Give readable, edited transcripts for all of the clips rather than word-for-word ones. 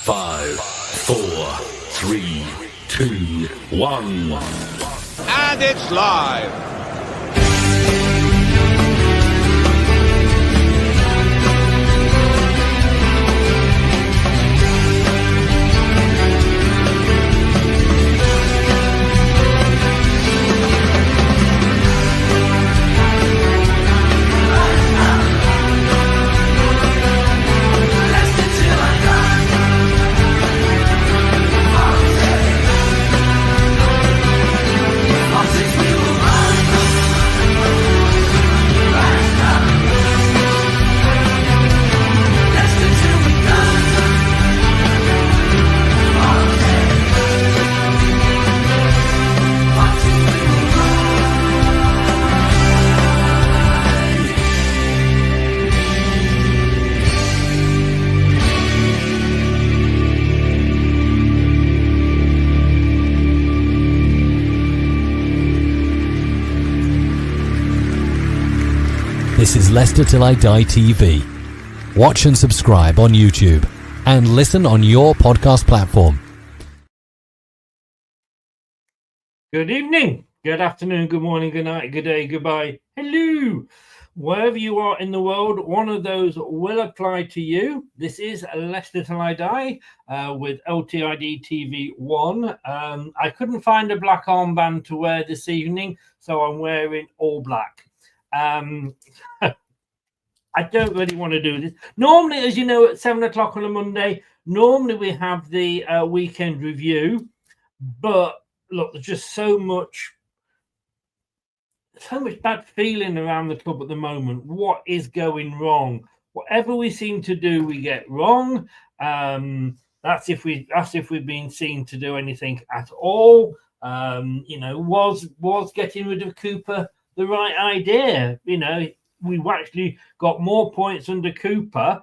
5, 4, 3, 2, 1. And it's live. This is Leicester Till I Die TV. Watch and subscribe on YouTube and listen on your podcast platform. Good evening, good afternoon, good morning, good night, good day, goodbye, hello. Wherever you are in the world, one of those will apply to you. This is Leicester Till I Die with LTID TV 1. I couldn't find a black armband to wear this evening, so I'm wearing all black. I don't really want to do this. Normally, as you know, at 7 o'clock on a Monday, normally we have the weekend review. But look, there's just so much bad feeling around the club at the moment. What is going wrong? Whatever we seem to do, we get wrong. That's if we've been seen to do anything at all. Was getting rid of Cooper the right idea? We've actually got more points under Cooper,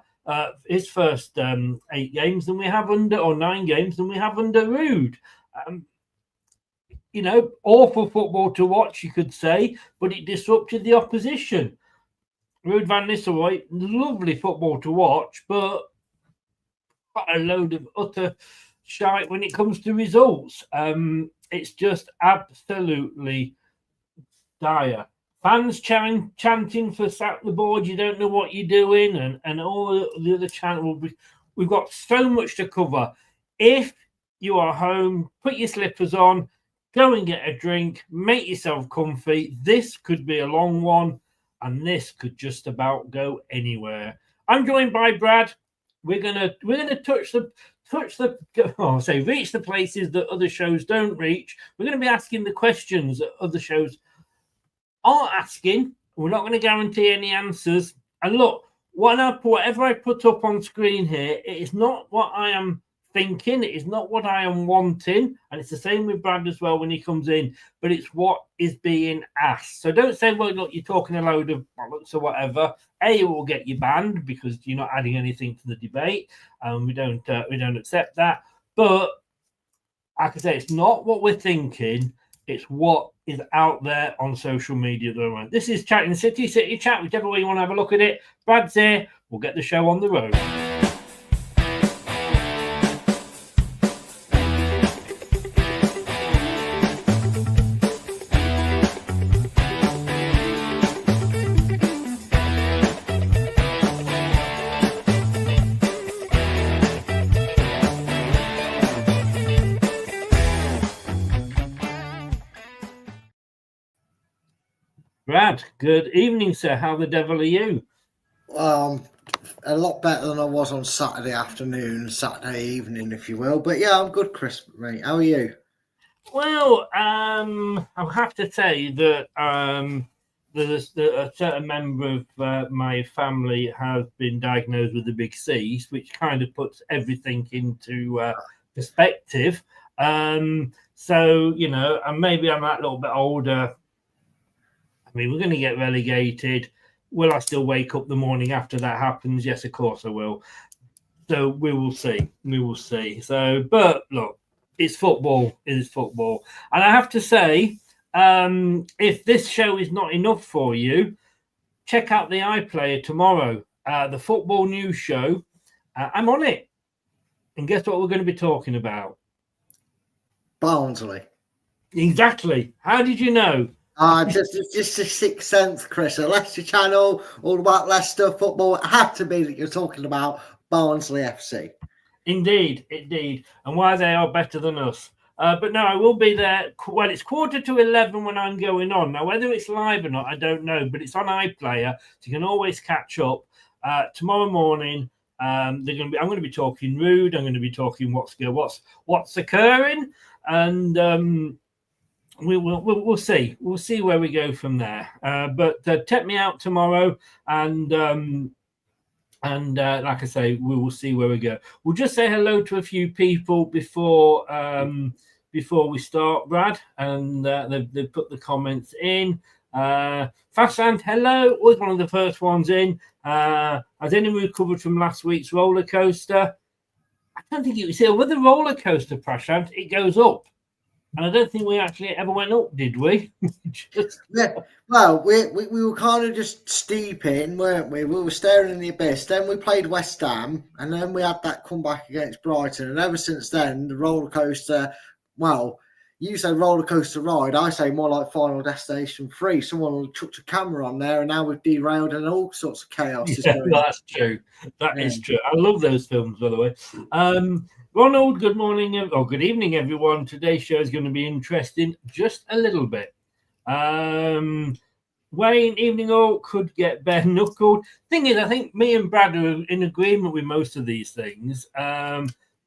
his first 8 games than we have under, or 9 games than we have under Ruud. Awful football to watch, you could say, but it disrupted the opposition. Ruud van Nistelrooy, lovely football to watch, but quite a load of utter shite when it comes to results. It's just absolutely dire. Fans chanting for sack the board, you don't know what you're doing, and all the other chant. We've got so much to cover. If you are home, put your slippers on, go and get a drink, make yourself comfy. This could be a long one, and this could just about go anywhere. I'm joined by Brad. We're gonna reach the places that other shows don't reach. We're gonna be asking the questions that other shows aren't asking. We're not going to guarantee any answers. And look, whatever I put up on screen here, it is not what I am thinking. It is not what I am wanting. And it's the same with Brad as well when he comes in. But it's what is being asked. So don't say, well, look, you're talking a load of bollocks or whatever. A, it will get you banned because you're not adding anything to the debate. We don't accept that. But like I say, it's not what we're thinking. It's what is out there on social media at the moment. This is Chatting City Chat, whichever way you want to have a look at it. Brad's here. We'll get the show on the road. Brad, good evening, sir. How the devil are you? A lot better than I was on Saturday afternoon, Saturday evening, if you will. But yeah, I'm good, Chris, mate. How are you? Well, I'll have to say that there's a certain member of my family has been diagnosed with a big C, which kind of puts everything into perspective. And maybe I'm that little bit older. I mean, we're going to get relegated. Will I still wake up the morning after that happens? Yes, of course I will. So we will see. We will see. So, but look, it's football. It is football. And I have to say, if this show is not enough for you, check out the iPlayer tomorrow, the football news show. I'm on it. And guess what we're going to be talking about? Barnsley. Exactly. How did you know? Just a sixth sense, Chris. A Leicester channel, all about Leicester football. It had to be that you're talking about Barnsley FC. Indeed, and why they are better than us. But no, I will be there. Well, it's 11:15 when I'm going on. Now, whether it's live or not, I don't know, but it's on iPlayer, so you can always catch up. Tomorrow morning, I'm going to be talking rude. I'm going to be talking what's occurring, and we'll see. We'll see where we go from there. But check me out tomorrow, and like I say, we will see where we go. We'll just say hello to a few people before we start, Brad, and they've put the comments in. Fastland, hello, always one of the first ones in. Has anyone recovered from last week's roller coaster? I don't think you see with the roller coaster, Prashant, it goes up. And I don't think we actually ever went up, did we? Yeah. Well, we were kind of just steeping, weren't we? We were staring in the abyss. Then we played West Ham, and then we had that comeback against Brighton. And ever since then, the roller coaster, well, you say roller coaster ride, I say more like Final Destination 3. Someone chucked a camera on there, and now we've derailed, and all sorts of chaos is going on. That's true. That is true. I love those films, by the way. Ronald, good morning or good evening, everyone. Today's show is going to be interesting just a little bit. Wayne, evening all, could get bare knuckled. Thing is, I think me and Brad are in agreement with most of these things.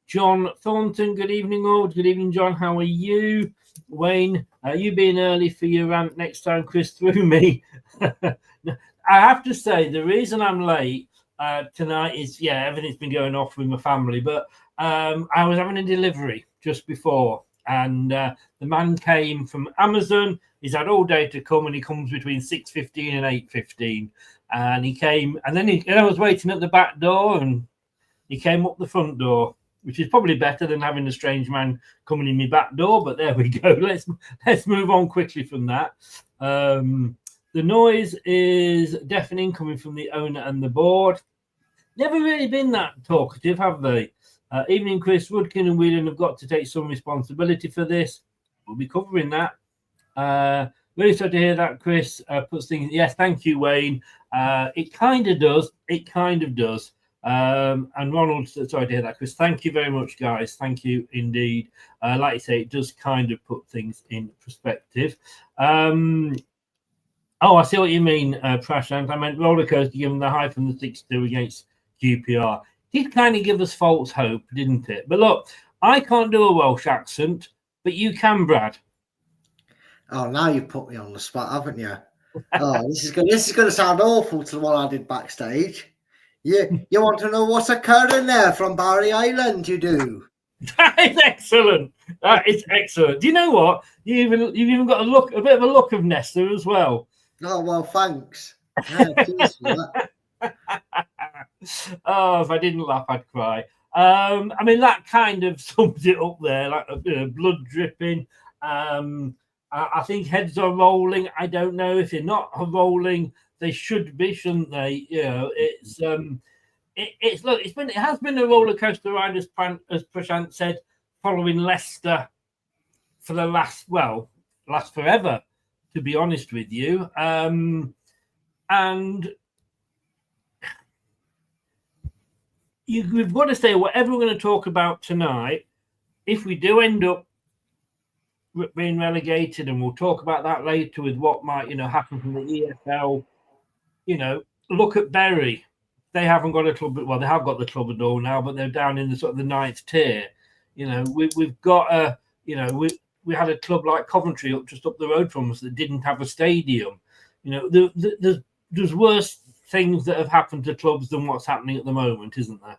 John Thornton, good evening all. Good evening, John. How are you? Wayne, you being early for your rant next time, Chris, through me. I have to say, the reason I'm late tonight is, everything's been going off with my family, but I was having a delivery just before, and the man came from Amazon. He's had all day to come, and he comes between 6:15 and 8:15. And he came, and then I was waiting at the back door, and he came up the front door, which is probably better than having a strange man coming in my back door. But there we go. Let's move on quickly from that. The noise is deafening, coming from the owner and the board. Never really been that talkative, have they? Evening, Chris. Woodkin and Whelan have got to take some responsibility for this. We'll be covering that. Really sorry to hear that, Chris. Puts things. Yes, thank you, Wayne. It kind of does. And Ronald, sorry to hear that, Chris. Thank you very much, guys. Thank you indeed. Like you say, it does kind of put things in perspective. I see what you mean, Prashant. I meant roller coaster, given the high from the 6-2 against QPR. Did kind of give us false hope, didn't it? But look, I can't do a Welsh accent, but you can, Brad. Oh, now you've put me on the spot, haven't you? Oh, this is going to sound awful to the one I did backstage. You want to know what's occurring there from Barry Island? You do. That is excellent. That is excellent. Do you know what? You've even got a bit of a look of Nesta as well. Oh well, thanks. Yeah, cheers for that. Oh, if I didn't laugh, I'd cry. I mean, that kind of sums it up there, like blood dripping. I think heads are rolling. I don't know if they're not rolling. They should be, shouldn't they? You know, it has been a roller coaster ride, as Prashant said, following Leicester for the last forever, to be honest with you. And we've got to say, whatever we're going to talk about tonight, if we do end up being relegated, and we'll talk about that later with what might, happen from the EFL, look at Bury. They haven't got a club. Well, they have got the club at all now, but they're down in the sort of the 9th tier. We've got we had a club like Coventry just up the road from us that didn't have a stadium. There's worse things that have happened to clubs than what's happening at the moment, isn't there?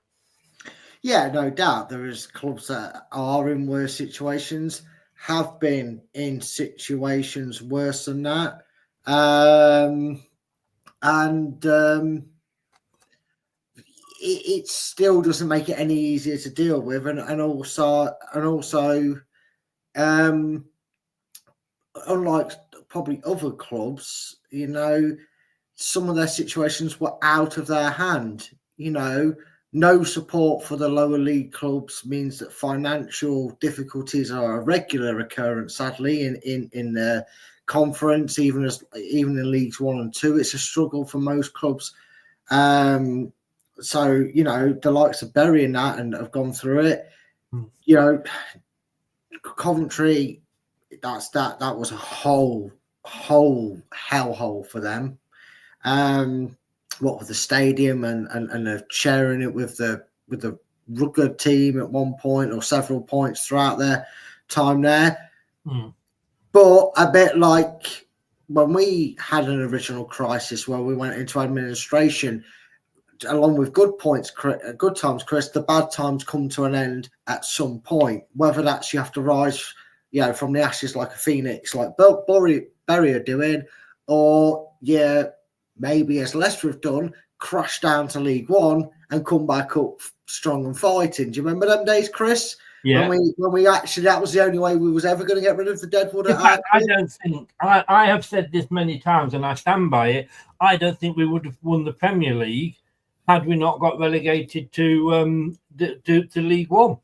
Yeah, no doubt. There is clubs that are in worse situations, have been in situations worse than that. It still doesn't make it any easier to deal with, and also unlike probably other clubs, some of their situations were out of their hand. no support for the lower league clubs means that financial difficulties are a regular occurrence, sadly, in the conference, even in Leagues 1 and 2. It's a struggle for most clubs. So, you know, the likes of Bury and that and have gone through it. You know, Coventry, that was a whole hellhole for them. What with the stadium and sharing it with the rugby team at one point or several points throughout their time there. But a bit like when we had an original crisis where we went into administration, along with good times, Chris, the bad times come to an end at some point. Whether that's you have to rise, you know, from the ashes like a phoenix, like Bury are doing, or maybe as Leicester have done, crash down to League One and come back up strong and fighting. Do you remember them days, Chris? Yeah. When we actually, that was the only way we was ever going to get rid of the Deadwood. In fact, I don't think, I have said this many times and I stand by it, I don't think we would have won the Premier League had we not got relegated to League One.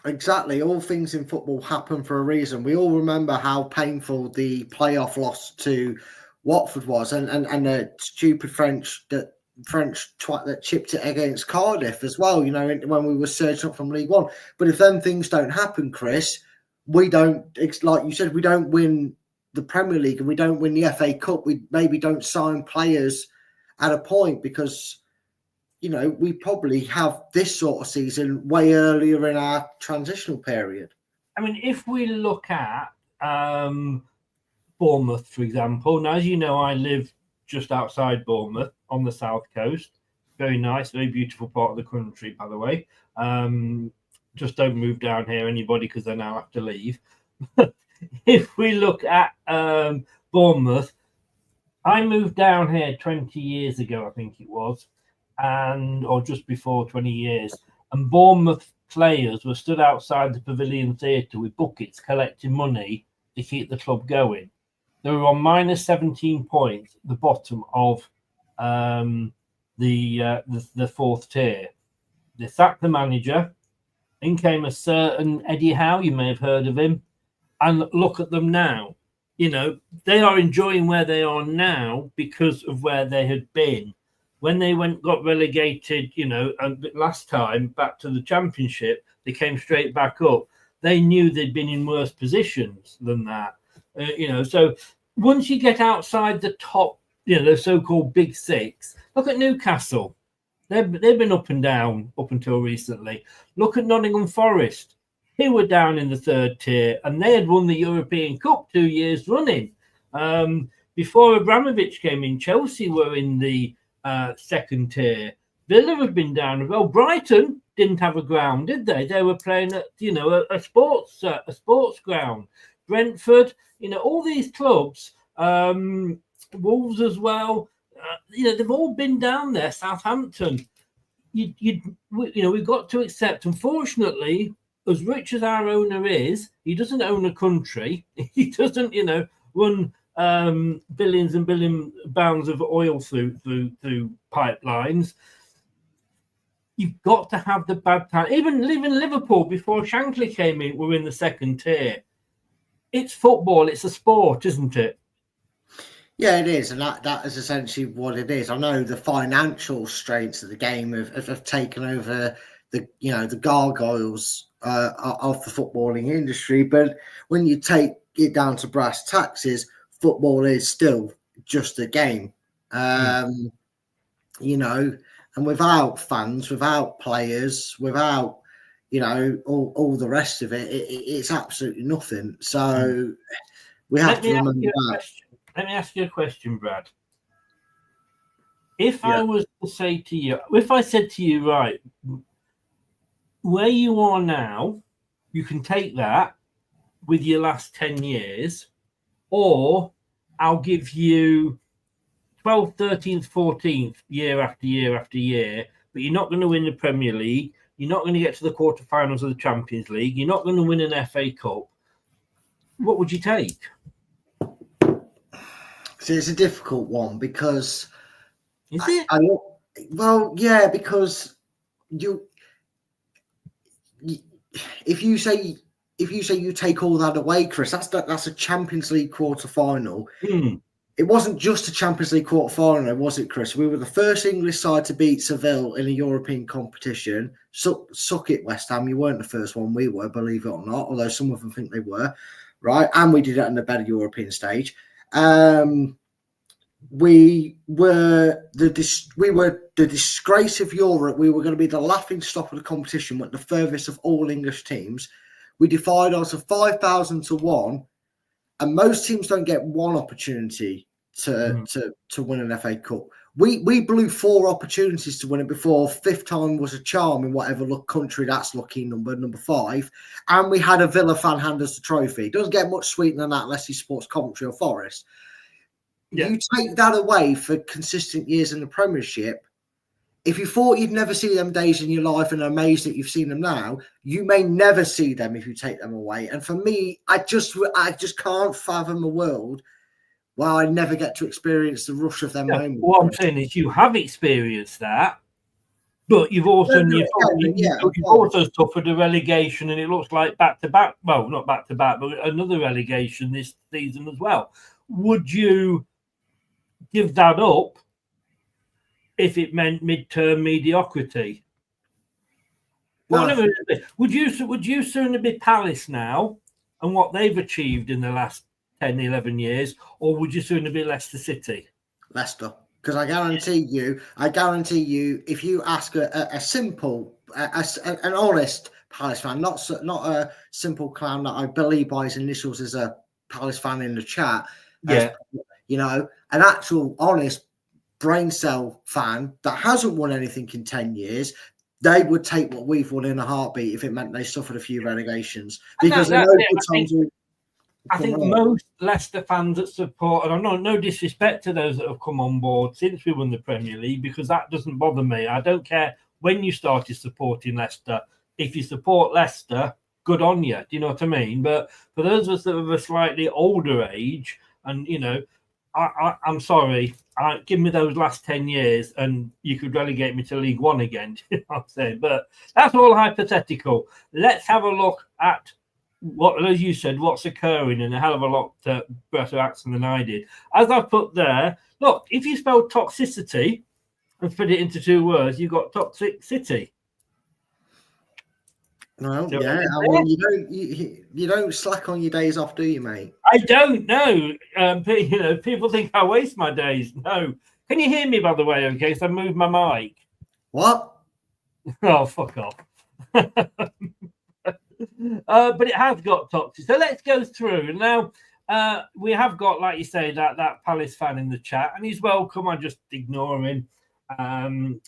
Exactly. All things in football happen for a reason. We all remember how painful the playoff loss to Watford was, and the stupid French twat that chipped it against Cardiff as well, you know, when we were surging up from League One. But if them things don't happen, Chris, we don't, like you said, we don't win the Premier League and we don't win the FA Cup. We maybe don't sign players at a point because, you know, we probably have this sort of season way earlier in our transitional period. I mean, if we look at Bournemouth, for example. Now, as you know, I live just outside Bournemouth on the south coast. Very nice, very beautiful part of the country, by the way. Just don't move down here, anybody, because they now have to leave. If we look at Bournemouth, I moved down here 20 years ago, I think it was, or just before 20 years. And Bournemouth players were stood outside the Pavilion Theatre with buckets collecting money to keep the club going. They were on minus 17 points, the bottom of the fourth tier. They sacked the manager. In came a certain Eddie Howe, you may have heard of him. And look at them now. You know, they are enjoying where they are now because of where they had been. When they got relegated, you know, and last time back to the Championship, they came straight back up. They knew they'd been in worse positions than that. You know, so once you get outside the top, you know, the so-called big six, look at Newcastle. They've been up and down up until recently. Look at Nottingham Forest. They were down in the third tier and they had won the European Cup 2 years running. Before Abramovich came in, Chelsea were in the second tier. Villa have been down as well. Brighton didn't have a ground, did they? They were playing at, you know, a sports ground. Brentford, you know, all these clubs, Wolves as well. You know, they've all been down there. Southampton. You know, we've got to accept. Unfortunately, as rich as our owner is, he doesn't own a country. He doesn't, you know, run billions and billion pounds of oil through pipelines. You've got to have the bad time. Even Liverpool, before Shankly came in, were in the second tier. It's football. It's a sport, isn't it? Yeah, it is, and that is essentially what it is. I know the financial strains of the game have taken over the gargoyles of the footballing industry, but when you take it down to brass taxes, football is still just a game. You know, and without fans, without players, without, you know, all the rest of it, it's absolutely nothing. So we have to remember that. Let me ask you a question, Brad. If I was to say to you, if I said to you, right, where you are now, you can take that with your last 10 years, or I'll give you 12th, 13th, 14th, year after year after year, but you're not going to win the Premier League. You're not going to get to the quarterfinals of the Champions League. You're not going to win an FA Cup. What would you take? See, it's a difficult one because... Is it? Well, yeah, because if you say you take all that away, Chris, that's a Champions League quarter final. It wasn't just a Champions League quarter final, was it, Chris? We were the first English side to beat Seville in a European competition. Suck it, West Ham. You weren't the first one. We were, believe it or not, although some of them think they were, right? And we did it on a better European stage. We were the disgrace of Europe. We were going to be the laughing stock of the competition, went the furthest of all English teams. We defied odds of 5,000 to 1, and most teams don't get one opportunity to win an FA Cup. We blew 4 opportunities to win it before. 5th time was a charm in whatever country that's lucky number 5. And we had a Villa fan hand us the trophy. It doesn't get much sweeter than that unless he supports Coventry or Forest. Yeah. You take that away for consistent years in the Premiership. If you thought you'd never see them days in your life and are amazed that you've seen them now, you may never see them if you take them away. And for me, I just can't fathom a world where I never get to experience the rush of them moments. What I'm saying is you have experienced that, but you've also also suffered a relegation, and it looks like back-to-back. Well, not back-to-back, but another relegation this season as well. Would you give that up if it meant mid-term mediocrity? No. Would you sooner be Palace now and what they've achieved in the last 10, 11 years, or would you sooner be Leicester City? Leicester. Because I guarantee you, if you ask a simple, an honest Palace fan, not a simple clown that I believe by his initials is a Palace fan in the chat, an actual honest brain cell fan that hasn't won anything in 10 years, they would take what we've won in a heartbeat if it meant they suffered a few relegations. Because I think most Leicester fans that support, and I know no disrespect to those that have come on board since we won the Premier League, because that doesn't bother me. I don't care when you started supporting Leicester. If you support Leicester, good on you. Do you know what I mean? But for those of us that are a slightly older age, and I'm sorry, give me those last 10 years and you could relegate me to League One again. You know what I'm saying? But that's all hypothetical. Let's have a look at what, as you said, what's occurring, and a hell of a lot better accent than I did. As I put there, look, if you spell toxicity and put it into 2 words, you've got toxic city. No, yeah. I mean, you don't slack on your days off, do you, mate? I don't know. People think I waste my days. No. Can you hear me, by the way? Okay, so I moved my mic. What? Oh, fuck off. But it has got toxic. So let's go through. Now, we have got, like you say, that Palace fan in the chat, and he's welcome. I just ignore him.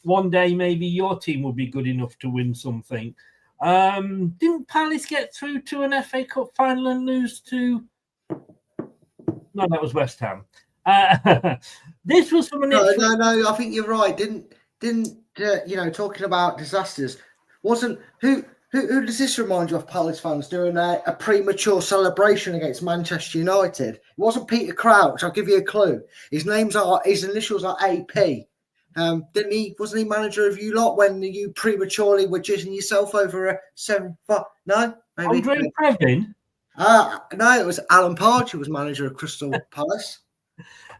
One day, maybe your team will be good enough to win something. Didn't Palace get through to an FA Cup final and lose to? No, that was West Ham. This was from an. No. I think you're right. Didn't talking about disasters? Wasn't who does this remind you of? Palace fans doing a premature celebration against Manchester United. It wasn't Peter Crouch. I'll give you a clue. His initials are AP. Wasn't he manager of you lot when you prematurely were jizzing yourself over a 7-4? No, maybe. Andre Previn? No, it was Alan Pardew who was manager of Crystal Palace.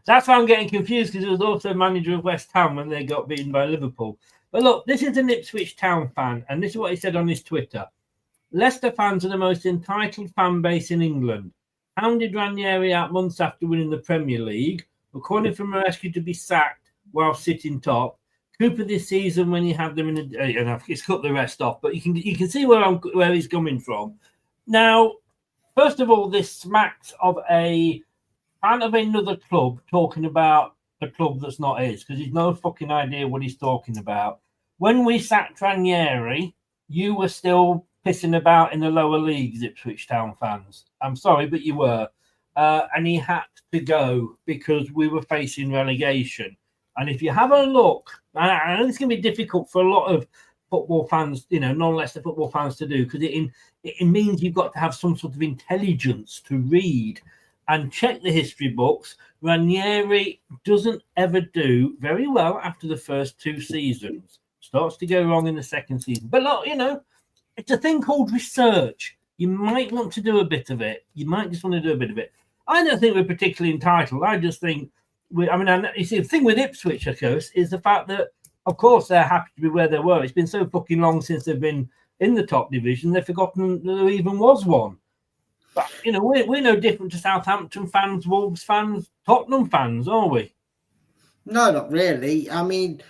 That's why I'm getting confused, because he was also manager of West Ham when they got beaten by Liverpool. But look, this is an Ipswich Town fan, and this is what he said on his Twitter. Leicester fans are the most entitled fan base in England. Hounded Ranieri out months after winning the Premier League, according to Marescu to be sacked while sitting top. Cooper this season when he had them in and he's cut the rest off, but you can see where he's coming from. Now, first of all, this smacks of a fan of another club talking about a club that's not his, because he's no fucking idea what he's talking about. When we sacked Ranieri, you were still pissing about in the lower leagues, Ipswich Town fans. I'm sorry, but you were. And he had to go because we were facing relegation. And if you have a look, I know it's going to be difficult for a lot of football fans, non-Leicester football fans to do, because it means you've got to have some sort of intelligence to read and check the history books. Ranieri doesn't ever do very well after the first 2 seasons. starts to go wrong in the second season. But look, it's a thing called research. You might want to do a bit of it. You might just want to do a bit of it. I don't think we're particularly entitled. I just think you see, the thing with Ipswich, of course, is the fact that, of course, they're happy to be where they were. It's been so fucking long since they've been in the top division, they've forgotten that there even was one. But, we're no different to Southampton fans, Wolves fans, Tottenham fans, are we? No, not really. I mean,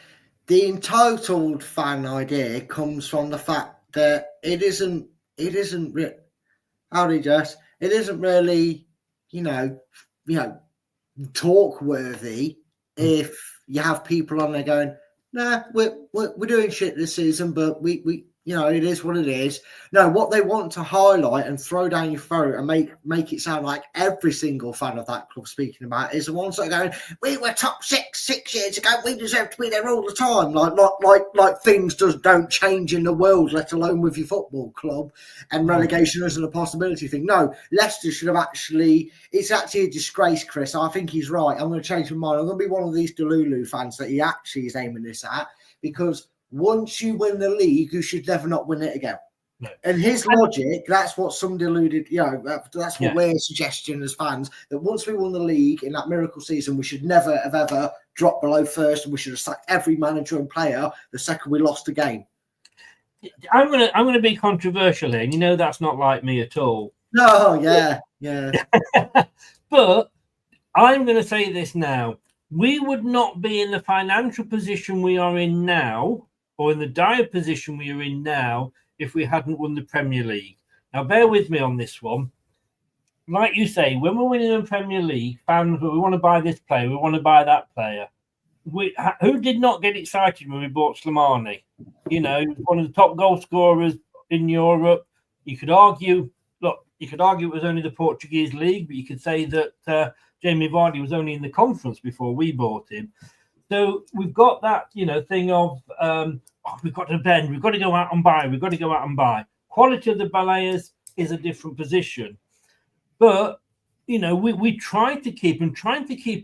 the entitled fan idea comes from the fact that it isn't really, talk worthy if you have people on there going, nah, we're doing shit this season, but we it is what it is. No, what they want to highlight and throw down your throat and make it sound like every single fan of that club speaking about is the ones that are going, we were top 6 years ago, we deserve to be there all the time. Like things don't change in the world, let alone with your football club, and relegation isn't a possibility thing. No, Leicester should have it's actually a disgrace, Chris. I think he's right. I'm going to change my mind. I'm going to be one of these Delulu fans that he actually is aiming this at, because once you win the league, you should never not win it again. No. And his logic, that's what some deluded, that's what we're suggesting as fans, that once we won the league in that miracle season, we should never have ever dropped below first, and we should have sacked every manager and player the second we lost a game. I'm gonna be controversial here, and that's not like me at all. No, yeah. But I'm going to say this now. We would not be in the financial position we are in now, or in the dire position we are in now, if we hadn't won the Premier League. Now, bear with me on this one. Like you say, when we're winning the Premier League, fans, we want to buy this player, we want to buy that player. Who did not get excited when we bought Slimani? One of the top goal scorers in Europe. You could argue it was only the Portuguese league, but you could say that Jamie Vardy was only in the conference before we bought him. So we've got that, thing of we've got to bend, we've got to go out and buy. Quality of the players is a different position. But, we try to keep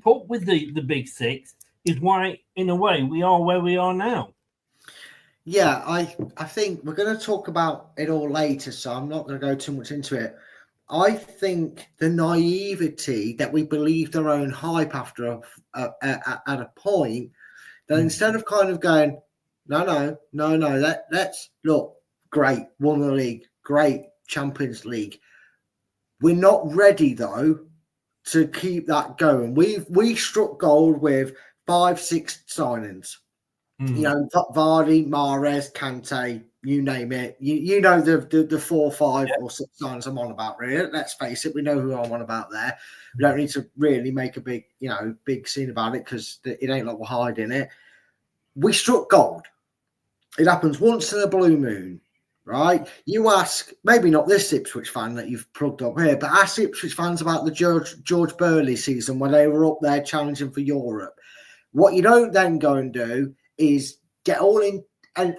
up with the big six is why, in a way, we are where we are now. Yeah, I think we're going to talk about it all later, so I'm not going to go too much into it. I think the naivety that we believed our own hype after at a point, that instead of kind of going, no, let's look, great, won the league, great, Champions League. We're not ready, though, to keep that going. We struck gold with 5-6 signings. Vardy, Mahrez, Kante, you name it. You know the 4, 5, or 6 signings I'm on about, really. Let's face it, we know who I'm on about there. We don't need to really make a big scene about it, because it ain't like we're hiding it. We struck gold. It happens once in a blue moon, right? You ask, maybe not this Ipswich fan that you've plugged up here, but ask Ipswich fans about the George Burley season when they were up there challenging for Europe. What you don't then go and do is get all in, and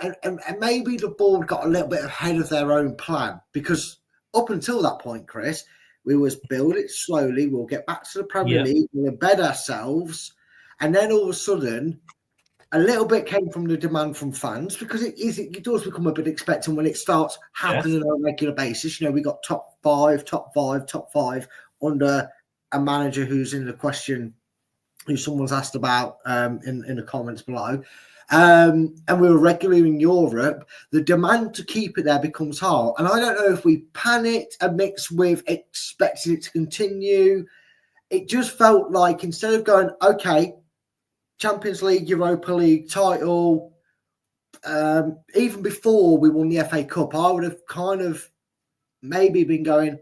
maybe the board got a little bit ahead of their own plan, because up until that point, Chris, we was build it slowly, we'll get back to the Premier League, we'll embed ourselves, and then all of a sudden, a little bit came from the demand from fans, because it does become a bit expectant when it starts happening on a regular basis. We got top five under a manager who's in the question, who someone's asked about in the comments below. And we were regularly in Europe. The demand to keep it there becomes hard. And I don't know if we panicked and mixed with expecting it to continue. It just felt like, instead of going, okay, Champions League, Europa League title, even before we won the FA Cup, I would have kind of maybe been going,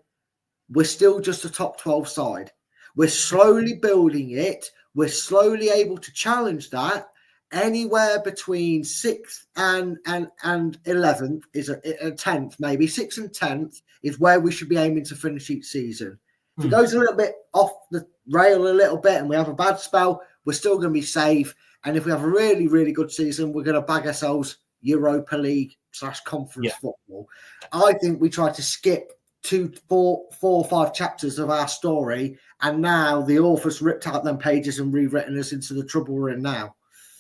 we're still just a top 12 side. We're slowly building it. We're slowly able to challenge that. Anywhere between 6th and 11th is a 10th, maybe 6th and 10th is where we should be aiming to finish each season. If it goes a little bit off the rail a little bit and we have a bad spell, we're still going to be safe. And if we have a really, really good season, we're going to bag ourselves Europa League / conference football. I think we tried to skip 2, 4 or 5 chapters of our story, and now the author's ripped out them pages and rewritten us into the trouble we're in now.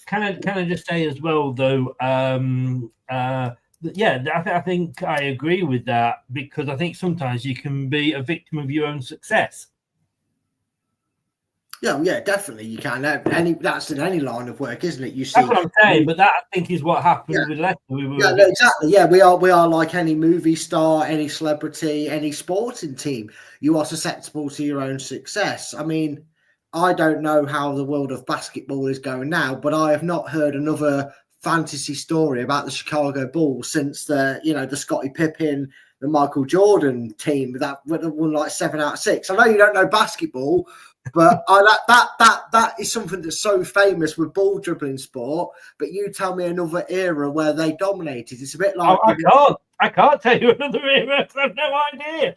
Can I just say as well, though, I think I agree with that, because I think sometimes you can be a victim of your own success. Yeah, definitely you can. That's in any line of work, isn't it? You see, that's what I'm saying, but that I think is what happened with Leicester. Exactly. Yeah, we are like any movie star, any celebrity, any sporting team. You are susceptible to your own success. I mean, I don't know how the world of basketball is going now, but I have not heard another fantasy story about the Chicago Bulls since the Scottie Pippen, the Michael Jordan team that won like 7 out of 6. I know you don't know basketball, but that is something that's so famous with ball dribbling sport. But you tell me another era where they dominated. It's a bit like I can't tell you another era. I have no idea.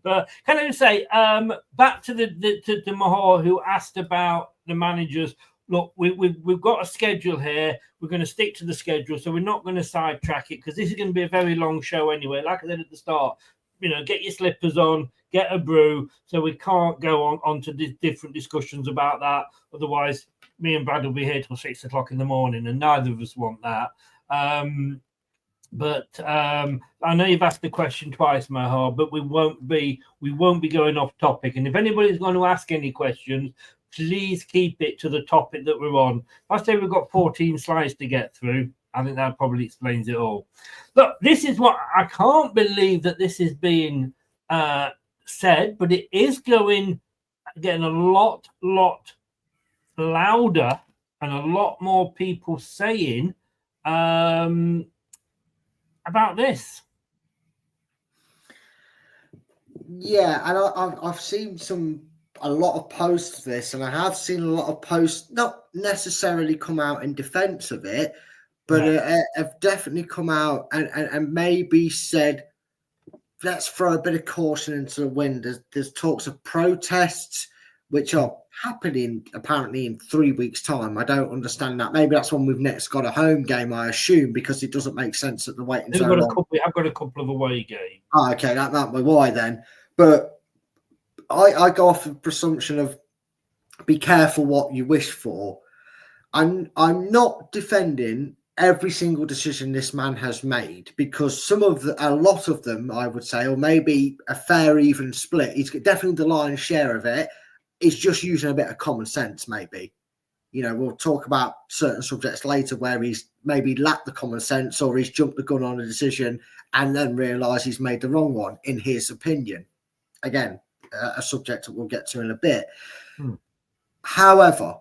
But can I just say, back to the Mahor who asked about the managers. Look, we've got a schedule here. We're going to stick to the schedule, so we're not going to sidetrack it, because this is going to be a very long show anyway. Like I said at the start, get your slippers on, get a brew, so we can't go on to different discussions about that. Otherwise, me and Brad will be here till 6 o'clock in the morning, and neither of us want that. But I know you've asked the question twice, Mahar, but we won't be going off topic. And if anybody's going to ask any questions, please keep it to the topic that we're on. I say we've got 14 slides to get through. I think that probably explains it all. Look, this is what I can't believe that this is being said, but it is getting a lot louder, and a lot more people saying about this. Yeah, and I've seen a lot of posts of this, and I have seen a lot of posts not necessarily come out in defense of it, but have definitely come out and maybe said, let's throw a bit of caution into the wind. There's talks of protests, which are happening apparently in 3 weeks' time. I don't understand that. Maybe that's when we've next got a home game, I assume, because it doesn't make sense that the waiting so long. I've got a couple of away games. Oh, okay, that might be why then. But I go off the presumption of be careful what you wish for. I'm not defending every single decision this man has made, because a lot of them, I would say, or maybe a fair even split, he's definitely the lion's share of it, is just using a bit of common sense, maybe. We'll talk about certain subjects later where he's maybe lacked the common sense, or he's jumped the gun on a decision and then realised he's made the wrong one, in his opinion. Again, a subject that we'll get to in a bit. However,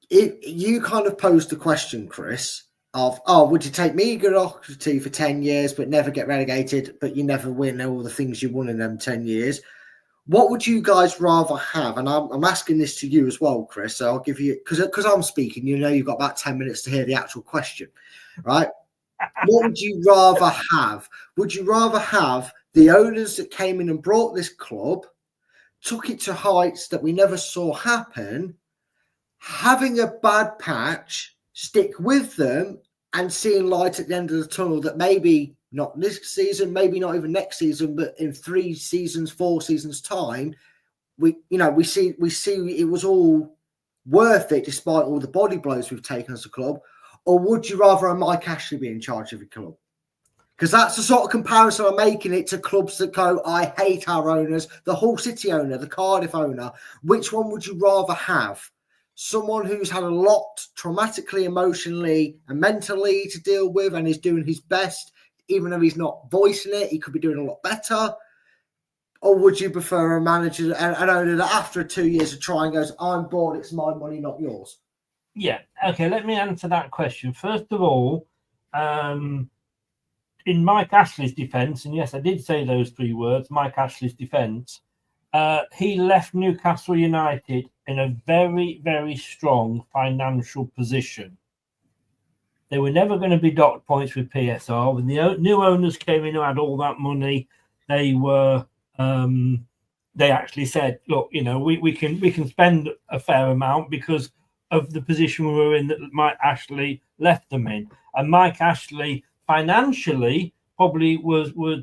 you kind of posed the question, Chris, of, would you take mediocrity for 10 years but never get relegated, but you never win all the things you won in them 10 years? What would you guys rather have? And I'm asking this to you as well, Chris, so I'll give you, because I'm speaking, you've got about 10 minutes to hear the actual question, right? What would you rather have? Would you rather have the owners that came in and brought this club, took it to heights that we never saw happen, having a bad patch, stick with them, and seeing light at the end of the tunnel that maybe not this season, maybe not even next season, but in 3 seasons, 4 seasons time, we see it was all worth it despite all the body blows we've taken as a club? Or would you rather a Mike Ashley be in charge of a club? Because that's the sort of comparison I'm making it to clubs that go, I hate our owners, the Hull City owner, the Cardiff owner. Which one would you rather have? Someone who's had a lot traumatically, emotionally and mentally to deal with and is doing his best, even though he's not voicing it, he could be doing a lot better? Or would you prefer a manager, an owner that after 2 years of trying goes, I'm bored, it's my money, not yours? Yeah. Okay, let me answer that question. First of all, in Mike Ashley's defence, and yes, I did say those 3 words, Mike Ashley's defence, he left Newcastle United in a very, very strong financial position. They were never going to be docked points with PSR. When the new owners came in who had all that money, they were they actually said, look, we can spend a fair amount because of the position we were in that Mike Ashley left them in. And Mike Ashley financially probably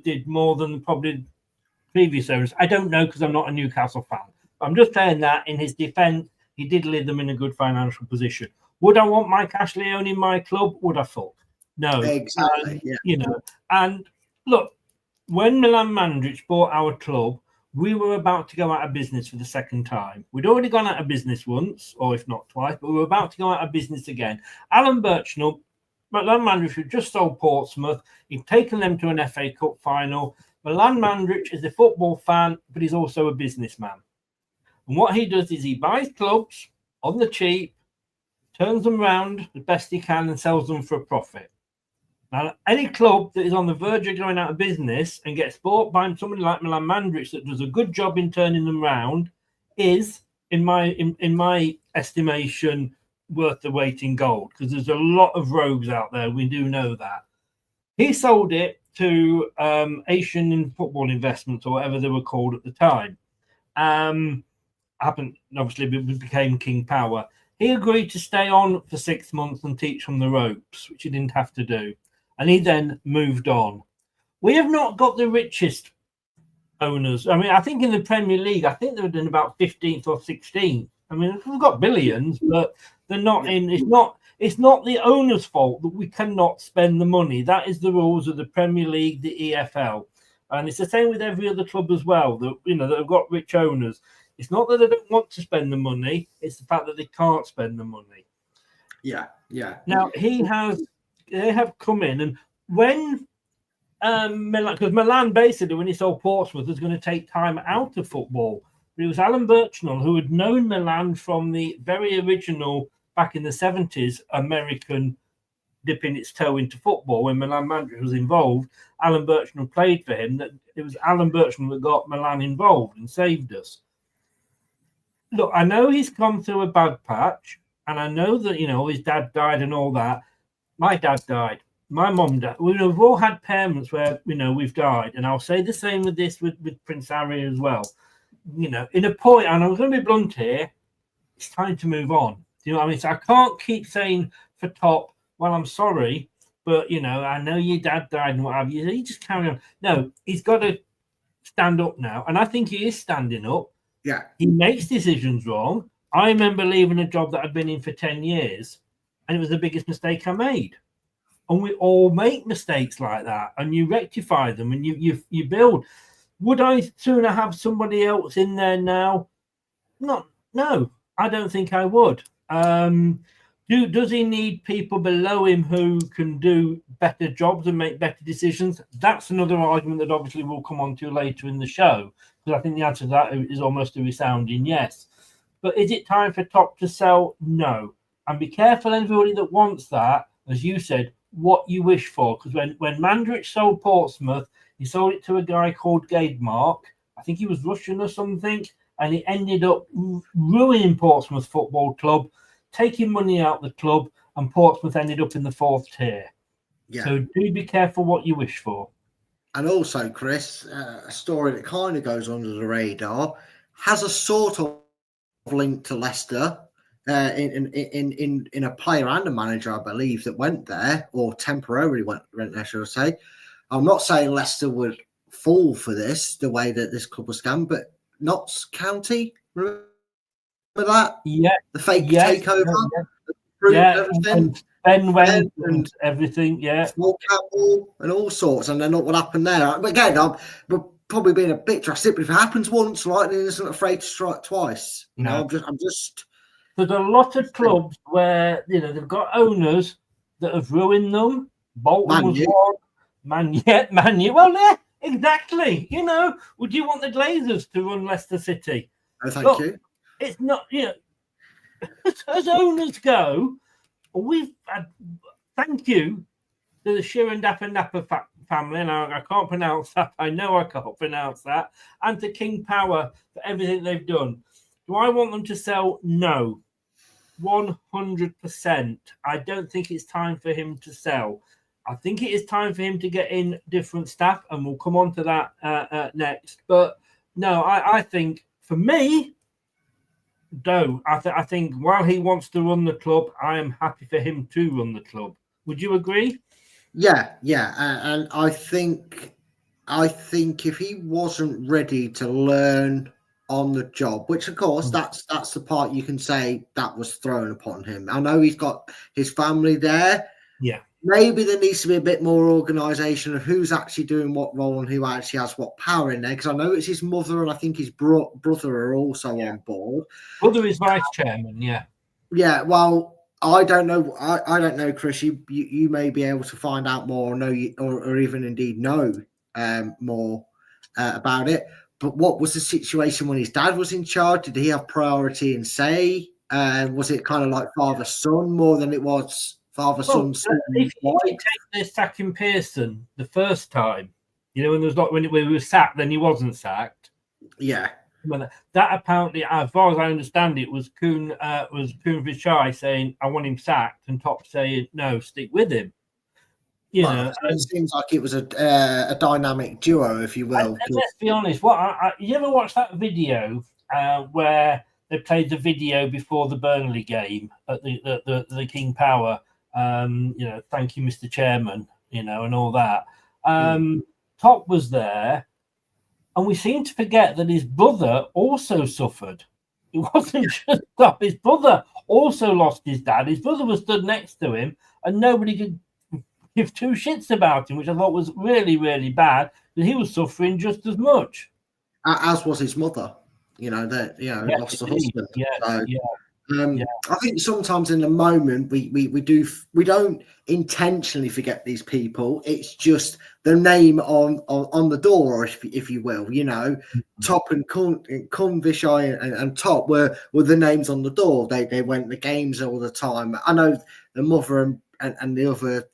did more than probably previous owners. I don't know because I'm not a Newcastle fan. I'm just saying that in his defence, he did leave them in a good financial position. Would I want Mike Ashley owning my club? Would I fuck? No. Exactly. Yeah. You know, and look, when Milan Mandrić bought our club, we were about to go out of business for the second time. We'd already gone out of business once, or if not twice, but we were about to go out of business again. Alan Birchnell, Milan Mandrić had just sold Portsmouth. He'd taken them to an FA Cup final. Milan Mandrić is a football fan, but he's also a businessman. And what he does is he buys clubs on the cheap, turns them round the best he can, and sells them for a profit. Now, any club that is on the verge of going out of business and gets bought by somebody like Milan Mandrić that does a good job in turning them round is, in my estimation, worth the weight in gold, because there's a lot of rogues out there. We do know that. He sold it to Asian Football Investments, or whatever they were called at the time. Obviously, it became King Power. He agreed to stay on for 6 months and teach them the ropes, which he didn't have to do. And he then moved on. We have not got the richest owners. I mean, I think in the Premier League, I think they're in about 15th or 16th. I mean, we've got billions, but they're not in. It's not the owner's fault that we cannot spend the money. That is the rules of the Premier League, the EFL, and it's the same with every other club as well. That that have got rich owners. It's not that they don't want to spend the money; it's the fact that they can't spend the money. Yeah. Now they have come in, and when Milan, because Milan basically, when he sold Portsmouth, was going to take time out of football. But it was Alan Birchnell who had known Milan from the very original, back in the 70s, American dipping its toe into football. When Milan Mandrić was involved, Alan Birchnell played for him. That it was Alan Birchnell that got Milan involved and saved us. Look, I know he's come through a bad patch, and I know that his dad died and all that. My dad died. My mum died. We've all had parents where we've died, and I'll say the same with this with Prince Harry as well. In a point, and I'm going to be blunt here, it's time to move on. Do you know what I mean? So I can't keep saying for top, well, I'm sorry, but I know your dad died and what have you. You just carry on. No, he's got to stand up now, and I think he is standing up. Yeah, he makes decisions wrong. I remember leaving a job that I'd been in for 10 years, and it was the biggest mistake I made. And we all make mistakes like that, and you rectify them, and you build. Would I sooner have somebody else in there now? No, I don't think I would. Does he need people below him who can do better jobs and make better decisions? That's another argument that obviously we'll come on to later in the show, because I think the answer to that is almost a resounding yes. But is it time for Top to sell? No. And be careful, everybody that wants that, as you said, what you wish for. Because when Mandrić sold Portsmouth, he sold it to a guy called Gaidmark. I think he was Russian or something. And he ended up ruining Portsmouth Football Club, taking money out of the club, and Portsmouth ended up in the 4th tier. Yeah. So do be careful what you wish for. And also, Chris, a story that kind of goes under the radar, has a sort of link to Leicester in a player and a manager, I believe, that went there, or temporarily went there, should I say. I'm not saying Leicester would fall for this, the way that this club was scammed, but Notts County, remember that? Yeah. The fake takeover? Everything. Ben went and everything, yeah. Small Campbell and all sorts, and then what happened there. But again, we're probably being a bit drastic, but if it happens once, lightning isn't afraid to strike twice. I'm just. There's a lot of clubs where they've got owners that have ruined them. Bolton was one. Man U. Well, yeah, exactly. Would you want the Glazers to run Leicester City? No, thank you. It's not. As owners go, we've had. Thank you to the Shearer and Dapper Napper family, and I can't pronounce that. I know I can't pronounce that. And to King Power for everything they've done. Do I want them to sell? No. 100%. I don't think it's time for him to sell. I think it is time for him to get in different staff, and we'll come on to that next. But no, I think for me, no. I think while he wants to run the club, I am happy for him to run the club. Would you agree? Yeah. And I think if he wasn't ready to learn on the job, which of course that's the part you can say that was thrown upon him. I know he's got his family there. Yeah. Maybe there needs to be a bit more organisation of who's actually doing what role and who actually has what power in there. Because I know it's his mother and I think his brother are also on board. Brother is vice chairman, yeah. Yeah, well, I don't know. I don't know, Chris. You may be able to find out more, or know, or even indeed know more about it. But what was the situation when his dad was in charge? Did he have priority and say? Was it kind of like father-son more than it was father-son? If you take the sacking Pearson the first time, you know, when there was like when he was sacked, then he wasn't sacked. Yeah. Well, that apparently, as far as I understand it, was Kuhn Vichai saying, "I want him sacked," and Top saying, "No, stick with him." You know, it seems like it was a dynamic duo, if you will. And let's be honest. You ever watch that video where they played the video before the Burnley game at the King Power? You know, thank you, Mr. Chairman. You know, and all that. Top was there. And we seem to forget that his brother also suffered. It wasn't just Top. His brother also lost his dad. His brother was stood next to him, and nobody could give two shits about him, which I thought was really, really bad. But he was suffering just as much. As was his mother. You know, lost the husband. I think sometimes in the moment we don't intentionally forget these people. It's just the name on the door, if you will. You know, Top and Vishai and Top were the names on the door. They went to games all the time. I know the mother and the other,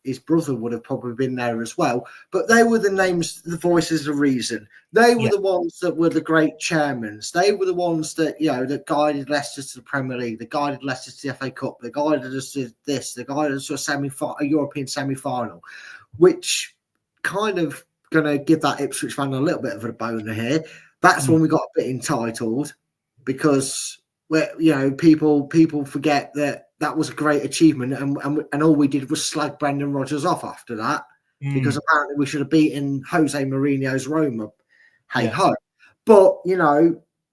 his brother would have probably been there as well. But they were the names, the voices of reason. They were the ones that were the great chairmen. They were the ones that, that guided Leicester to the Premier League. They guided Leicester to the FA Cup. They guided us to this. They guided us to a European semi-final, which kind of going to give that Ipswich fan a little bit of a boner here. That's when we got a bit entitled because, people forget that was a great achievement, and all we did was slag Brendan Rodgers off after that because apparently we should have beaten Jose Mourinho's Roma. Hey ho! But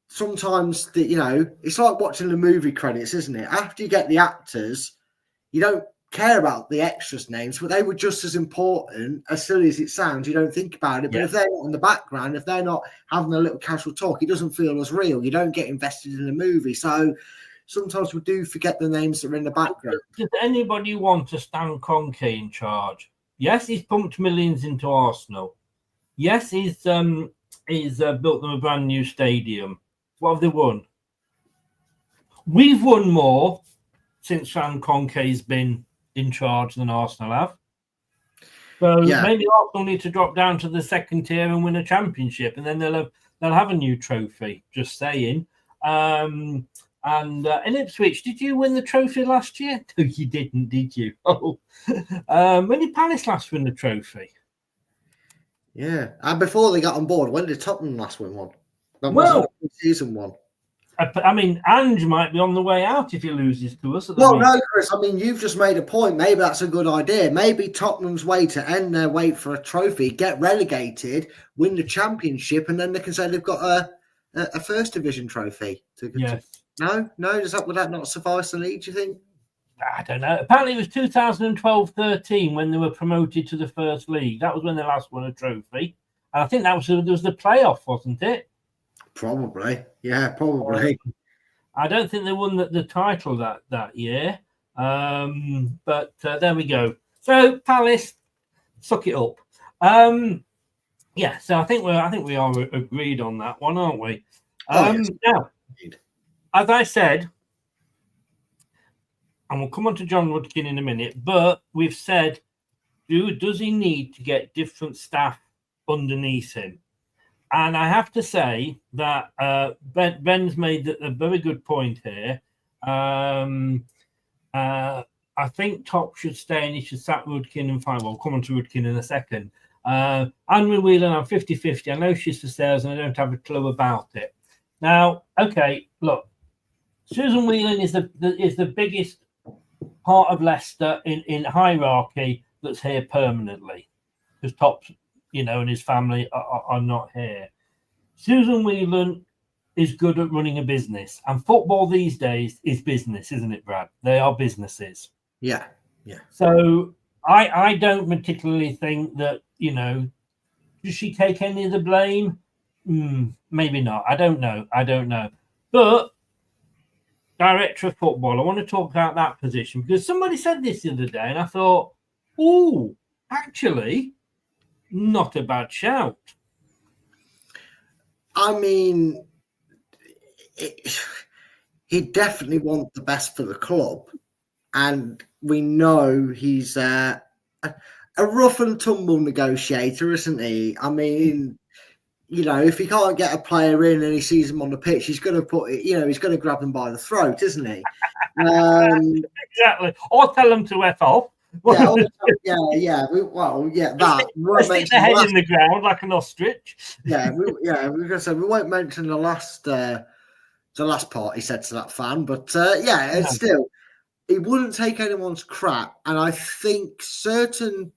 sometimes it's like watching the movie credits, isn't it? After you get the actors, you don't care about the extras' names, but they were just as important. As silly as it sounds, you don't think about it. But if they're not in the background, if they're not having a little casual talk, it doesn't feel as real. You don't get invested in the movie, so. Sometimes we do forget the names that are in the background. Does anybody want to Stan Kroenke in charge? Yes, he's pumped millions into Arsenal. Yes, he's built them a brand new stadium. What have they won? We've won more since Stan Kroenke's been in charge than Arsenal have. So maybe Arsenal need to drop down to the second tier and win a championship, and then they'll have a new trophy. Just saying. And in Ipswich, did you win the trophy last year? No, you didn't, did you? Oh, when did Palace last win the trophy? Yeah, and before they got on board, when did Tottenham last win one? That was season one. I mean, Ange might be on the way out if he loses to us. No, Chris. I mean, you've just made a point. Maybe that's a good idea. Maybe Tottenham's way to end their wait for a trophy, get relegated, win the championship, and then they can say they've got a first division trophy. No, would that not suffice the league, do you think? I don't know. Apparently it was 2012-13 when they were promoted to the First League. That was when they last won a trophy. And I think there was the playoff, wasn't it? Probably. Yeah, probably. I don't think they won the title that year. But there we go. So Palace, suck it up. So I think we are agreed on that one, aren't we? Yes. Now, as I said, and we'll come on to John Woodkin in a minute, but we've said, does he need to get different staff underneath him? And I have to say that Ben's made a very good point here. I think Top should stay and he should sack Woodkin and fine. We'll come on to Woodkin in a second. Anne Whelan, I'm 50-50. I know she's for sales and I don't have a clue about it. Now, okay, look. Susan Whelan is the biggest part of Leicester in hierarchy that's here permanently, because Top, and his family are not here. Susan Whelan is good at running a business, and football these days is business, isn't it, Brad? They are businesses. Yeah. So I don't particularly think that, does she take any of the blame? Maybe not. I don't know. But director of football, I want to talk about that position because somebody said this the other day, and I thought, actually, not a bad shout. I mean, he definitely wants the best for the club, and we know he's a rough and tumble negotiator, isn't he? I mean, if he can't get a player in and he sees him on the pitch, he's going to he's going to grab him by the throat, isn't he? Exactly. Or tell them to F off. That. Stick the head in the ground like an ostrich. We're gonna say we won't mention the last part he said to that fan, but it's still he wouldn't take anyone's crap, and I think certain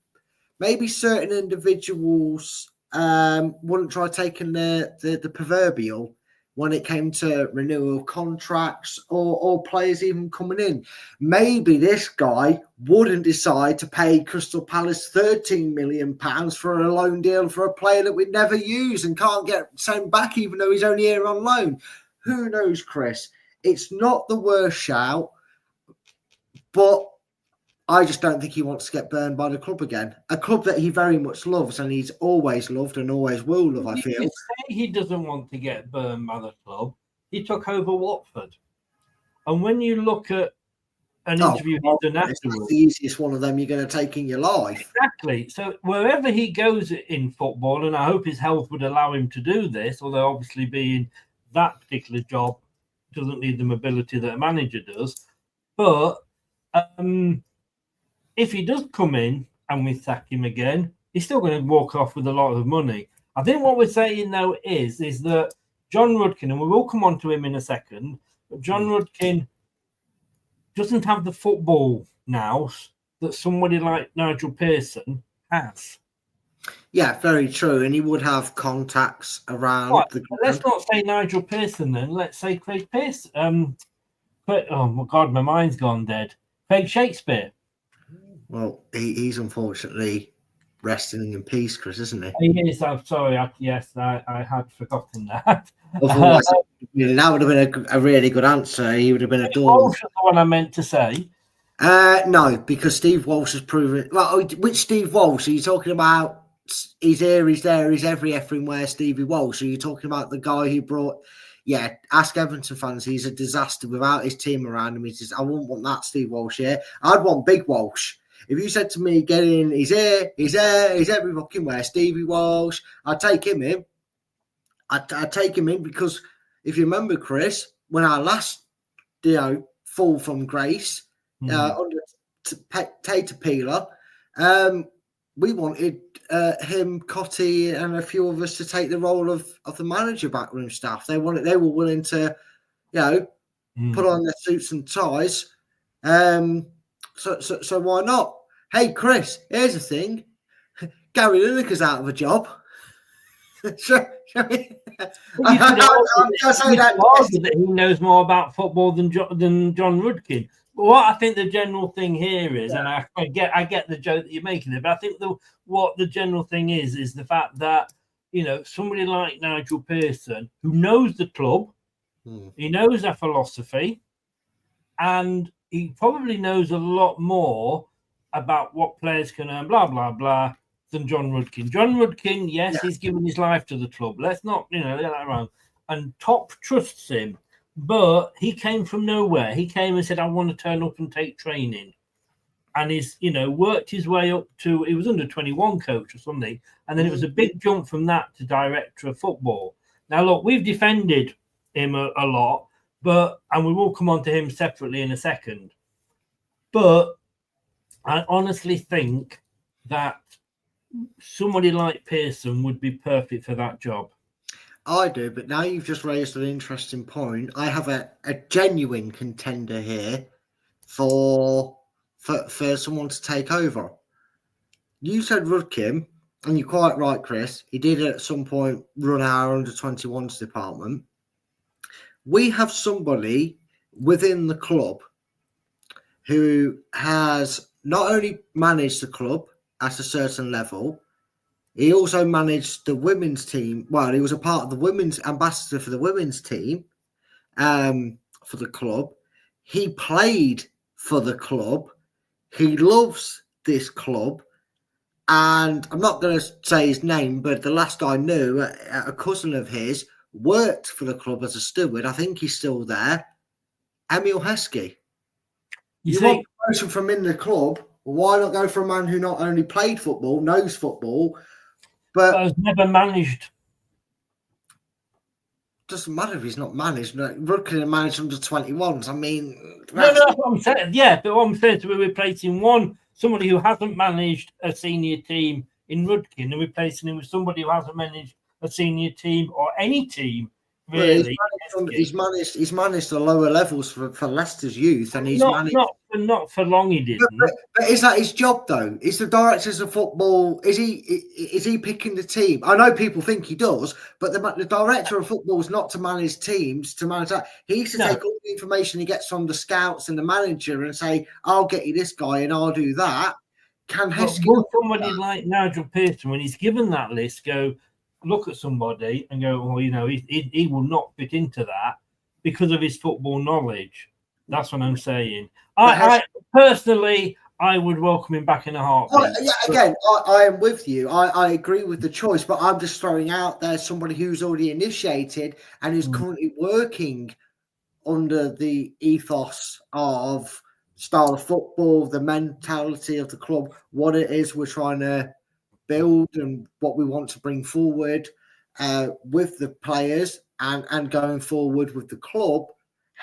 individuals wouldn't try taking the proverbial when it came to renewal contracts or players even coming in. Maybe this guy wouldn't decide to pay Crystal Palace £13 million for a loan deal for a player that we'd never use and can't get sent back even though he's only here on loan. Who knows, Chris? It's not the worst shout, but I just don't think he wants to get burned by the club again. A club that he very much loves and he's always loved and always will love, I feel. You say he doesn't want to get burned by the club. He took over Watford. And when you look at an interview he's done afterwards... It's the easiest one of them you're going to take in your life. Exactly. So wherever he goes in football, and I hope his health would allow him to do this, although obviously being that particular job doesn't need the mobility that a manager does. But... if he does come in and we sack him again, he's still going to walk off with a lot of money. I think what we're saying, though, is that John Rudkin, and we will come on to him in a second, but John Rudkin doesn't have the football now that somebody like Nigel Pearson has. Yeah, very true. And he would have contacts around the ground. Let's not say Nigel Pearson then. Let's say Craig Pearson. Oh, my God, my mind's gone dead. Craig Shakespeare. Well, he's unfortunately resting in peace, Chris, isn't he? He is. I'm sorry. I had forgotten that. Otherwise, that would have been a really good answer. He would have been adored. Walsh is the one I meant to say. No, because Steve Walsh has proven... Well, which Steve Walsh? Are you talking about he's here, he's there, he's every effing where Stevie Walsh? Are you talking about the guy who brought... Yeah, ask Everton fans. He's a disaster without his team around him. I wouldn't want that Steve Walsh here. I'd want Big Walsh. If you said to me, get in, he's here, he's there, he's every fucking where, Stevie Walsh, I'd take him in. I'd take him in because if you remember, Chris, when I last, fall from grace under Tater Peeler, we wanted him, Cotty, and a few of us to take the role of the manager backroom staff. They were willing to, put on their suits and ties. So why not? Hey, Chris, here's the thing. Gary Lineker's out of a job. That he knows more about football than John Rudkin. What I think the general thing here is, and I get the joke that you're making there, but I think what the general thing is the fact that somebody like Nigel Pearson, who knows the club, he knows their philosophy, and he probably knows a lot more about what players can earn, blah, blah, blah, than John Rudkin. John Rudkin, yes, he's given his life to the club. Let's not, get that wrong. And Top trusts him, but he came from nowhere. He came and said, I want to turn up and take training. And he's, worked his way up to, he was under 21 coach or something. And then it was a big jump from that to director of football. Now, look, we've defended him a lot. And we will come on to him separately in a second. But I honestly think that somebody like Pearson would be perfect for that job. I do, but now you've just raised an interesting point. I have a genuine contender here for someone to take over. You said Rudkin. and you're quite right, Chris, he did at some point run our under-21s department. We have somebody within the club who has not only managed the club at a certain level, he also managed the women's team. Well, he was a part of the women's ambassador for the women's team for the club. He played for the club. He loves this club. And I'm not going to say his name, but the last I knew, a cousin of his worked for the club as a steward. I think he's still there. Emil Heskey. You want promotion from in the club? Why not go for a man who not only played football, knows football, but has never managed? Doesn't matter if he's not managed. Rudkin managed under 21s. I mean, no, what I'm saying. Yeah, but what I'm saying is we're replacing somebody who hasn't managed a senior team in Rudkin and replacing him with somebody who hasn't managed a senior team or any team, really. He's managed the lower levels for Leicester's youth, and he's not for long. He didn't. But is that his job though? Is the directors of football? Is he picking the team? I know people think he does, but the director of football is not to manage teams. To manage that, he needs to take all the information he gets from the scouts and the manager and say, "I'll get you this guy and I'll do that." Can Heskey? Somebody like Nigel Pearson, when he's given that list, go look at somebody and go, well, he will not fit into that because of his football knowledge. That's what I'm saying. I personally, I would welcome him back in a heartbeat. Again, I am with you. I agree with the choice, but I'm just throwing out there somebody who's already initiated and who's currently working under the ethos of style of football, the mentality of the club, what it is we're trying to build and what we want to bring forward with the players and going forward with the club.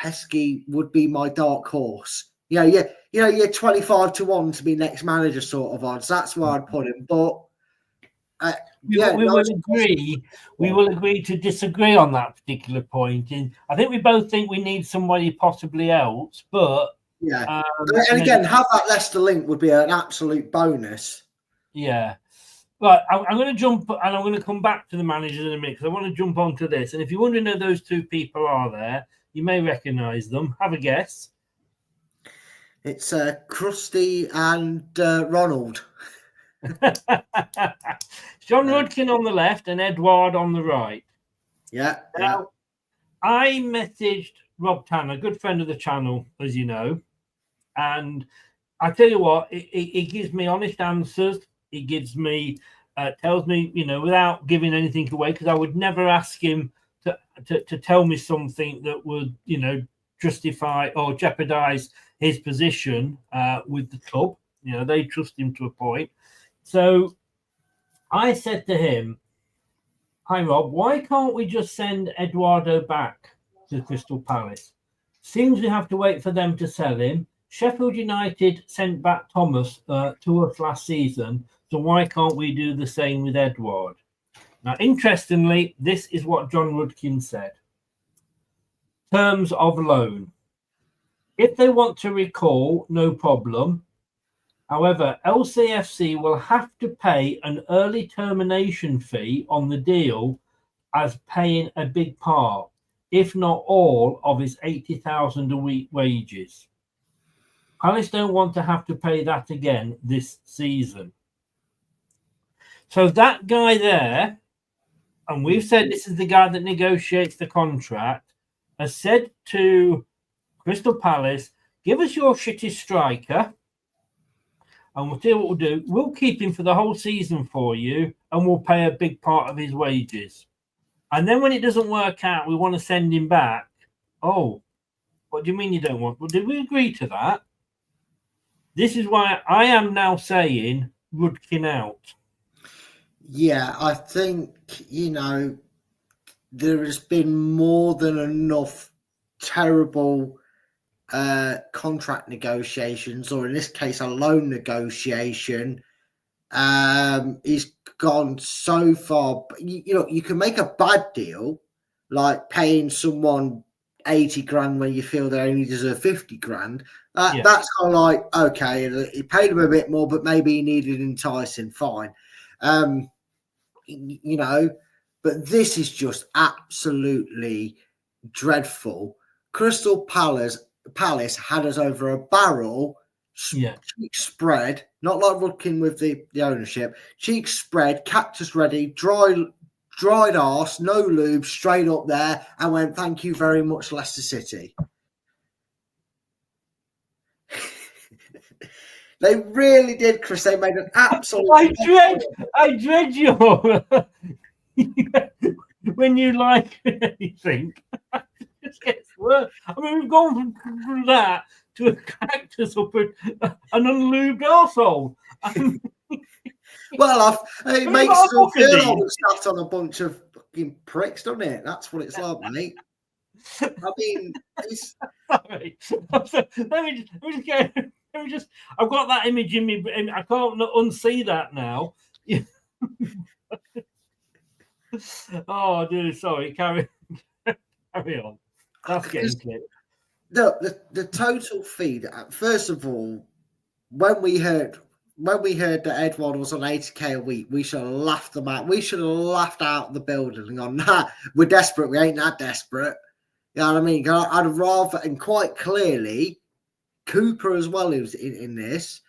Heskey would be my dark horse. You're 25-1 to be next manager sort of odds. That's where I'd put him. But we will agree to disagree on that particular point. I think we both think we need somebody possibly else, but and again, have that Leicester link would be an absolute bonus. Yeah. Right, I'm going to jump and I'm going to come back to the managers in a minute because I want to jump onto this. And if you wonder who those two people are there, you may recognise them. Have a guess. It's Krusty and Ronald. John Rudkin on the left and Edward on the right. Yeah. Now, I messaged Rob Tanner, a good friend of the channel, as you know. And I tell you what, it gives me honest answers. It gives me, tells me, without giving anything away, because I would never ask him to tell me something that would, justify or jeopardize his position with the club. They trust him to a point. So I said to him, "Hi, Rob, why can't we just send Eduardo back to Crystal Palace? Seems we have to wait for them to sell him. Sheffield United sent back Thomas to us last season. So why can't we do the same with Edward?" Now, interestingly, this is what John Rudkin said. Terms of loan. If they want to recall, no problem. However, LCFC will have to pay an early termination fee on the deal as paying a big part, if not all, of his 80,000 a week wages. Palace don't want to have to pay that again this season. So that guy there, and we've said this is the guy that negotiates the contract, has said to Crystal Palace, "Give us your shitty striker, and we'll tell you what we'll do. We'll keep him for the whole season for you, and we'll pay a big part of his wages. And then when it doesn't work out, we want to send him back." Oh, what do you mean you don't want? Well, did we agree to that? This is why I am now saying Rudkin out. Yeah, I think, there has been more than enough terrible contract negotiations, or in this case, a loan negotiation. He's gone so far. You can make a bad deal, like paying someone 80 grand when you feel they only deserve 50 grand. That's kind of like, okay, he paid him a bit more, but maybe he needed enticing, fine. you know, but this is just absolutely dreadful. Crystal Palace had us over a barrel, cheek spread, not like looking with the ownership, cheek spread, cactus ready, dried arse, no lube, straight up there, and went, thank you very much, Leicester City. They really did, Chris. They made an absolute. I dread your when you like anything. It gets worse. I mean, we've gone from that to a cactus up an unlubed arsehole. Well, it makes us feel like we've sat on a bunch of fucking pricks, doesn't it? That's what it's like, mate. I mean, it's... Sorry. Let me just. I've got that image in me. I can't unsee that now. Oh, dude, sorry. Carry on. That's getting clear. The total feed. First of all, when we heard that Edward was on 80k a week, we should have laughed them out. We should have laughed out the building on that. We're desperate. We ain't that desperate. You know what I mean? I'd rather, and quite clearly, Cooper as well is in this.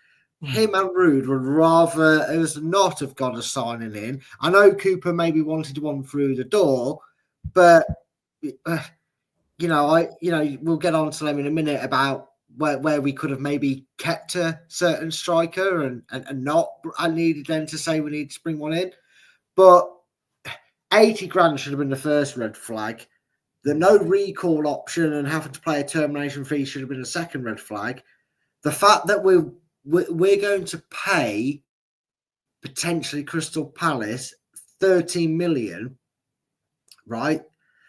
Him and Rude would rather us not have got a signing in. I know Cooper maybe wanted one through the door, but we'll get on to them in a minute about where we could have maybe kept a certain striker and not. I needed them to say we need to bring one in, but 80 grand should have been the first red flag. The no recall option and having to pay a termination fee should have been a second red flag. The fact that we're going to pay potentially Crystal Palace 13 million, right?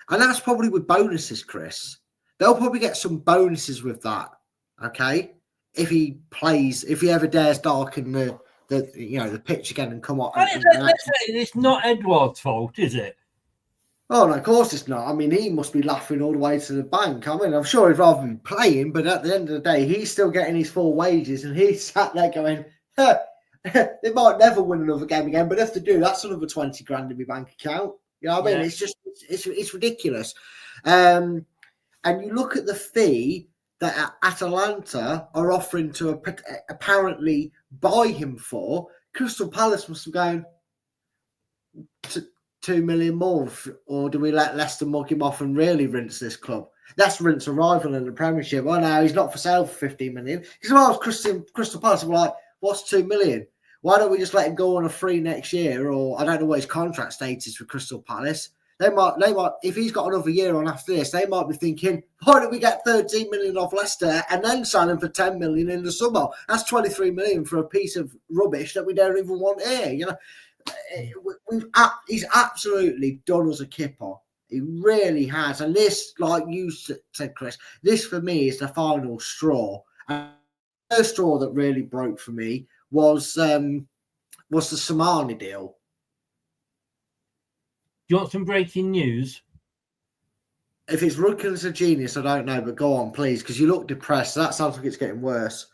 And that's probably with bonuses, Chris. They'll probably get some bonuses with that, okay? If he ever dares darken the pitch again and come on. Let's say it's not Edward's fault, is it? Oh, no, of course it's not. I mean, he must be laughing all the way to the bank. I mean, I'm sure he'd rather be playing, but at the end of the day, he's still getting his full wages, and he's sat there going, they might never win another game again, but if they do, that's another 20 grand in my bank account. You know what I mean? It's just, it's ridiculous. And you look at the fee that Atalanta are offering to apparently buy him for. Crystal Palace must have gone 2 million more, or do we let Leicester mug him off and really rinse this club? Let's rinse a rival in the Premiership. Oh no, he's not for sale for 15 million. Because if I was Crystal Palace, I'm like, what's 2 million? Why don't we just let him go on a free next year? Or I don't know what his contract status is for Crystal Palace. They might, if he's got another year on after this, they might be thinking, why don't we get 13 million off Leicester and then sign him for 10 million in the summer? That's 23 million for a piece of rubbish that we don't even want here, you know? He's absolutely done us a kipper. He really has. And this, like you said, Chris, this for me is the final straw. And the first straw that really broke for me was the Samani deal. Do you want some breaking news? If it's Rudkin's a genius, I don't know, but go on, please, because you look depressed. That sounds like it's getting worse.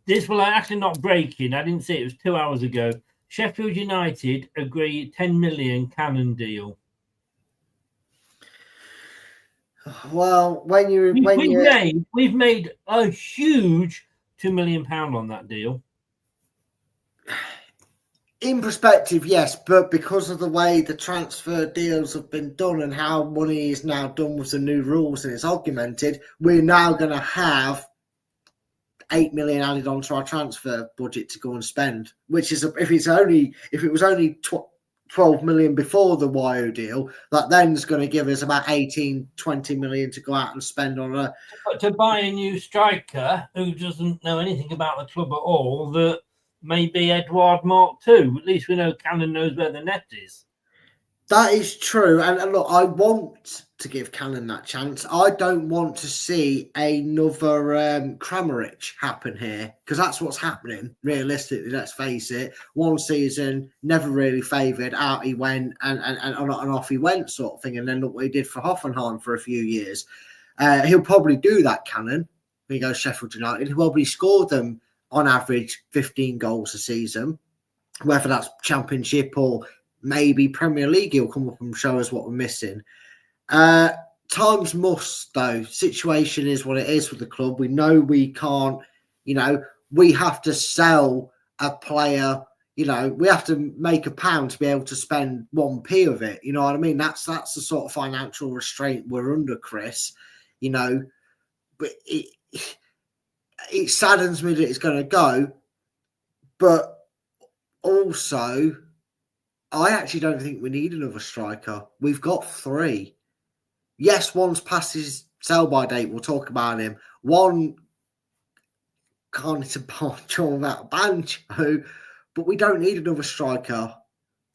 This will actually not breaking. I didn't see it. It was 2 hours ago. Sheffield United agreed 10 million Cannon deal. Well, we've made a huge £2 million on that deal. In perspective, yes, but because of the way the transfer deals have been done and how money is now done with the new rules and it's augmented, we're now going to have 8 million added onto our transfer budget to go and spend. Which is, if it was only 12 million before the YO deal, that then is going to give us about 18-20 million to go out and spend on to buy a new striker who doesn't know anything about the club at all. That maybe Edward Mark II. At least we know Cannon knows where the net is. That is true. And look, I want to give Cannon that chance. I don't want to see another Kramaric happen here, because that's what's happening, realistically, let's face it. One season, never really favoured, out he went, and off he went sort of thing. And then look what he did for Hoffenheim for a few years. He'll probably do that, Cannon, when he goes Sheffield United. He'll probably score them, on average, 15 goals a season, whether that's Championship or maybe Premier League he'll come up and show us what we're missing. Times must, though. Situation is what it is with the club. We know we can't, we have to sell a player. We have to make a pound to be able to spend 1p of it. You know what I mean? That's the sort of financial restraint we're under, Chris. But it saddens me that it's going to go. But also, I actually don't think we need another striker. We've got 3. Yes, one's past his sell-by date. We'll talk about him. One can't hit a poncho without banjo, but we don't need another striker.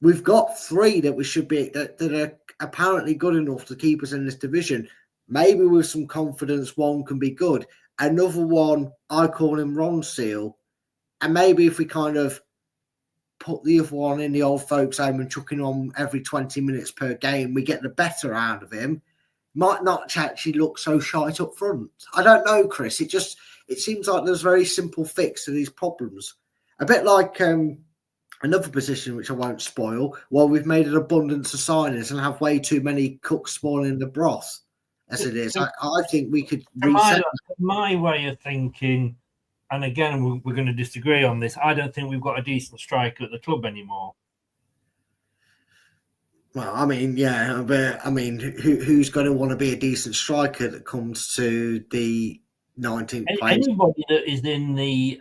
We've got 3 that we should be that are apparently good enough to keep us in this division. Maybe with some confidence, one can be good. Another one, I call him Ron Seal. And maybe if we kind of put the other one in the old folks' home and chuck him on every 20 minutes per game, we get the better out of him. Might not actually look so shite up front. I don't know, Chris. It seems like there's a very simple fix to these problems. A bit like another position, which I won't spoil, while we've made an abundance of signings and have way too many cooks spoiling the broth, as it is. I think we could reset. My way of thinking, and again, we're going to disagree on this, I don't think we've got a decent striker at the club anymore. Well, I mean, yeah, but I mean, who's going to want to be a decent striker that comes to the 19th place? Anybody that is in the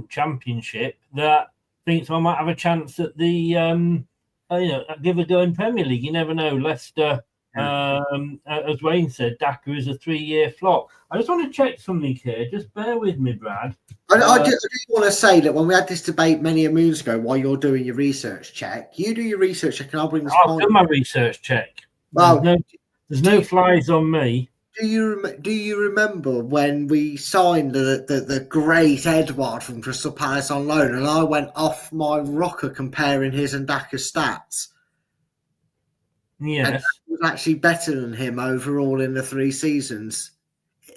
Championship that thinks I might have a chance at the, give a go in Premier League. You never know. Leicester, as Wayne said, Daka is a 3-year flop. I just want to check something here. Just bear with me, Brad. I do want to say that when we had this debate many moons ago, while you're doing your research check, you do your research check and I'll bring this I've done my research check. Well, there's no flies on me. Do you remember when we signed the great Edward from Crystal Palace on loan and I went off my rocker comparing his and Daka's stats? Yes. And he was actually better than him overall in the 3 seasons.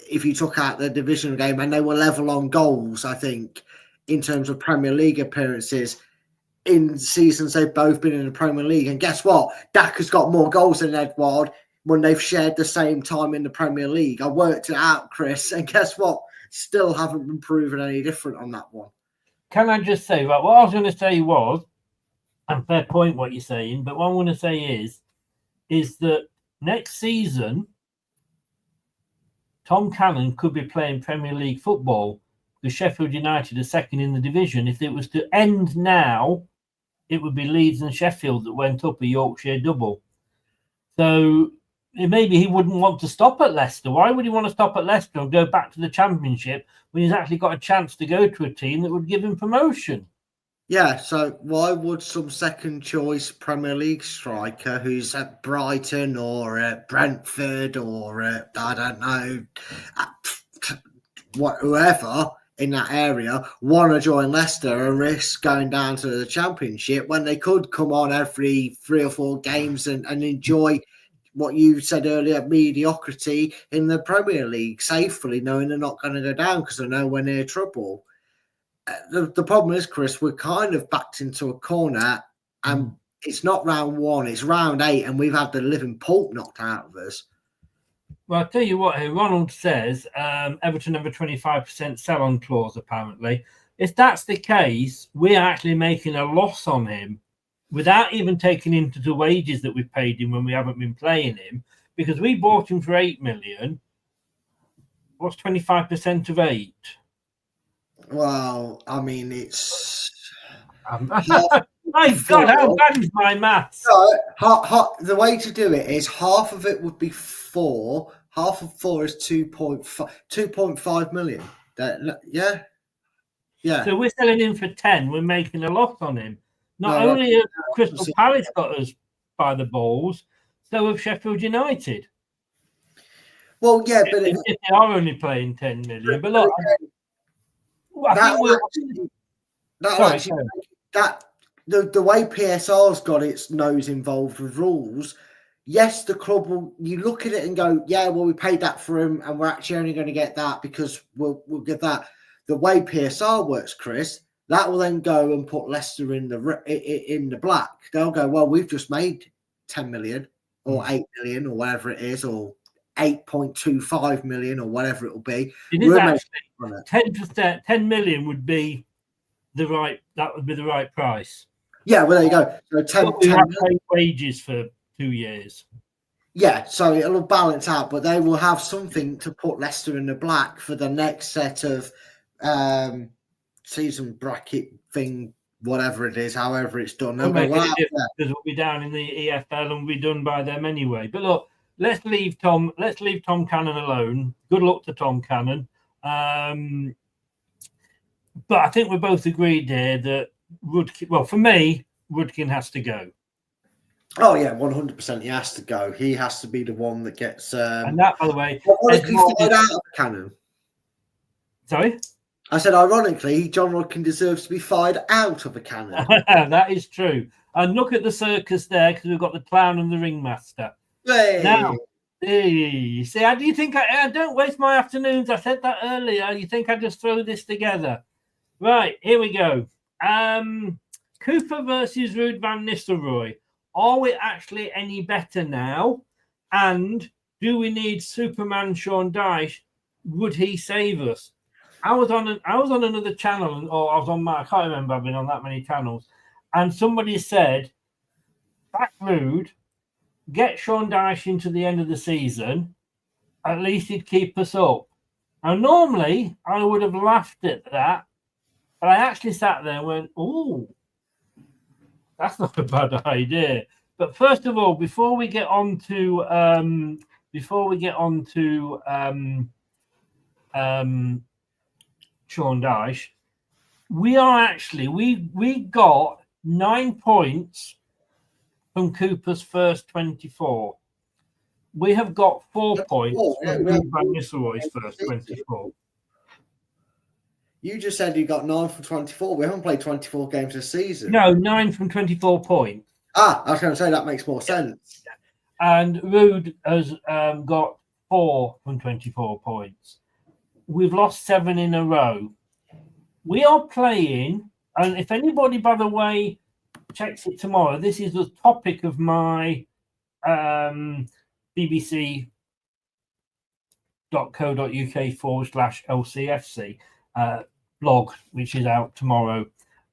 If you took out the divisional game, and they were level on goals, I think, in terms of Premier League appearances in seasons they've both been in the Premier League. And guess what? Daka's got more goals than Edward when they've shared the same time in the Premier League. I worked it out, Chris, and guess what? Still haven't been proven any different on that one. Can I just say, right, what I was going to say was, and fair point what you're saying, but what I'm going to say is that next season, Tom Cannon could be playing Premier League football because Sheffield United are second in the division. If it was to end now, it would be Leeds and Sheffield that went up a Yorkshire double. So maybe he wouldn't want to stop at Leicester. Why would he want to stop at Leicester and go back to the Championship when he's actually got a chance to go to a team that would give him promotion? Yeah, so why would some second choice Premier League striker who's at Brighton or at Brentford or at, I don't know, whoever in that area want to join Leicester and risk going down to the Championship when they could come on every 3 or 4 games and enjoy what you said earlier, mediocrity in the Premier League safely, knowing they're not going to go down because they're nowhere near trouble. The problem is, Chris, we're kind of backed into a corner and it's not round 1, it's round 8 and we've had the living pulp knocked out of us. Well, I'll tell you what here, Ronald says Everton have a 25% sell-on clause, apparently. If that's the case, we're actually making a loss on him without even taking into the wages that we've paid him when we haven't been playing him, because we bought him for 8 million. What's 25% of 8? Well, I mean, it's... My God, how bad is my maths? The way to do it is half of it would be 4. Half of 4 is 2.5 million. Yeah. So we're selling him for 10. We're making a loss on him. Not only has Crystal Palace got us by the balls, so have Sheffield United. Well, yeah, but if they are only playing 10 million. But look, the way PSR's got its nose involved with rules, yes, the club will, you look at it and go, yeah, well, we paid that for him and we're actually only going to get that because we'll get that. The way PSR works, Chris, That will then go and put Leicester in the black. They'll go, well, we've just made 10 million or 8 million or whatever it is, or 8.25 million or whatever it will be. It is actually 10 million would be the right price. Yeah, well, there you go. So 10 paid wages for 2 years. Yeah, so it'll balance out, but they will have something to put Leicester in the black for the next set of season bracket thing, whatever it is, however it's done. Because we'll be down in the EFL and we'll be done by them anyway. But look, let's leave Tom Cannon alone. Good luck to Tom Cannon. But I think we're both agreed here that for me, Rudkin has to go. Oh yeah, 100%. He has to go. He has to be the one that gets. And that, by the way, fired out of Cannon. Sorry, I said ironically, John Rudkin deserves to be fired out of a cannon. That is true. And look at the circus there, because we've got the clown and the ringmaster. Hey. Now, see, how do you think I don't waste my afternoons? I said that earlier. You think I just throw this together? Right, here we go. Cooper versus Ruud van Nistelrooy. Are we actually any better now? And do we need Superman Sean Dyche? Would he save us? I was on another channel, or I was on I can't remember. I've been on that many channels, and somebody said, "Back Ruud, get Sean Dyche into the end of the season. At least he'd keep us up." Now, normally I would have laughed at that, but I actually sat there and went, "Oh, that's not a bad idea." But first of all, before we get on to Sean Dyche, we got 9 points from Cooper's first 24. We have got 4 points from Van Nistelrooy's first 24. You just said you got 9 from 24. We haven't played 24 games this season. No, 9 from 24 points. I was going to say that makes more sense. And Ruud has got 4 from 24 points. We've lost 7 in a row. We are playing, and if anybody, by the way, checks it tomorrow, this is the topic of my bbc.co.uk/LCFC blog, which is out tomorrow,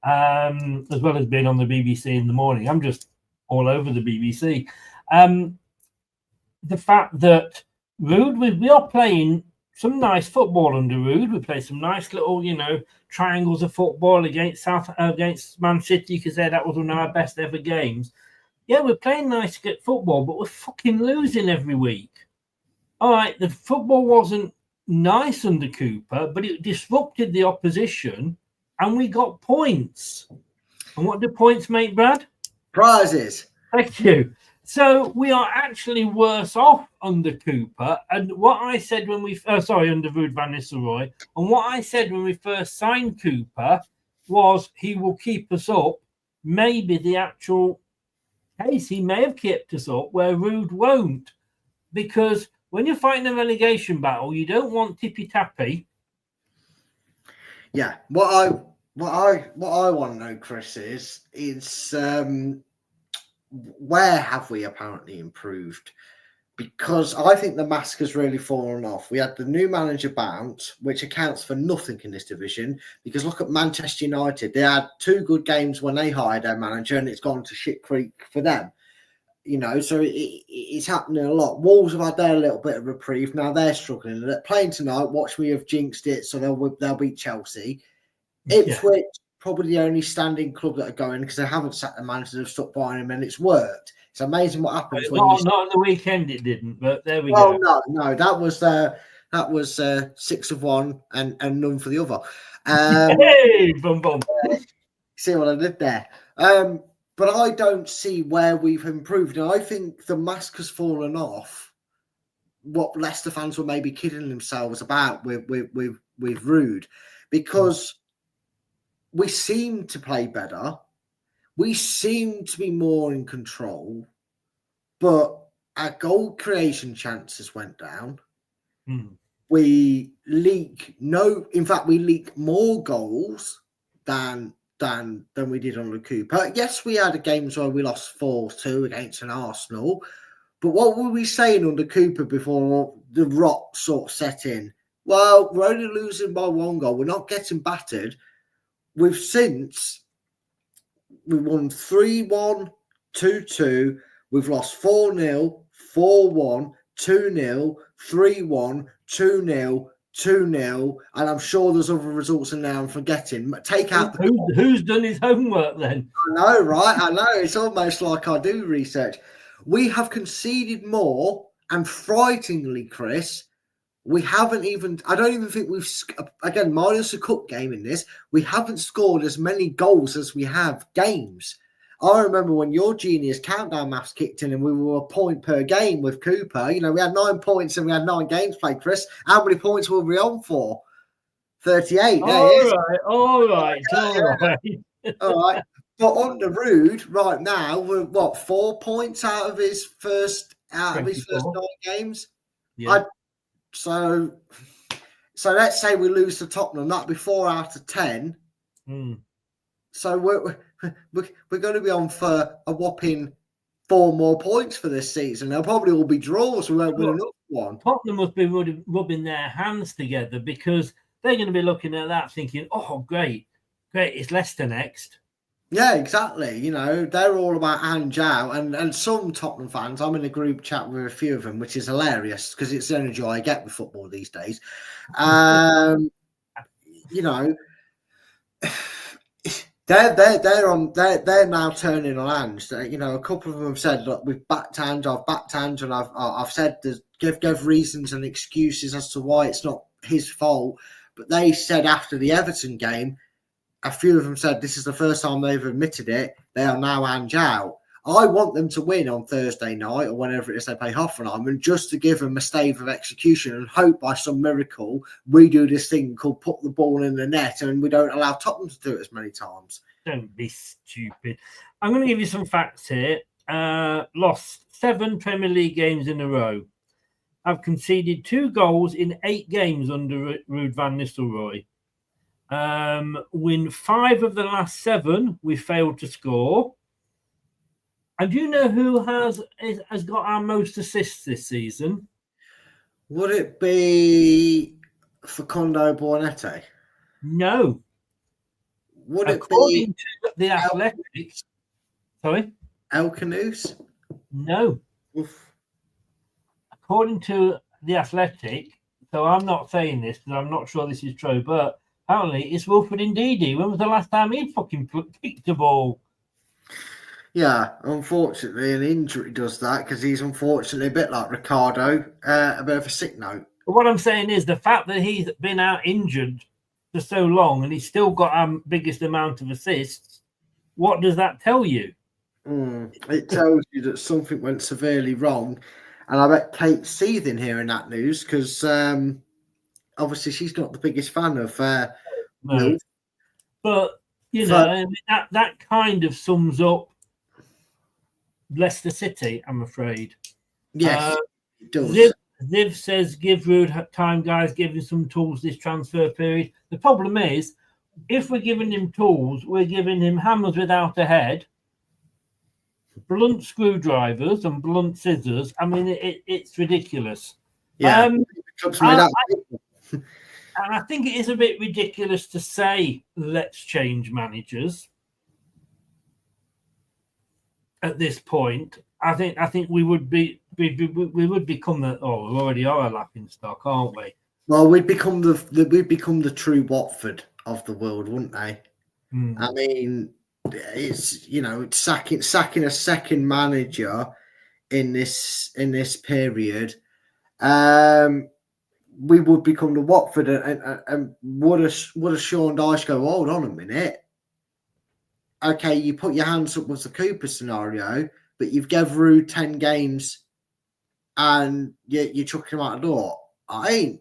as well as being on the BBC in the morning. I'm just all over the BBC. The fact that Ruud, we are playing some nice football under Ruud. We play some nice little, triangles of football against Man City, because that was one of our best ever games. Yeah, we're playing nice football, but we're fucking losing every week. All right, the football wasn't nice under Cooper, but it disrupted the opposition, and we got points. And what do points make, Brad? Prizes. Thank you. So we are actually worse off under Cooper. And what I said when under Ruud van Nistelrooy, and what I said when we first signed Cooper was he will keep us up. Maybe the actual case, he may have kept us up where Ruud won't. Because when you're fighting a relegation battle, you don't want tippy-tappy. Yeah. What I want to know, Chris, is where have we apparently improved? Because I think the mask has really fallen off. We had the new manager bounce, which accounts for nothing in this division. Because look at Manchester United. They had 2 good games when they hired their manager, and it's gone to shit creek for them. So it's happening a lot. Wolves have had their little bit of reprieve. Now they're struggling. They're playing tonight. Watch me have jinxed it, so they'll beat Chelsea. Ipswich, probably the only standing club that are going, because they haven't sacked the manager, they've stopped buying him, and it's worked. It's amazing what happens when not on the weekend. It didn't, but there we go. No, that was 6 of one and none for the other. Hey, boom, boom. See what I did there. But I don't see where we've improved. And I think the mask has fallen off. What Leicester fans were maybe kidding themselves about with Ruud, because we seem to play better. We seem to be more in control, but our goal creation chances went down. We leak more goals than we did under Cooper. Yes, we had games where we lost 4-2 against an Arsenal, but what were we saying under Cooper before the rot sort of set in? Well, we're only losing by 1 goal. We're not getting battered. We won 3-1, 2-2. We've lost 4-0, 4-1, 2-0, 3-1, 2-0, 2-0, and I'm sure there's other results in there I'm forgetting. Take out who's done his homework then? I know, right? I know. It's almost like I do research. We have conceded more, and frighteningly, Chris, we haven't even. I don't even think we've. Again, minus a cup game in this, we haven't scored as many goals as we have games. I remember when your genius countdown maths kicked in and we were a point per game with Cooper. You know, we had 9 points and we had 9 games played, Chris. How many points were we on for? 38. All right. All right. But under Rude, right now, we're what, 4 points out of his first 9 games? Yeah. So let's say we lose to Tottenham. That'd be 4 out of 10. So we're going to be on for a whopping 4 more points for this season. They'll probably all be draws. We won't win another one. Tottenham must be rubbing their hands together because they're going to be looking at that thinking, oh, great, it's Leicester next. Yeah, exactly. You know, they're all about hands out. And some Tottenham fans, I'm in a group chat with a few of them, which is hilarious because it's the only joy I get with football these days. You know, they're now turning on hands. You know, a couple of them have said, look, we've backed hands, I've backed hands, and I've said give reasons and excuses as to why it's not his fault. But they said after the Everton game, a few of them said this is the first time they've admitted it. They are now hands out. I want them to win on Thursday night or whenever it is they play Hoffenheim, and just to give them a stave of execution and hope by some miracle we do this thing called put the ball in the net and we don't allow Tottenham to do it as many times. Don't be stupid. I'm going to give you some facts here. Lost 7 Premier League games in a row. I've conceded 2 goals in 8 games under Ruud van Nistelrooy. Win 5 of the last 7, we failed to score. And do you know who has got our most assists this season? Would it be Facundo Boinete? No. Would According it be to the Athletic? Sorry? El Canus? No. Oof. According to the Athletic, so I'm not saying this because I'm not sure this is true, but apparently it's Wilfred Ndidi. When was the last time he fucking kicked the ball? Yeah, unfortunately, an injury does that because he's unfortunately a bit like Ricardo, a bit of a sick note. But what I'm saying is the fact that he's been out injured for so long and he's still got our biggest amount of assists, what does that tell you? It tells you that something went severely wrong. And I bet Kate's seething hearing that news because obviously she's not the biggest fan of no. But, you know, I mean, that kind of sums up Leicester City, I'm afraid. Yes, it does. Ziv says, give Ruud time, guys, give him some tools this transfer period. The problem is, if we're giving him tools, we're giving him hammers without a head, blunt screwdrivers and blunt scissors. I mean, it's ridiculous. Yeah. And I think it is a bit ridiculous to say, let's change managers at this point. I think we would become we already are a laughing stock, aren't we? Well, we'd become the true Watford of the world, wouldn't they? I mean, it's, you know, sacking a second manager in this period. We would become the Watford, and would a Sean Dyche go, hold on a minute? Okay, you put your hands up with the Cooper scenario, but you've gave Ruud 10 games and you're chucking him out the door. I ain't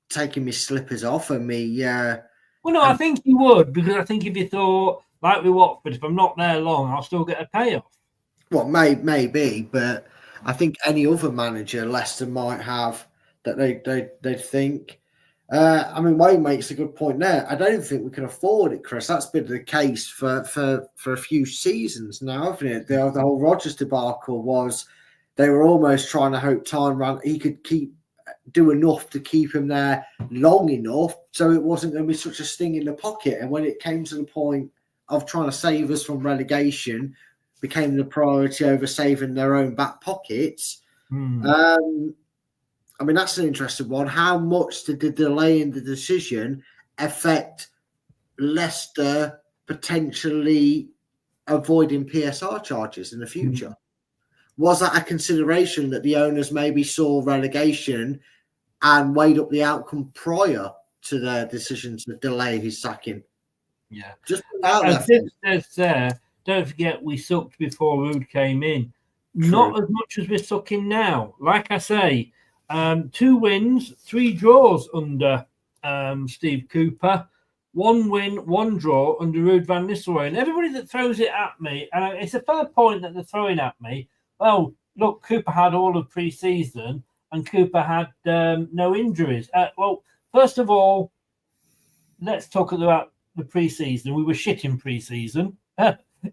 taking my slippers off and me. Well, no, I think you would, because I think if you thought, like with Watford, if I'm not there long, I'll still get a payoff. Well, maybe, but I think any other manager Leicester might have that they think. I mean, Wayne makes a good point there. I don't think we can afford it, Chris. That's been the case for a few seasons now, hasn't it? The whole Rodgers debacle was they were almost trying to hope time ran. He could do enough to keep him there long enough so it wasn't going to be such a sting in the pocket. And when it came to the point of trying to save us from relegation, became the priority over saving their own back pockets. I mean, that's an interesting one. How much did the delay in the decision affect Leicester potentially avoiding PSR charges in the future? Was that a consideration that the owners maybe saw relegation and weighed up the outcome prior to their decision to delay his sacking? Yeah. Just there. Don't forget, we sucked before Rude came in. True. Not as much as we're sucking now. Like I say, 2 wins, 3 draws under Steve Cooper, 1 win, 1 draw under Ruud van Nistelrooy. And everybody that throws it at me, and it's a fair point that they're throwing at me. Well, look, Cooper had all of pre-season and Cooper had no injuries. Well, first of all, let's talk about the pre-season. We were shit in pre-season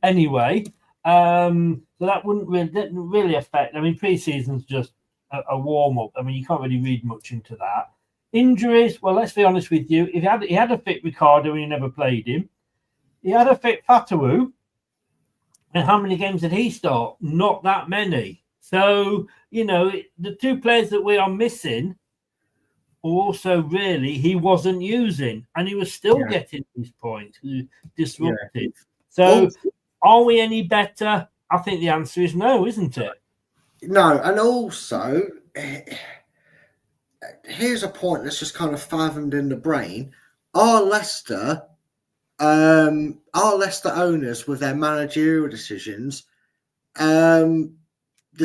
anyway. So that didn't really affect. I mean, pre-season's just a warm-up. I mean, you can't really read much into that. Injuries, well, let's be honest with you. He had a fit Ricardo and he never played him. He had a fit Fatawu. And how many games did he start? Not that many. So, the 2 players that we are missing also really he wasn't using. And he was still getting these points, disrupted. Yeah. So, are we any better? I think the answer is no, isn't it? No, and also, here's a point that's just kind of fathomed in the brain. Are Leicester owners with their managerial decisions the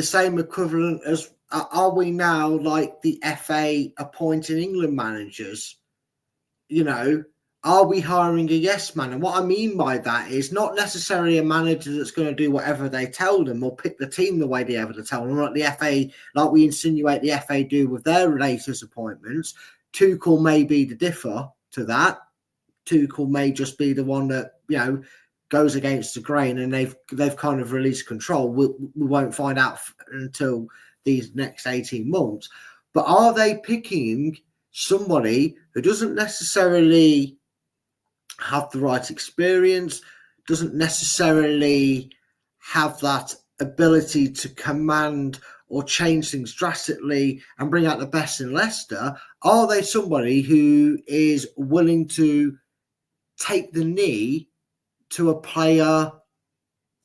same equivalent as are we now like the FA appointing England managers? Are we hiring a yes man? And what I mean by that is not necessarily a manager that's going to do whatever they tell them or pick the team the way they ever tell them, like the FA, like we insinuate the FA do with their latest appointments. Tuchel may be the differ to that. Tuchel may just be the one that, goes against the grain and they've kind of released control. We won't find out until these next 18 months. But are they picking somebody who doesn't necessarily have the right experience, doesn't necessarily have that ability to command or change things drastically and bring out the best in Leicester? Are they somebody who is willing to take the knee to a player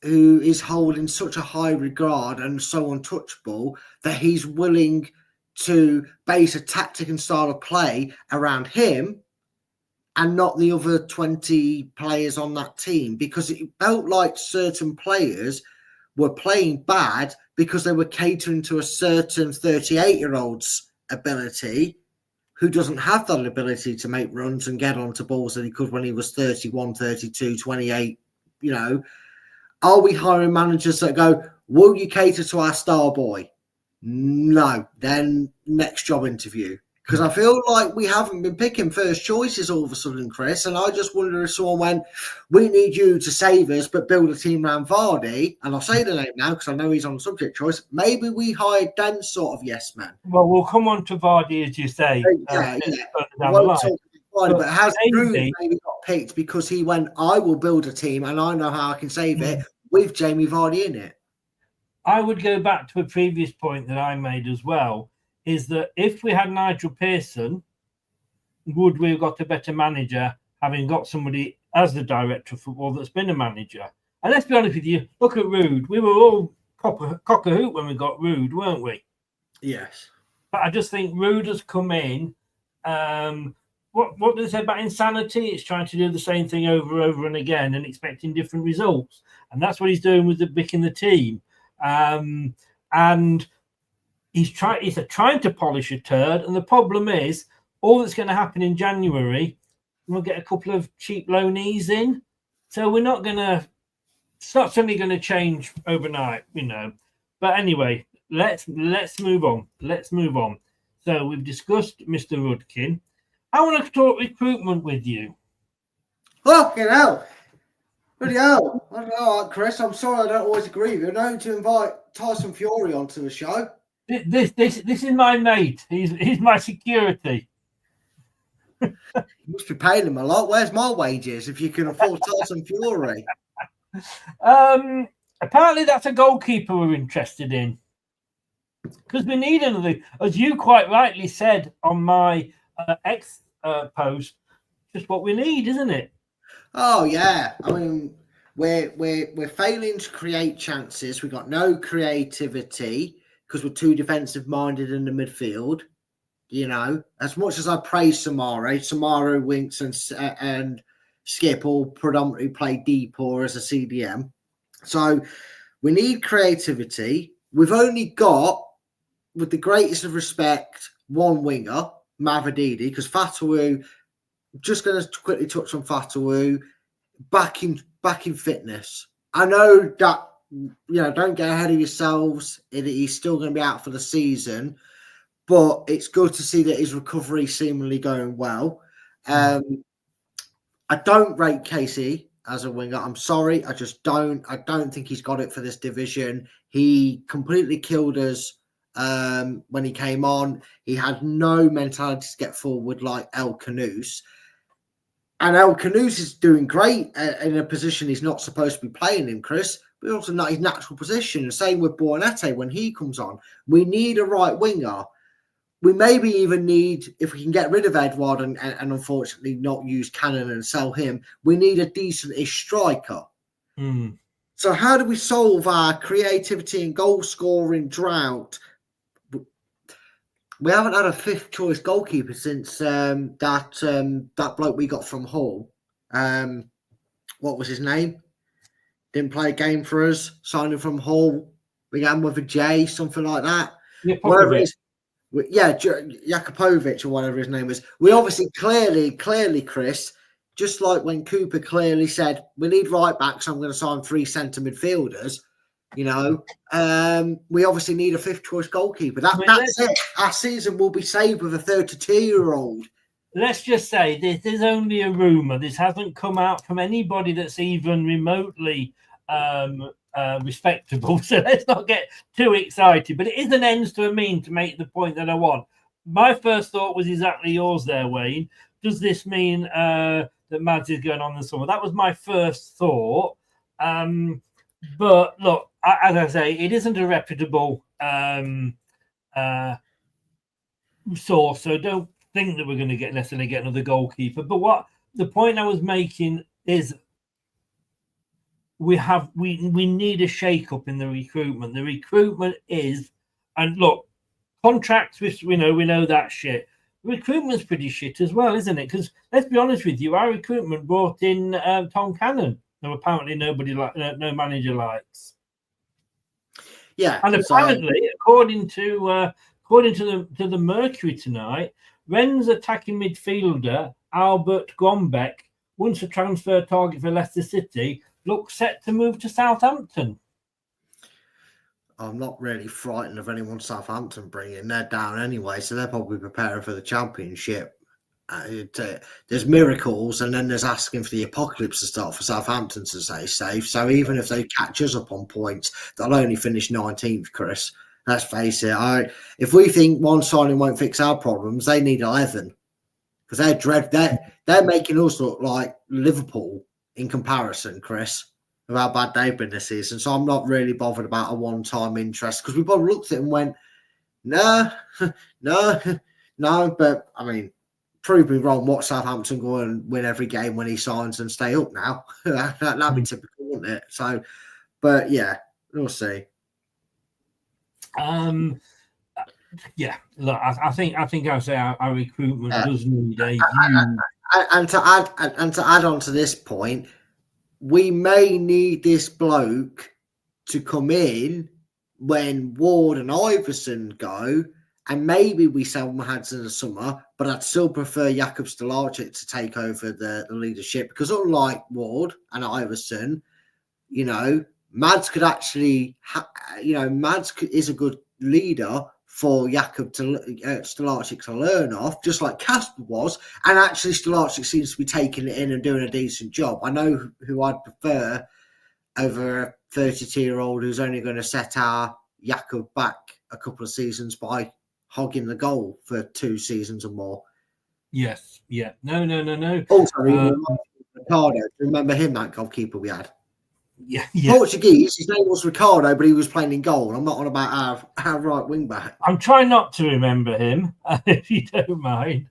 who is held in such a high regard and so untouchable that he's willing to base a tactic and style of play around him and not the other 20 players on that team? Because it felt like certain players were playing bad because they were catering to a certain 38-year-old's ability who doesn't have that ability to make runs and get onto balls that he could when he was 31, 32, 28, Are we hiring managers that go, will you cater to our star boy? No. Then next job interview. Because I feel like we haven't been picking first choices all of a sudden, Chris. And I just wonder if someone went, we need you to save us, but build a team around Vardy. And I'll say the name now because I know he's on subject choice. Maybe we hired Dan sort of yes man. Well, we'll come on to Vardy, as you say. But has Ruud maybe got picked because he went, I will build a team and I know how I can save it with Jamie Vardy in it? I would go back to a previous point that I made as well, is that if we had Nigel Pearson, would we have got a better manager having got somebody as the director of football that's been a manager? And let's be honest with you, look at Ruud. We were all cock-a-hoot when we got Ruud, weren't we? Yes. But I just think Ruud has come in. What do they say about insanity? It's trying to do the same thing over and again and expecting different results. And that's what he's doing with picking the team. And he's trying to polish a turd. And the problem is, all that's going to happen in January, we'll get a couple of cheap loanees in. So it's not suddenly going to change overnight, But anyway, let's move on. So we've discussed Mr. Rudkin. I want to talk recruitment with you. Fucking hell. Bloody hell. I don't know, Chris. I'm sorry I don't always agree with you. I know to invite Tyson Fury onto the show. This is my mate. He's my security. You must be paying him a lot. Where's my wages if you can afford Tyson Fury? Apparently that's a goalkeeper we're interested in. Because we need another, as you quite rightly said on my X post, just what we need, isn't it? Oh yeah. I mean, we're failing to create chances. We've got no creativity because we're too defensive minded in the midfield. You know, as much as I praise Samara, Winks, and Skip all predominantly play deep or as a CDM. So we need creativity. We've only got, with the greatest of respect, one winger, Mavadidi, because Fatawu, just going to quickly touch on Fatawu, back in fitness. I know that, you know, don't get ahead of yourselves. He's still going to be out for the season. But it's good to see that his recovery is seemingly going well. I don't rate Casey as a winger. I'm sorry. I just don't. I don't think he's got it for this division. He completely killed us when he came on. He had no mentality to get forward like El Canoes. And El Canoes is doing great in a position he's not supposed to be playing in, Chris. But also not his natural position. Same with Bornete when he comes on. We need a right winger. We maybe even need, if we can get rid of Edward and unfortunately not use Cannon and sell him, we need a decent-ish striker. So how do we solve our creativity and goal-scoring drought? We haven't had a fifth-choice goalkeeper since that bloke we got from Hull. What was his name? Didn't play a game for us. Signed him from Hull. Began with a J, something like that. Jakupovic or whatever his name is. We obviously clearly, Chris, just like when Cooper clearly said, we need right backs, so I'm going to sign 3 centre midfielders, you know, we obviously need a fifth choice goalkeeper. That's it. Our season will be saved with a 32-year-old. Let's just say this is only a rumour. This hasn't come out from anybody that's even remotely respectable, so let's not get too excited, but it is an ends to a mean to make the point that I want. My first thought was exactly yours there, Wayne. Does this mean that Mads is going on the summer? That was my first thought, but look, as I say, it isn't a reputable source, so don't think that we're going to necessarily get another goalkeeper. But what the point I was making is we need a shake-up in the recruitment. The recruitment is, and look, contracts, we know that shit. Recruitment's pretty shit as well, isn't it? Because let's be honest with you, our recruitment brought in Tom Cannon, who apparently no manager likes. Yeah, and apparently, according to the Mercury tonight, Rennes attacking midfielder Albert Gombeck, once a transfer target for Leicester City, looks set to move to Southampton. I'm not really frightened of anyone Southampton bringing. They're down anyway, so they're probably preparing for the championship. There's miracles, and then there's asking for the apocalypse to start for Southampton to stay safe. So even if they catch us up on points, they'll only finish 19th, Chris. Let's face it. If we think one signing won't fix our problems, they need 11. Because they're making us look like Liverpool in comparison, Chris, of how bad they've been this season. So I'm not really bothered about a one-time interest, because we both looked at it and went, no. But, I mean, prove me wrong. Watch Southampton go and win every game when he signs and stay up now. That'd be typical, wouldn't it? So, but, yeah, we'll see. Yeah, look, I think I say our recruitment does need a and to add on to this point, we may need this bloke to come in when Ward and Iverson go, and maybe we sell Mads in the summer, but I'd still prefer Jakub Stolacic to take over the leadership, because unlike Ward and Iverson, Mads could actually, Mads is a good leader for Jakub Stolarczyk to learn off, just like Kasper was. And actually, Stolarczyk seems to be taking it in and doing a decent job. I know who I'd prefer over a 32-year-old who's only going to set our Jakub back a couple of seasons by hogging the goal for 2 seasons or more. Yes, yeah. No. Also, Ricardo. Remember him, that goalkeeper we had? Yeah. Portuguese, his name was Ricardo, but he was playing in goal. I'm not on about our right wing back. I'm trying not to remember him, if you don't mind.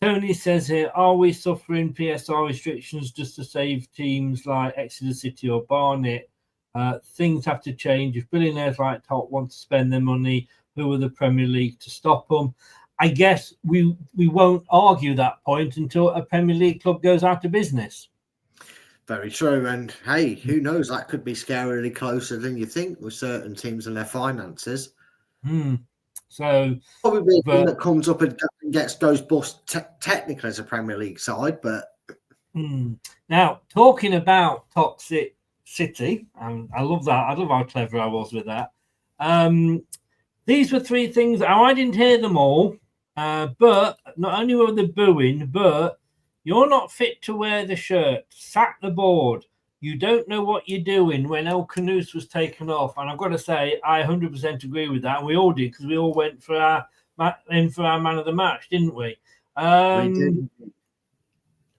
Tony says here, are we suffering PSR restrictions just to save teams like Exeter City or Barnet? Things have to change. If billionaires like Top want to spend their money, who are the Premier League to stop them? I guess we won't argue that point until a Premier League club goes out of business. Very true. And hey, who knows? That could be scarily closer than you think with certain teams and their finances. So probably a team that comes up and goes bust technically as a Premier League side, but now talking about Toxic City, I love that. I love how clever I was with that. These were 3 things. I didn't hear them all, but not only were they booing, but you're not fit to wear the shirt. Sack the board. You don't know what you're doing when El Canus was taken off. And I've got to say, I 100% agree with that. And we all did, because we all went for our man of the match, didn't we? We did.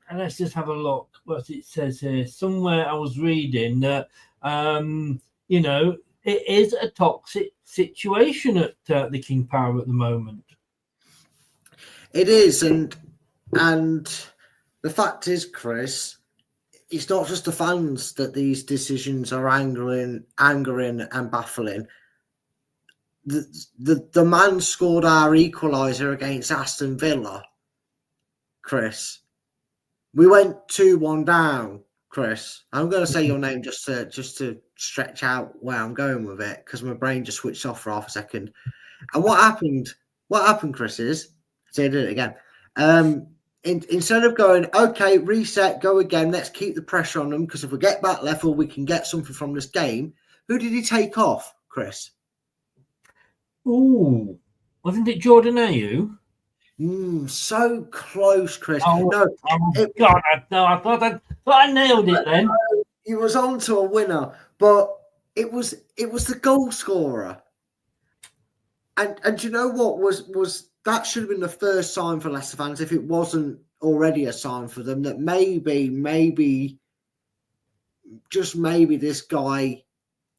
And let's just have a look what it says here. Somewhere I was reading that, it is a toxic situation at the King Power at the moment. It is. And the fact is, Chris, it's not just the fans that these decisions are angering and baffling. The man scored our equaliser against Aston Villa, Chris. We went 2-1 down, Chris. I'm going to say your name just to stretch out where I'm going with it, because my brain just switched off for half a second. And what happened, Chris, is, so I did it again. Instead of going, okay, reset, go again, let's keep the pressure on them, because if we get back level, we can get something from this game. Who did he take off, Chris? Ooh, wasn't it Jordan Ayew? So close, Chris. I thought I nailed it then. He was on to a winner, but it was the goal scorer. And you know what was that should have been the first sign for Leicester fans, if it wasn't already a sign for them, that maybe just maybe this guy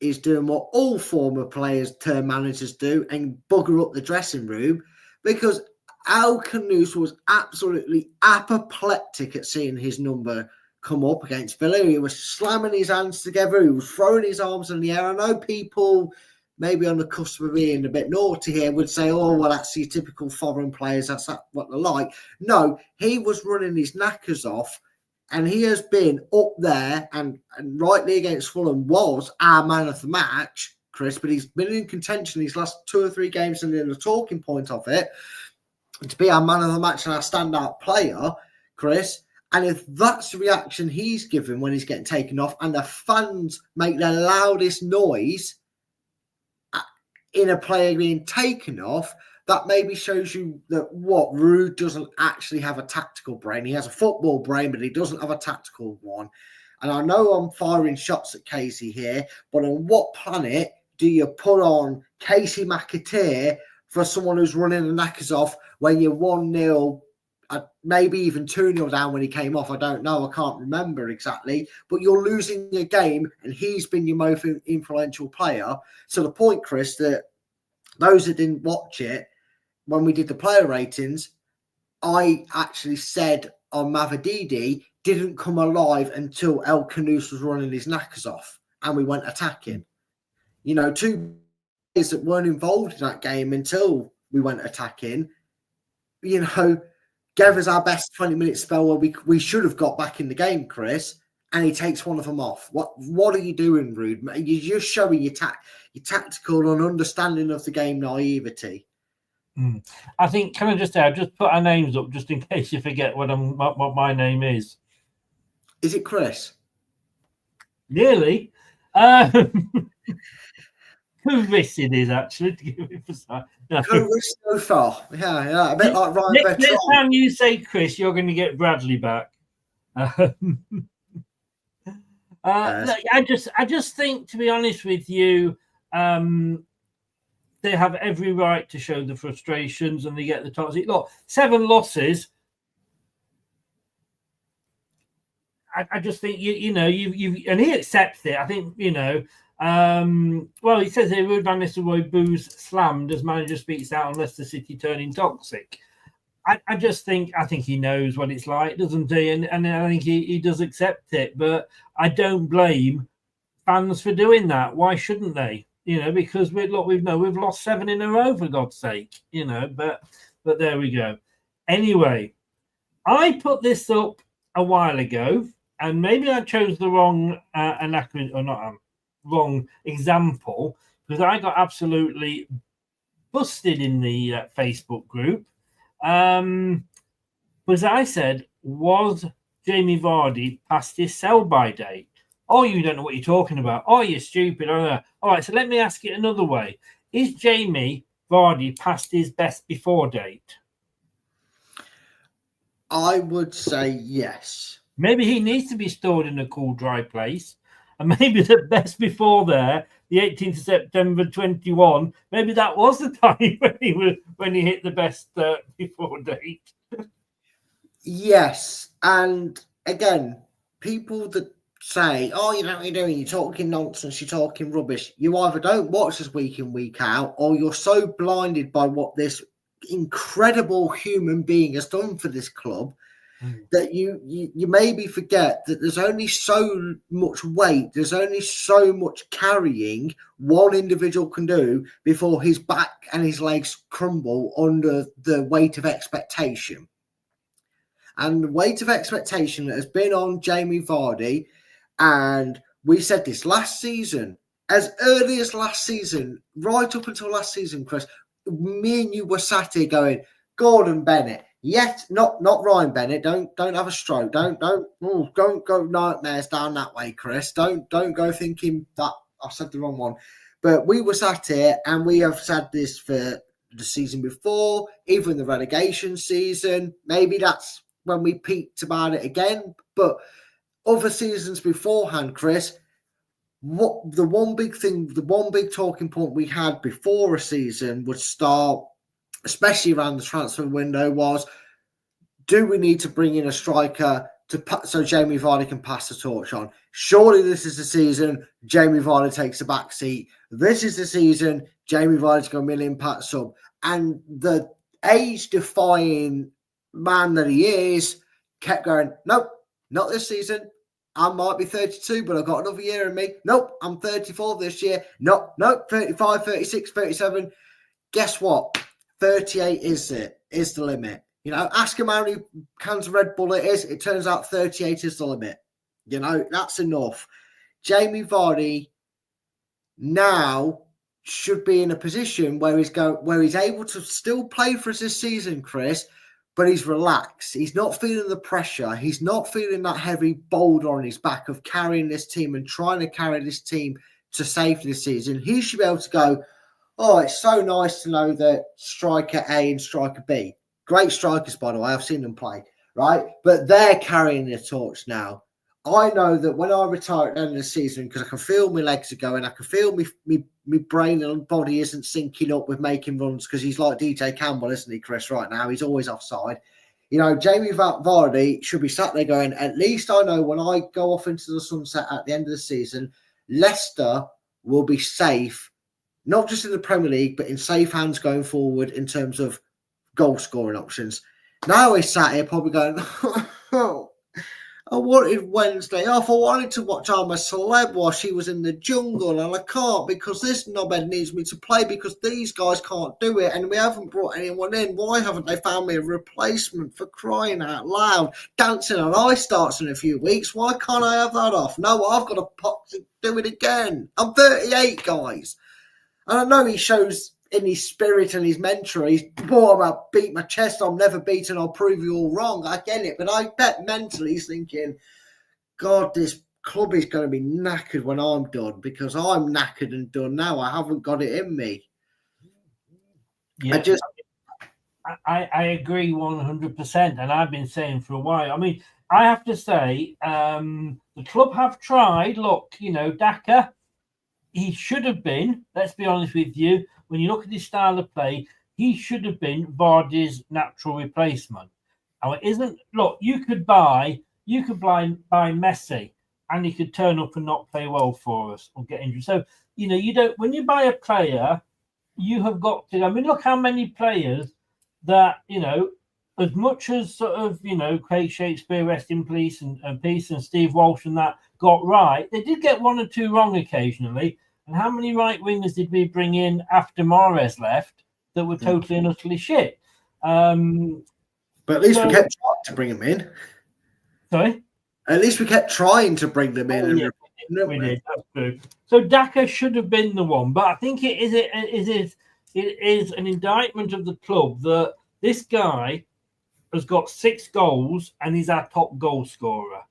is doing what all former players turn managers do and bugger up the dressing room, because El Canus was absolutely apoplectic at seeing his number come up against Villa. He was slamming his hands together. He was throwing his arms in the air. I know people maybe on the cusp of being a bit naughty here would say, oh, well, that's your typical foreign players. That's what they're like. No, he was running his knackers off, and he has been up there and rightly against Fulham was our man of the match, Chris, but he's been in contention these last 2 or 3 games, and in the talking point of it, to be our man of the match and our standout player, Chris. And if that's the reaction he's given when he's getting taken off, and the fans make the loudest noise in a player being taken off, that maybe shows you that Ruud doesn't actually have a tactical brain. He has a football brain, but he doesn't have a tactical one. And I know I'm firing shots at Casey here, but on what planet do you put on Casey McAteer for someone who's running the knackers off when you're 1-0, maybe even 2-0 down when he came off? I don't know. I can't remember exactly. But you're losing a game, and he's been your most influential player. So the point, Chris, that those that didn't watch it, when we did the player ratings, I actually said on Mavididi didn't come alive until El Canus was running his knackers off and we went attacking. 2 players that weren't involved in that game until we went attacking, gave us our best 20-minute spell where we should have got back in the game, Chris, and he takes one of them off. What are you doing, Ruud? You're just showing your tactical and understanding of the game naivety. I think, can I just say, I've just put our names up just in case you forget what my name is. Is it Chris? Nearly. Chris it is, actually, to give it precise. No. Chris so far. Yeah. A bit like Ryan Next Bertrand. time you say Chris, you're going to get Bradley back. Look, I just think, to be honest with you, they have every right to show the frustrations, and they get the toxic. Look, 7 losses. I just think you and he accepts it. I think well, he says here, Ruud van Nistelrooy boos slammed as manager speaks out on Leicester City turning toxic. I just think he knows what it's like, doesn't he? And I think he does accept it. But I don't blame fans for doing that. Why shouldn't they? Because we've lost 7 in a row, for God's sake. But there we go. Anyway, I put this up a while ago, and maybe I chose the wrong wrong example, because I got absolutely busted in the Facebook group. Because I said, was Jamie Vardy past his sell-by date? Oh, you don't know what you're talking about. Oh, you're stupid. All right, so let me ask it another way. Is Jamie Vardy past his best before date? I would say yes. Maybe he needs to be stored in a cool, dry place. And maybe the best before there, the 18th of September 21, maybe that was the time when he hit the best before date. Yes. And again, people that say, oh, you know what you're doing, you're talking nonsense, you're talking rubbish. You either don't watch us week in, week out, or you're so blinded by what this incredible human being has done for this club that you maybe forget that there's only so much weight, there's only so much carrying one individual can do before his back and his legs crumble under the weight of expectation. And the weight of expectation that has been on Jamie Vardy, and we said this last season, as early as last season, right up until last season, Chris, me and you were sat here going, Gordon Bennett, yet not Ryan Bennett. Don't have a stroke. Don't go nightmares down that way, Chris. Don't go thinking that I said the wrong one. But we were sat here, and we have said this for the season before, even the relegation season. Maybe that's when we peaked about it again. But other seasons beforehand, Chris, the one big talking point we had before a season would start, especially around the transfer window, was, do we need to bring in a striker so Jamie Vardy can pass the torch on? Surely this is the season Jamie Vardy takes a back seat. This is the season Jamie Vardy's going to be an impact sub. And the age-defying man that he is kept going, nope, not this season. I might be 32, but I've got another year in me. Nope, I'm 34 this year. Nope, 35, 36, 37. Guess what? 38 is the limit. Ask him how many cans of Red Bull it is. It turns out 38 is the limit. That's enough. Jamie Vardy now should be in a position where he's able to still play for us this season, Chris, but he's relaxed. He's not feeling the pressure. He's not feeling that heavy boulder on his back of carrying this team and trying to carry this team to safety this season. He should be able to go, oh, it's so nice to know that striker A and striker B, great strikers, by the way, I've seen them play, right? But they're carrying the torch now. I know that when I retire at the end of the season, because I can feel my legs are going, I can feel my brain and body isn't syncing up with making runs, because he's like DJ Campbell, isn't he, Chris, right now? He's always offside. Jamie Vardy should be sat there going, at least I know when I go off into the sunset at the end of the season, Leicester will be safe, not just in the Premier League, but in safe hands going forward in terms of goal scoring options. Now he's sat here probably going, I wanted Wednesday off. I wanted to watch I'm a Celeb while she was in the jungle, and I can't because this knobhead needs me to play because these guys can't do it, and we haven't brought anyone in. Why haven't they found me a replacement, for crying out loud? Dancing on Ice starts in a few weeks. Why can't I have that off? No, I've got to do it again. I'm 38, guys. And I know he shows in his spirit and his mentor, he's, boy, I'm going to beat my chest. I'm never beaten. I'll prove you all wrong. I get it. But I bet mentally he's thinking, God, this club is going to be knackered when I'm done, because I'm knackered and done now. I haven't got it in me. Yeah, I agree 100%, and I've been saying for a while. I mean, I have to say, the club have tried. Look, Daka, he should have been, let's be honest with you, when you look at his style of play, he should have been Vardy's natural replacement. Now, it isn't. Look, you could buy Messi, and he could turn up and not play well for us or get injured. So, you don't, when you buy a player, you have got to, I mean, look how many players that, as much as sort of, Craig Shakespeare, rest in peace, and Steve Walsh and that got right, they did get one or two wrong occasionally. And how many right wingers did we bring in after Mahrez left that were totally and utterly shit? But at least we kept trying to bring them in. Sorry? At least we kept trying to bring them in. Yeah, we did. That's true. So Daka should have been the one, but I think it is an indictment of the club that this guy has got 6 goals and he's our top goal scorer.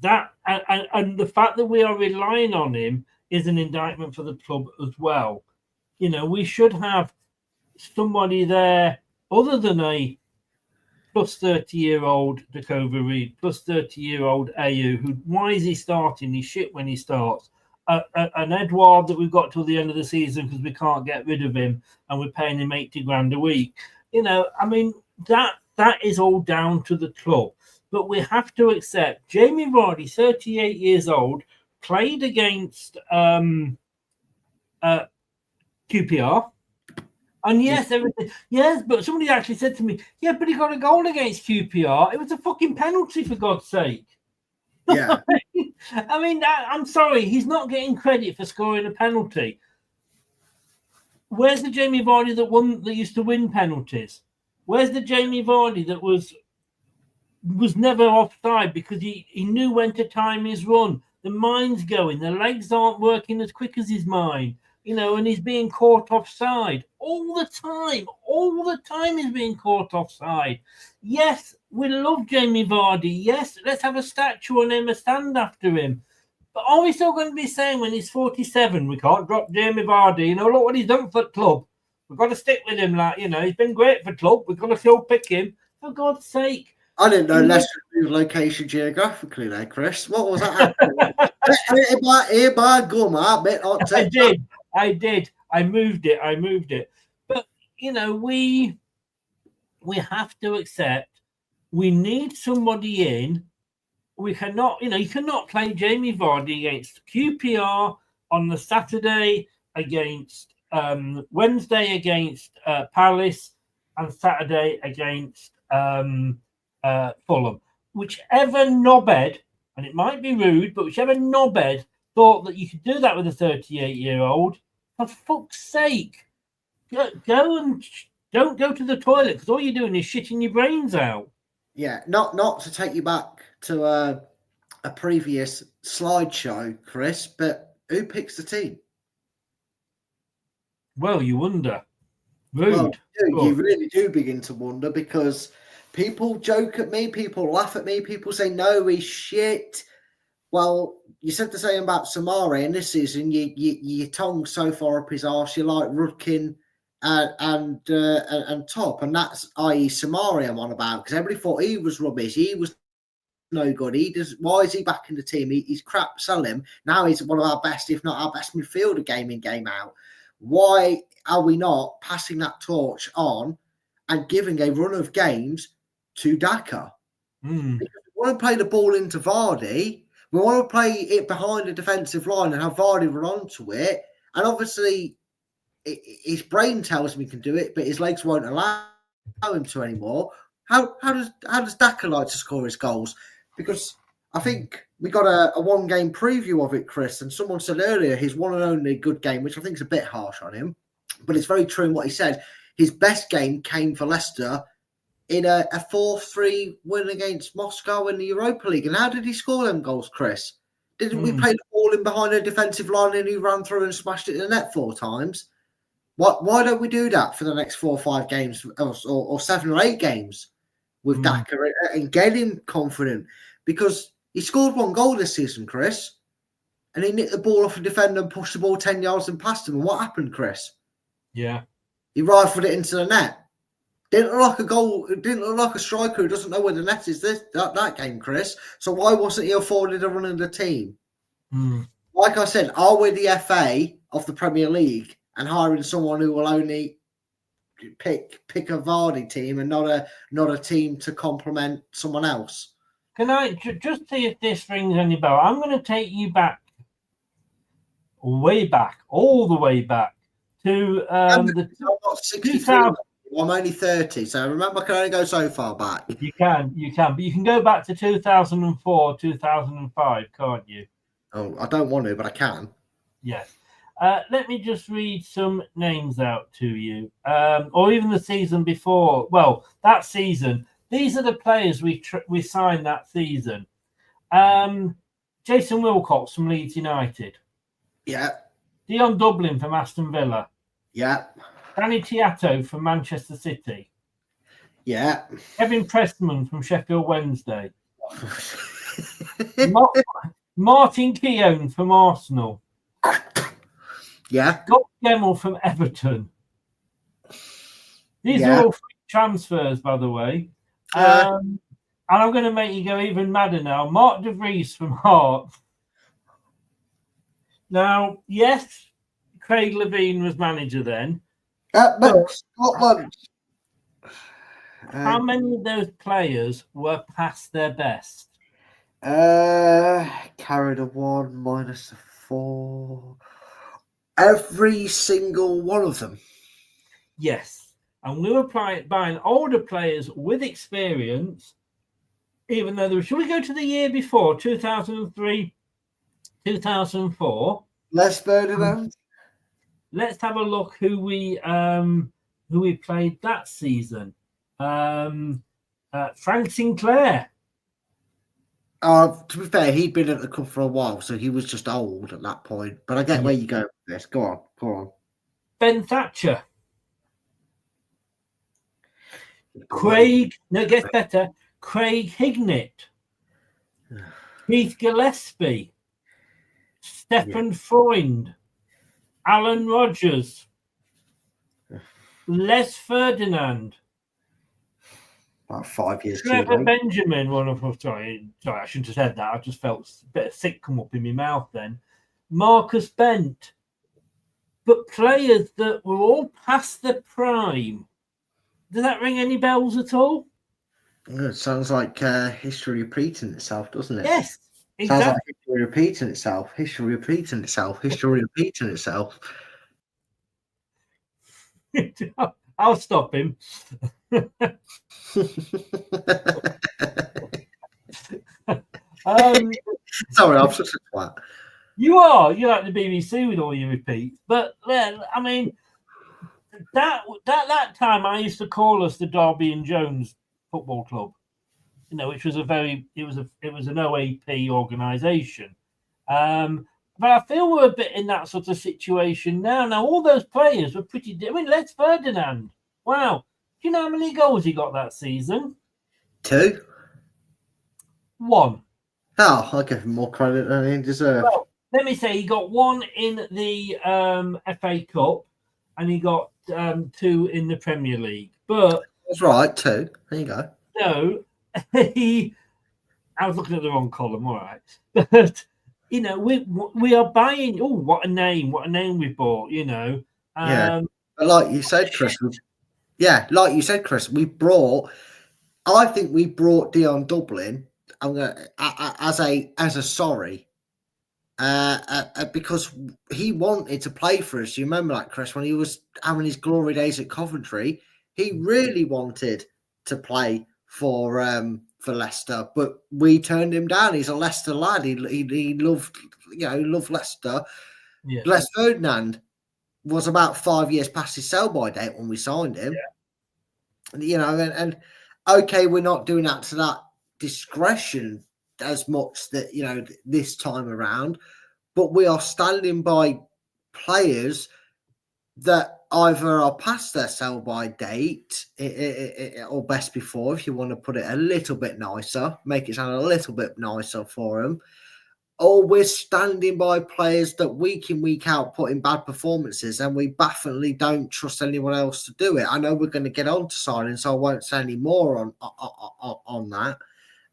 That and the fact that we are relying on him is an indictment for the club as well. We should have somebody there other than a plus 30-year-old Dakova Reed, plus 30-year-old Ayew, who, why is he starting? He's shit when he starts. An Edouard that we've got till the end of the season because we can't get rid of him and we're paying him 80 grand a week. I mean, that is all down to the club. But we have to accept Jamie Vardy, 38 years old, played against QPR. And yes, everything. Yes, but somebody actually said to me, yeah, but he got a goal against QPR. It was a fucking penalty, for God's sake. Yeah. I mean, I'm sorry. He's not getting credit for scoring a penalty. Where's the Jamie Vardy that used to win penalties? Where's the Jamie Vardy that was never offside because he knew when to time his run? The mind's going. The legs aren't working as quick as his mind. And he's being caught offside all the time. All the time he's being caught offside. Yes, we love Jamie Vardy. Yes, let's have a statue on him, a stand after him. But are we still going to be saying when he's 47, we can't drop Jamie Vardy? Look what he's done for the club. We've got to stick with him. He's been great for club. We've got to still pick him. For God's sake. I didn't know Leicester moved location geographically there, Chris. What was that? I did. I moved it. But, we have to accept we need somebody in. We cannot, you cannot play Jamie Vardy against QPR on the Saturday, against Wednesday against Palace, and Saturday against Fulham. Whichever knobhead, and it might be rude, but whichever knobhead thought that you could do that with a 38-year-old, for fuck's sake, go and don't go to the toilet, because all you're doing is shitting your brains out. Yeah, not to take you back to a previous slideshow, Chris, but who picks the team? Well, you wonder. Rude. Well, you really do begin to wonder, because people joke at me, people laugh at me, people say, no, he's shit. Well, you said the same about Samari, and this season, your tongue so far up his arse, you're like Rudkin and Top, and that's i.e. Samari I'm on about, because everybody thought he was rubbish, he was no good. Why is he back in the team? He's crap, sell him. Now he's one of our best, if not our best midfielder, game in, game out. Why are we not passing that torch on and giving a run of games to Daka? Because we want to play the ball into Vardy. We want to play it behind the defensive line and have Vardy run onto it. And obviously, his brain tells him he can do it, but his legs won't allow him to anymore. How does Daka like to score his goals? Because I think we got a one-game preview of it, Chris, and someone said earlier his one and only good game, which I think is a bit harsh on him, but it's very true in what he said. His best game came for Leicester in a 4-3 win against Moscow in the Europa League. And how did he score them goals, Chris? Didn't we play the ball in behind a defensive line and he ran through and smashed it in the net 4 times? Why don't we do that for the next 4 or 5 games or 7 or 8 games with Daka and get him confident? Because He scored 1 goal this season, Chris. And he nicked the ball off a defender and pushed the ball 10 yards and past him. And what happened, Chris? Yeah. He rifled it into the net. Didn't look like a goal. It didn't look like a striker who doesn't know where the net is that game, Chris. So why wasn't he afforded a run in the team? Like I said, are we the FA of the Premier League and hiring someone who will only pick a Vardy team and not a team to complement someone else? Can I just see if this rings any bell? I'm going to take you back, all the way back to I'm not 63. I'm only 30, so remember, I can only go so far back. You can, but you can go back to 2004, 2005, can't you? Oh, I don't want to, but I can. Yes. Let me just read some names out to you, or even the season before. Well, that season. These are the players we signed that season. Jason Wilcox from Leeds United. Yeah. Dion Dublin from Aston Villa. Yeah. Danny Tiatto from Manchester City. Yeah. Kevin Pressman from Sheffield Wednesday. Martin Keown from Arsenal. Yeah. Scott Gemmell from Everton. These are all free transfers, by the way. And I'm going to make you go even madder now. Mark De Vries from Hearts. Now, yes, Craig Levine was manager then. But Scotland. How many of those players were past their best? Carried a 1 minus a 4. Every single one of them. Yes. And we were buying older players with experience, even though should we go to the year before, 2003, 2004? Les Ferdinand. Let's have a look who we played that season. Frank Sinclair. To be fair, he'd been at the club for a while, so he was just old at that point. But I get where you go with this. Go on. Ben Thatcher. Craig, no, it gets better. Craig Hignett. Keith Gillespie. Stefan Freund. Alan Rogers. Les Ferdinand. About 5 years. Trevor Benjamin. Sorry, I shouldn't have said that. I just felt a bit of sick come up in my mouth then. Marcus Bent. But players that were all past their prime. Does that ring any bells at all? It sounds like history repeating itself, doesn't it? Yes, exactly. Sounds like history repeating itself. History repeating itself. History repeating itself. I'll stop him. Sorry, I'm such a twat. You're like the BBC with all your repeats. But I mean, that time I used to call us the Derby and Jones Football Club, which was it was an OAP organisation. But I feel we're a bit in that sort of situation now. Now all those players were pretty. I mean, Les Ferdinand. Wow, do you know how many goals he got that season? 2. 1. Oh, I'll give him more credit than he deserves. Well, let me say he got 1 in the FA Cup, and he got 2 in the Premier League. But that's right, 2. There you go. No, I was looking at the wrong column. All right, but we are buying. Oh, what a name! What a name we bought. Yeah. But like you said, Chris. I think we brought Dion Dublin. As a sorry. Because he wanted to play for us. You remember that, Chris, when he was having his glory days at Coventry, he really wanted to play for Leicester, but we turned him down. He's a Leicester lad. He loved Leicester. Yeah. Les Ferdinand was about 5 years past his sell-by date when we signed him. Yeah. And okay, we're not doing that to that discretion as much that this time around, but we are standing by players that either are past their sell-by date or best before, if you want to put it a little bit nicer, make it sound a little bit nicer for them, or we're standing by players that week in, week out put in bad performances and we bafflingly don't trust anyone else to do it. I know we're going to get on to signing, so I won't say any more on that.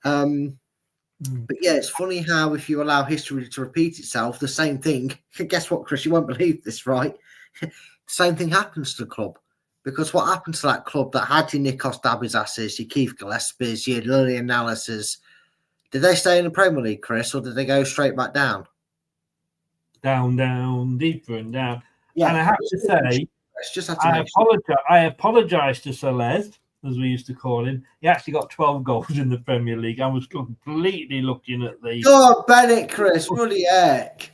But yeah, it's funny how if you allow history to repeat itself, the same thing, guess what, Chris, you won't believe this, right? Same thing happens to the club. Because what happened to that club that had your Nikos Dabizasses, your Keith Gillespie's, your Lillian Nallis's, did they stay in the Premier League, Chris, or did they go straight back down? Down, deeper and down. Yeah, and I have to say, I apologise to Celeste, as we used to call him. He actually got 12 goals in the Premier League. I was completely looking at the... God, Bennett, Chris, bloody heck.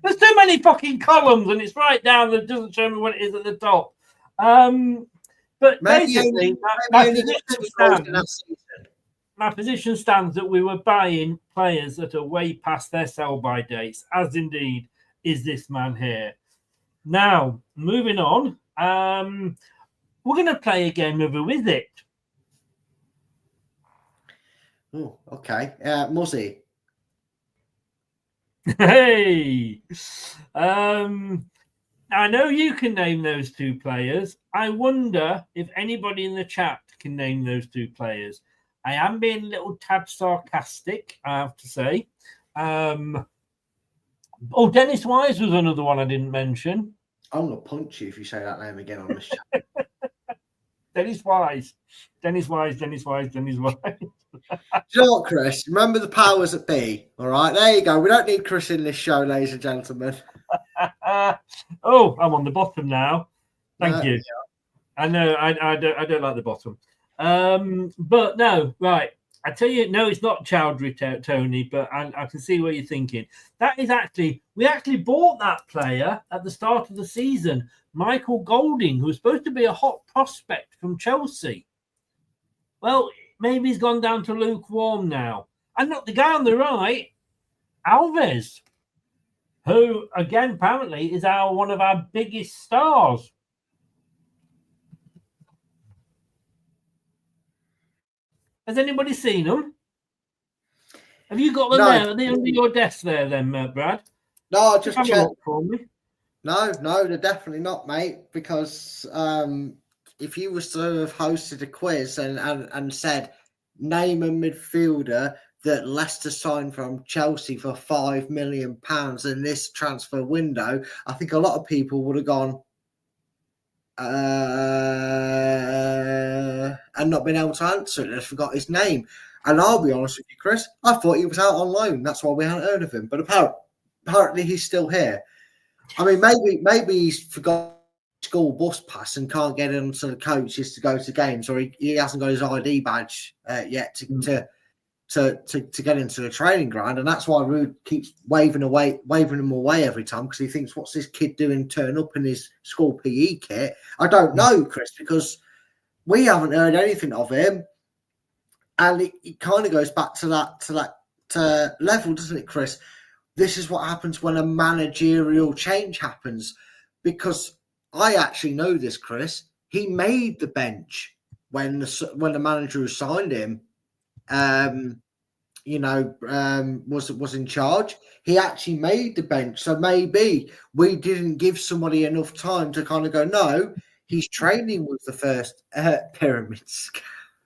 There's too many fucking columns, and it's right down that doesn't show me what it is at the top. But maybe basically, my position stands that we were buying players that are way past their sell-by dates, as indeed is this man here. Now, moving on, we're going to play a game of Who Is It? Oh, okay. Muzzy. Hey! I know you can name those two players. I wonder if anybody in the chat can name those two players. I am being a little tad sarcastic, I have to say. Dennis Wise was another one I didn't mention. I'm going to punch you if you say that name again on this chat. Dennis Wise. Do you know what, Chris? Remember the powers that be, all right? There you go. We don't need Chris in this show, ladies and gentlemen. Oh, I'm on the bottom now. Thank you. Yeah. I know, I don't like the bottom. But no, right. I tell you, no, it's not Chowdhury, Tony, but I can see what you're thinking. That is actually, we actually bought that player at the start of the season, Michael Golding, who was supposed to be a hot prospect from Chelsea. Well, maybe he's gone down to lukewarm now. And look, the guy on the right, Alves, who, again, apparently is one of our biggest stars. Has anybody seen them? Have you got them there? Are they under your desk there then, Brad? No, just check for me. No, they're definitely not, mate, because if you were to have hosted a quiz and said, name a midfielder that Leicester signed from Chelsea for £5 million in this transfer window, I think a lot of people would have gone and not been able to answer it. I forgot his name. And I'll be honest with you, Chris, I thought he was out on loan. That's why we hadn't heard of him. But apparently he's still here. I mean, maybe he's forgot school bus pass and can't get into the coaches to go to games, or he hasn't got his ID badge yet to get into the training ground, and that's why Rude keeps waving him away every time, because he thinks, what's this kid doing turn up in his school PE kit? I don't know, Chris, because we haven't heard anything of him, and it kind of goes back to that level, doesn't it, Chris? This is what happens when a managerial change happens, because I actually know this, Chris. He made the bench when the manager who signed him, was in charge. He actually made the bench. So maybe we didn't give somebody enough time to kind of go, no, he's training with the first pyramids,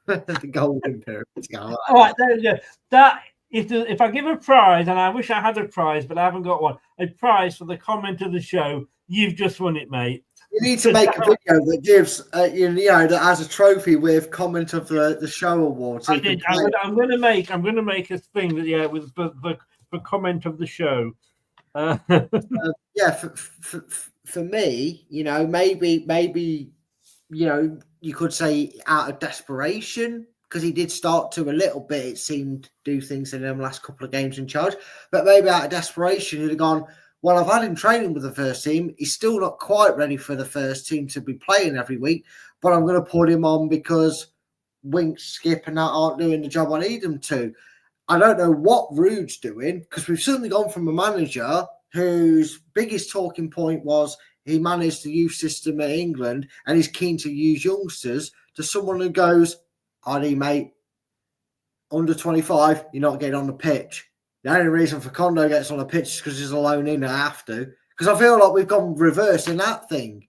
the golden pyramids. All right, there you go. That if I give a prize, and I wish I had a prize, but I haven't got one, a prize for the comment of the show, you've just won it, mate. You need to make a video that gives, that has a trophy with comment of the show award. So I'm going to make a thing that with the comment of the show. For me, maybe you could say out of desperation, because he did start to a little bit, it seemed, do things in them last couple of games in charge. But maybe out of desperation, he'd have gone, well, I've had him training with the first team. He's still not quite ready for the first team to be playing every week, but I'm going to put him on because Wink, Skip and that aren't doing the job I need them to. I don't know what Rude's doing, because we've certainly gone from a manager whose biggest talking point was he managed the youth system at England and he's keen to use youngsters, to someone who goes, "ID, mate, under 25, you're not getting on the pitch." The only reason for Kondo gets on the pitch is because he's a loan in and have to. Because I feel like we've gone reverse in that thing.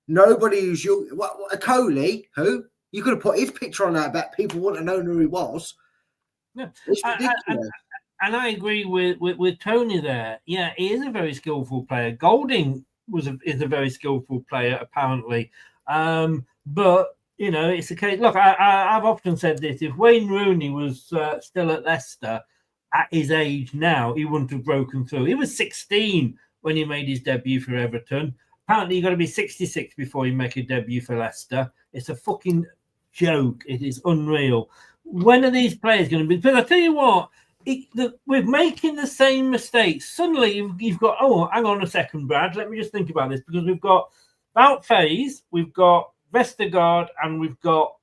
Nobody who's young, a Coley, who you could have put his picture on that, bet people wouldn't have known who he was. Yeah. It's ridiculous. And I agree with Tony there. Yeah, he is a very skillful player. Golding is a very skillful player, apparently. But you know, it's a case. Look, I've often said this: if Wayne Rooney was still at Leicester at his age now, he wouldn't have broken through. He was 16 when he made his debut for Everton. Apparently, you've got to be 66 before you make a debut for Leicester. It's a fucking joke. It is unreal. When are these players going to be? Because I tell you what, we're making the same mistakes. Suddenly, you've got, oh, hang on a second, Brad. Let me just think about this. Because we've got Wout Faes, we've got Vestergaard, and we've got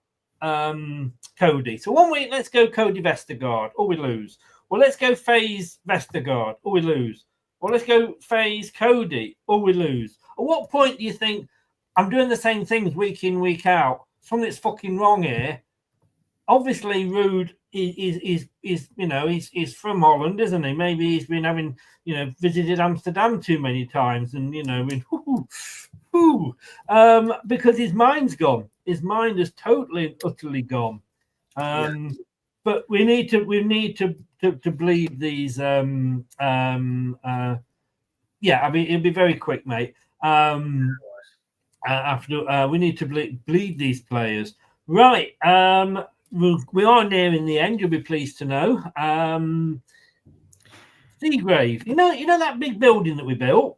Cody. So 1 week, let's go Cody Vestergaard, or we lose. Well, let's go Faes Vestergaard, or we lose. Or let's go Faes Cody, or we lose. At what point do you think I'm doing the same things week in, week out? Something's fucking wrong here. Obviously, Ruud is you know, he's from Holland, isn't he? Maybe he's been having, you know, visited Amsterdam too many times, and you know, because his mind's gone. His mind is totally, utterly gone. But we need to bleed these. I mean, it'll be very quick, mate. After we need to bleed these players, right? We are nearing the end. You'll be pleased to know. Seagrave, you know that big building that we built.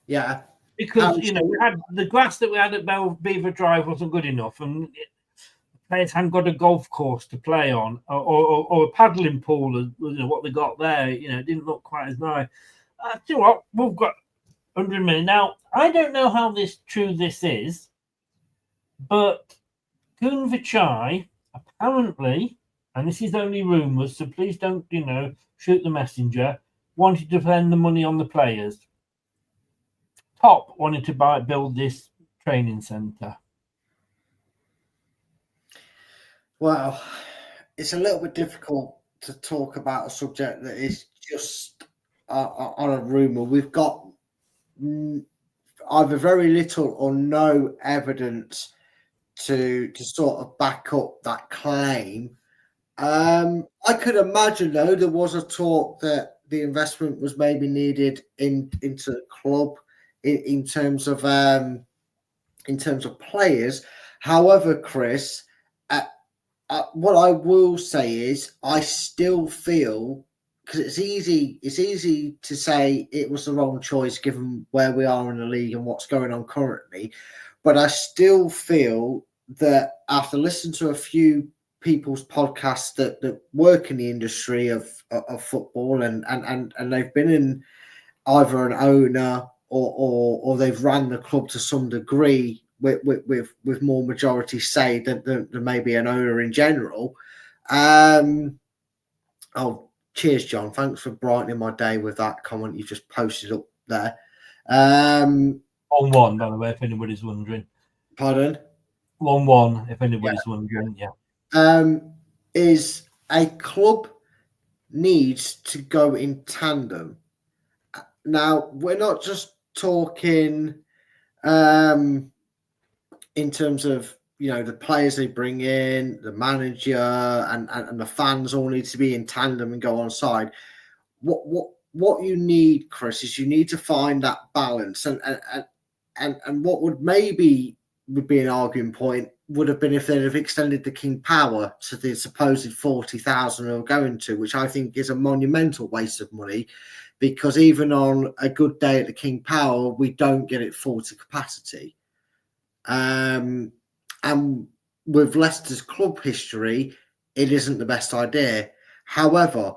Yeah. Because you know we had the grass that we had at Beaver Drive wasn't good enough, and players hadn't got a golf course to play on, or a paddling pool. You know what they got there. You know, it didn't look quite as nice. Do you know what? We've got 100 million now. I don't know how true this is, but Kun Vichai apparently, and this is only rumours, so please don't shoot the messenger, wanted to spend the money on the players. Top wanted to build this training centre. Well, it's a little bit difficult to talk about a subject that is just on a rumour. We've got either very little or no evidence to sort of back up that claim. I could imagine, though, there was a talk that the investment was maybe needed into the club in terms of players. However, Chris, what I will say is I still feel, because it's easy to say it was the wrong choice given where we are in the league and what's going on currently, but I still feel that after listening to a few people's podcasts that work in the industry of football and they've been in either an owner or they've ran the club to some degree with more majority say than maybe an owner in general. Oh, cheers, John. Thanks for brightening my day with that comment you just posted up there. 1-1, by the way, if anybody's wondering. Pardon? 1-1, if anybody's wondering, yeah. Is a club needs to go in tandem. Now, we're not just talking in terms of, the players they bring in, the manager and the fans all need to be in tandem and go on side. What you need, Chris, is you need to find that balance. And what would be an arguing point would have been if they'd have extended the King Power to the supposed 40,000 they were going to, which I think is a monumental waste of money, because even on a good day at the King Power, we don't get it full to capacity. And with Leicester's club history, it isn't the best idea. However,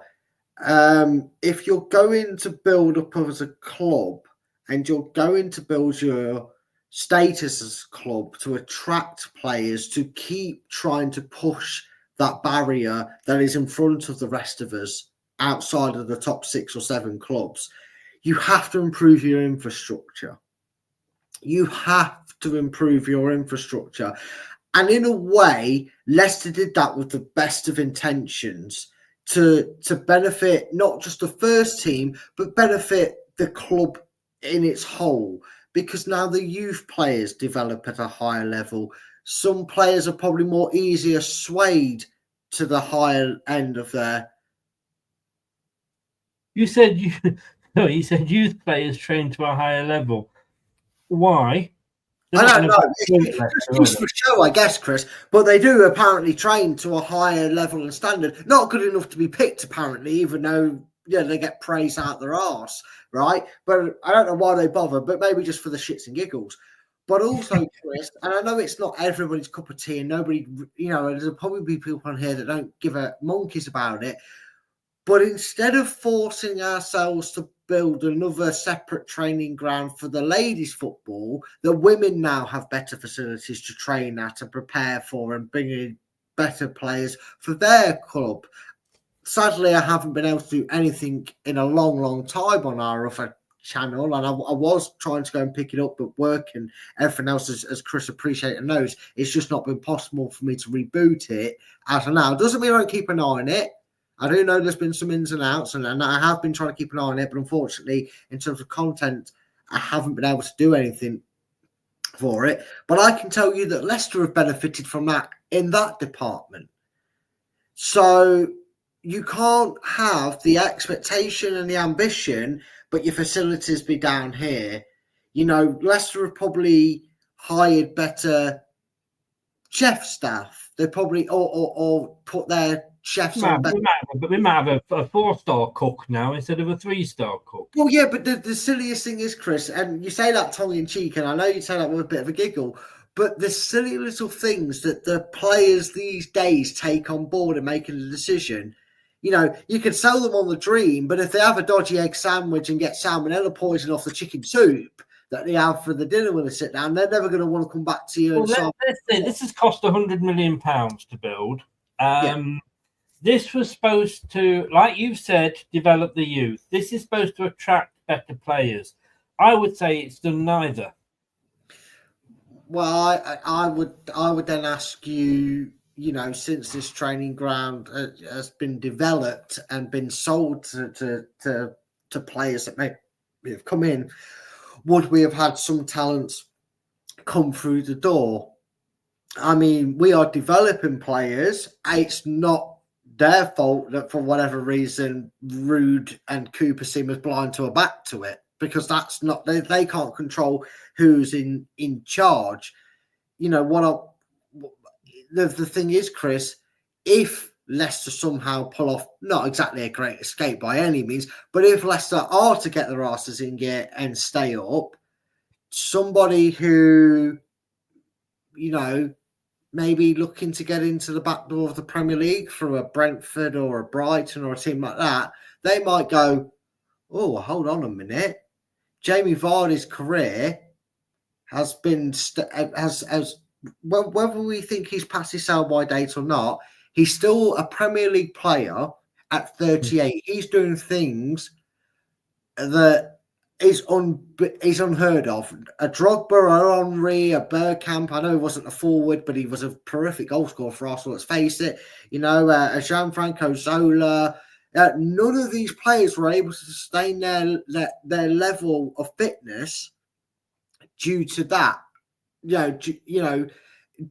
if you're going to build up as a club and you're going to build your status as a club to attract players, to keep trying to push that barrier that is in front of the rest of us outside of the top 6 or 7 clubs, you have to improve your infrastructure. you have to improve your infrastructure. And in a way, Leicester did that with the best of intentions to benefit not just the first team, but benefit the club in its whole. Because now the youth players develop at a higher level. Some players are probably more easier swayed to the higher end of their. You said you said youth players train to a higher level. Why? I don't know. It's just for show, I guess, Chris. But they do apparently train to a higher level and standard. Not good enough to be picked, apparently, even though they get praise out their arse, right? But I don't know why they bother, but maybe just for the shits and giggles. But also, Chris, and I know it's not everybody's cup of tea, and nobody, there's probably be people on here that don't give a monkeys about it. But instead of forcing ourselves to build another separate training ground for the ladies' football, the women now have better facilities to train at and prepare for and bring in better players for their club. Sadly, I haven't been able to do anything in a long, long time on our other channel, and I was trying to go and pick it up, but work and everything else, as Chris appreciates and knows, it's just not been possible for me to reboot it as of now. Doesn't mean I don't keep an eye on it. I do know there's been some ins and outs, and I have been trying to keep an eye on it, but unfortunately, in terms of content, I haven't been able to do anything for it. But I can tell you that Leicester have benefited from that in that department. So you can't have the expectation and the ambition, but your facilities be down here. Leicester have probably hired better chef staff. They probably or put their chefs on better. We might have a 4-star cook now instead of a 3-star cook. Well, yeah, but the silliest thing is, Chris, and you say that tongue in cheek, and I know you say that with a bit of a giggle, but the silly little things that the players these days take on board in making a decision. You could sell them on the dream, but if they have a dodgy egg sandwich and get salmonella poison off the chicken soup that they have for the dinner when they sit down, they're never going to want to come back to you. Well, let's say this has cost £100 million to build. This was supposed to, like you've said, develop the youth. This is supposed to attract better players. I would say it's done neither. Well, I would then ask you, since this training ground has been developed and been sold to players that may have come in, would we have had some talents come through the door? I mean, we are developing players. It's not their fault that for whatever reason Rude and Cooper seem as blind to a back to it, because that's not they can't control who's in charge. The thing is, Chris, if Leicester somehow pull off not exactly a great escape by any means, but if Leicester are to get their asses in gear and stay up, somebody who maybe looking to get into the back door of the Premier League through a Brentford or a Brighton or a team like that, they might go, oh, hold on a minute. Jamie Vardy's career has been, whether we think he's past his sell-by date or not, he's still a Premier League player at 38. He's doing things that is unheard of. A Drogba, a Henry, a Bergkamp. I know he wasn't a forward, but he was a terrific goal scorer for Arsenal. Let's face it. A Gianfranco Zola. None of these players were able to sustain their level of fitness due to that.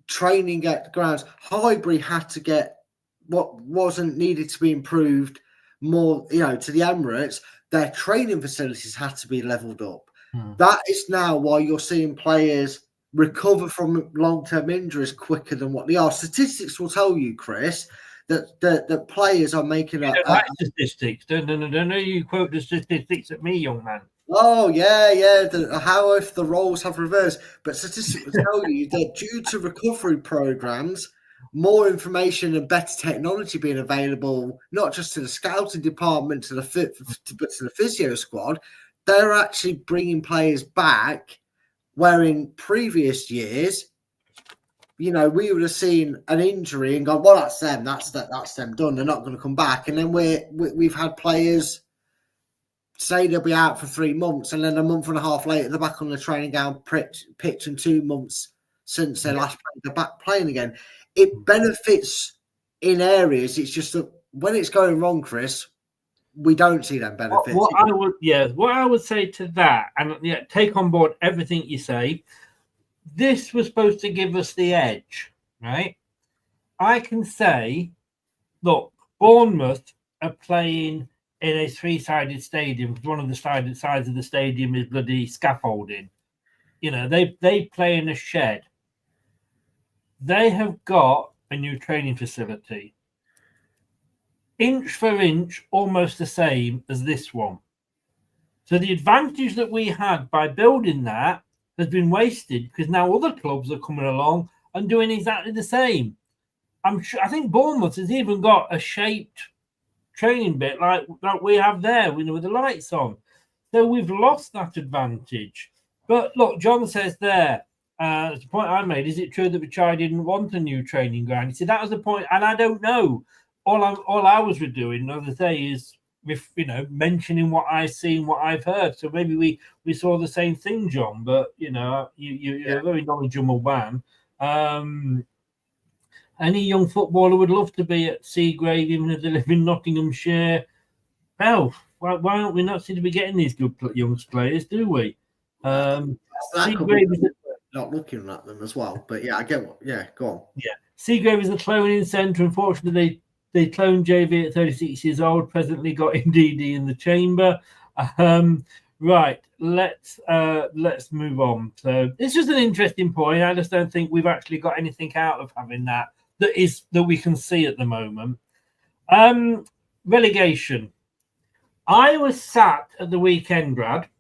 Training at the grounds. Highbury had to get what wasn't needed to be improved more. To the Emirates. Their training facilities had to be leveled up. That is now why you're seeing players recover from long-term injuries quicker than what they are. Statistics will tell you, Chris, that players are making statistics. Don't you quote the statistics at me, young man. Oh, yeah. How if the roles have reversed? But statistics will tell you that due to recovery programs, more information and better technology being available, not just to the scouting department, but to the physio squad, they're actually bringing players back where in previous years, we would have seen an injury and gone, well, that's them done. They're not going to come back. And then we've had players say they'll be out for 3 months, and then a month and a half later they're back on the training ground pitch, and 2 months since they last played, they're back playing again. It benefits in areas. It's just that when it's going wrong, Chris, we don't see them benefits. What I would say to that, and take on board everything you say. This was supposed to give us the edge, right? I can say, look, Bournemouth are playing in a 3-sided stadium because one of the sides of the stadium is bloody scaffolding. You know, they play in a shed. They have got a new training facility. Inch for inch, almost the same as this one. So the advantage that we had by building that has been wasted because now other clubs are coming along and doing exactly the same. I think Bournemouth has even got a shaped training bit like we have there, with the lights on. So we've lost that advantage. But look, John says there, the point I made, is it true that Vichai didn't want a new training ground? He said that was the point, and I don't know. All I was doing, as I say, is mentioning what I've seen, what I've heard. So maybe we saw the same thing, John. But you're a very knowledgeable man. Any young footballer would love to be at Seagrave, even if they live in Nottinghamshire. Hell, why don't we not seem to be getting these good young players, do we? Seagrave is not looking at them as well, but I get what. Yeah, go on. Yeah, Seagrave is a cloning centre. Unfortunately, they cloned JV at 36 years old. Presently got DD in the chamber. Right, let's move on. So it's just an interesting point. I just don't think we've actually got anything out of having that we can see at the moment. Relegation. I was sat at the weekend, Brad,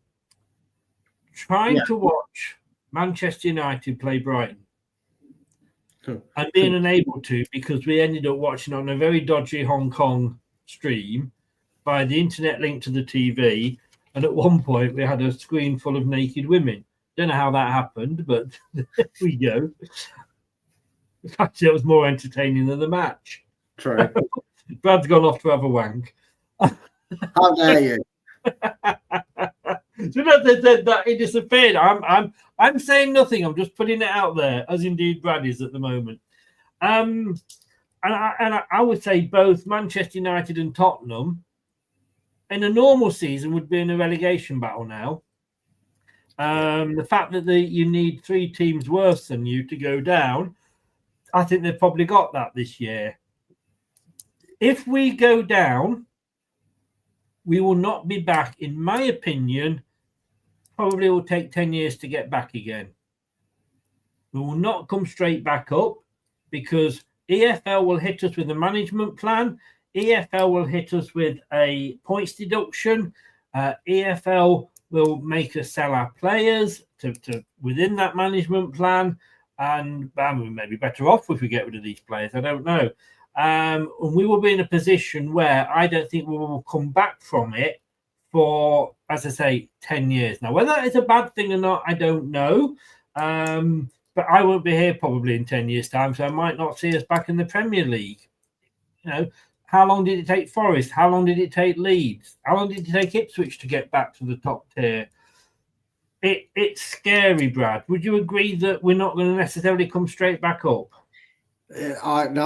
trying to watch Manchester United play Brighton. And being unable to because we ended up watching on a very dodgy Hong Kong stream by the internet link to the TV. And at one point, we had a screen full of naked women. Don't know how that happened, but there we go. Actually, it was more entertaining than the match. True. Brad's gone off to have a wank. How dare you? So that he disappeared. I'm saying nothing. I'm just putting it out there, as indeed Brad is at the moment. And I would say both Manchester United and Tottenham, in a normal season, would be in a relegation battle now. The fact that you need 3 teams worse than you to go down, I think they've probably got that this year. If we go down, we will not be back, in my opinion. Probably will take 10 years to get back again. We will not come straight back up because EFL will hit us with a management plan. EFL will hit us with a points deduction. EFL will make us sell our players to within that management plan. And we may be better off if we get rid of these players. I don't know. And we will be in a position where I don't think we will come back from it for, as I say, 10 years. Now, whether that is a bad thing or not, I don't know. But I won't be here probably in 10 years' time, so I might not see us back in the Premier League. How long did it take Forest? How long did it take Leeds? How long did it take Ipswich to get back to the top tier? It's scary, Brad. Would you agree that we're not going to necessarily come straight back up? I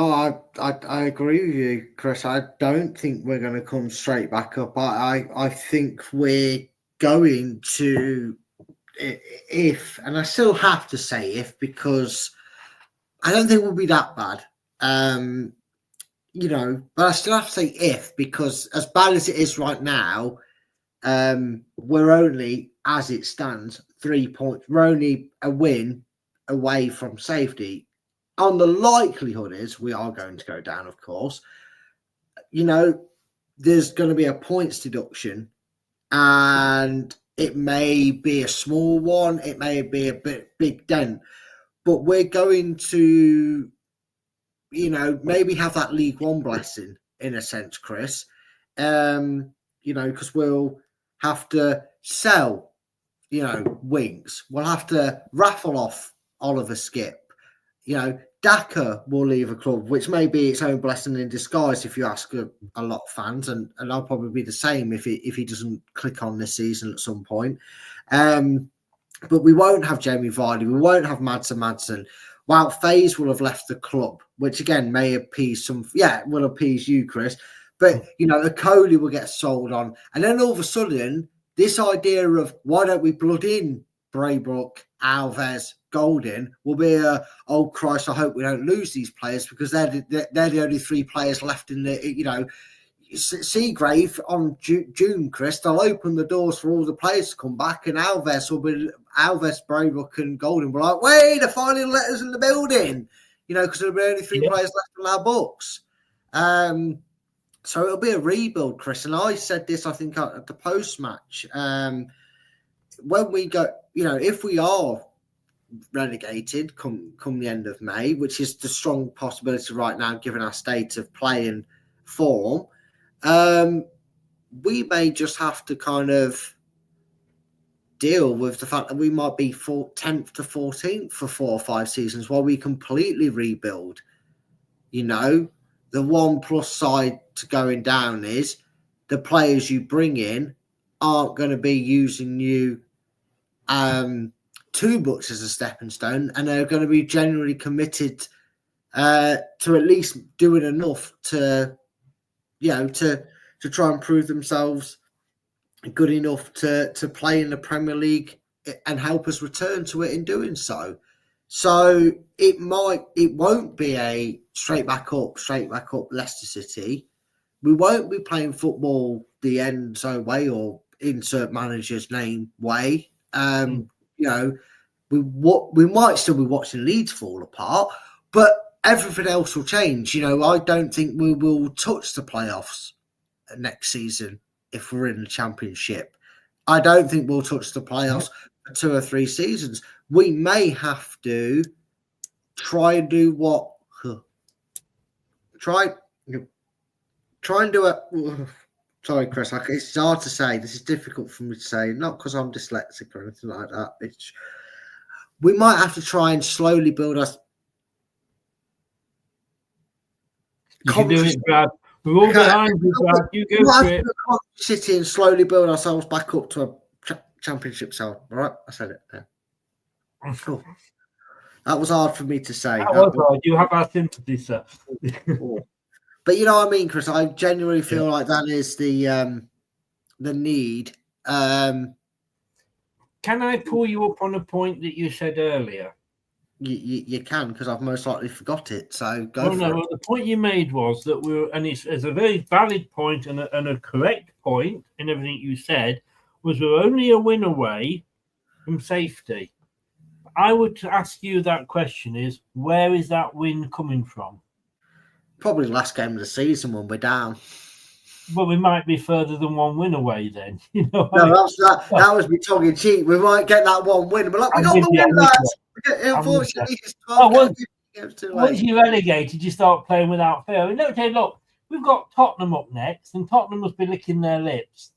agree with you, Chris. I don't think we're going to come straight back up. I think we're going to, and I still have to say if, because I don't think we'll be that bad. But I still have to say if, because as bad as it is right now, we're only, as it stands, 3 points. We're only a win away from safety. And the likelihood is we are going to go down, of course. There's going to be a points deduction, and it may be a small one. It may be a big dent. But we're going to, maybe have that League One blessing, in a sense, Chris. Because we'll have to sell, wings. We'll have to raffle off Oliver Skip. Daka will leave a club, which may be its own blessing in disguise if you ask a lot of fans, and I'll probably be the same if he doesn't click on this season at some point. But we won't have Jamie Vardy, we won't have Madsen. While FaZe will have left the club, which again may appease will appease you, Chris. But the Coley will get sold on, and then all of a sudden, this idea of why don't we blood in Braybrook, Alves, Golding will be oh Christ, I hope we don't lose these players because they're the only 3 players left in the Seagrave on June, Chris. They'll open the doors for all the players to come back, and Alves, Braybrook, and Golding will be like, wait, they're finally let us in the building, because there'll be only 3 players left in our books. So it'll be a rebuild, Chris. And I said this, I think, at the post-match. When we go, if we are relegated come the end of May, which is the strong possibility right now, given our state of play and form, we may just have to kind of deal with the fact that we might be 10th to 14th for 4 or 5 seasons while we completely rebuild. The one plus side to going down is the players you bring in aren't going to be using you too much as a stepping stone, and they're going to be genuinely committed to at least doing enough to try and prove themselves good enough to play in the Premier League and help us return to it in doing so. So it won't be a straight back up Leicester City. We won't be playing football the Enzo way or insert manager's name way. We might still be watching Leeds fall apart, but everything else will change. I don't think we will touch the playoffs next season if we're in the Championship. I don't think we'll touch the playoffs for 2 or 3 seasons. We may have to try and do what? Try and do it. Sorry, Chris. It's hard to say. This is difficult for me to say, not because I'm dyslexic or anything like that. We might have to try and slowly build us. You can do it, Brad. We're all behind you, Brad. You go for it. City and slowly build ourselves back up to a Championship side. All right, I said it. Yeah. Cool. That was hard for me to say. That was hard. You have our sympathy, sir. But you know what I mean, Chris? I genuinely feel like that is the need. Can I pull you up on a point that you said earlier? You can, because I've most likely forgot it. So go for it. Well, the point you made was that it's a very valid point and a correct point in everything you said, was we're only a win away from safety. I would ask you that question is, where is that win coming from? Probably last game of the season when we're down. Well, we might be further than 1 win away then. No, that was me tongue in cheek. We might get that 1 win, but we got the win, lads. Unfortunately, it's 12 games too late. Once you're relegated, you start playing without fear. Look, we've got Tottenham up next, and Tottenham must be licking their lips.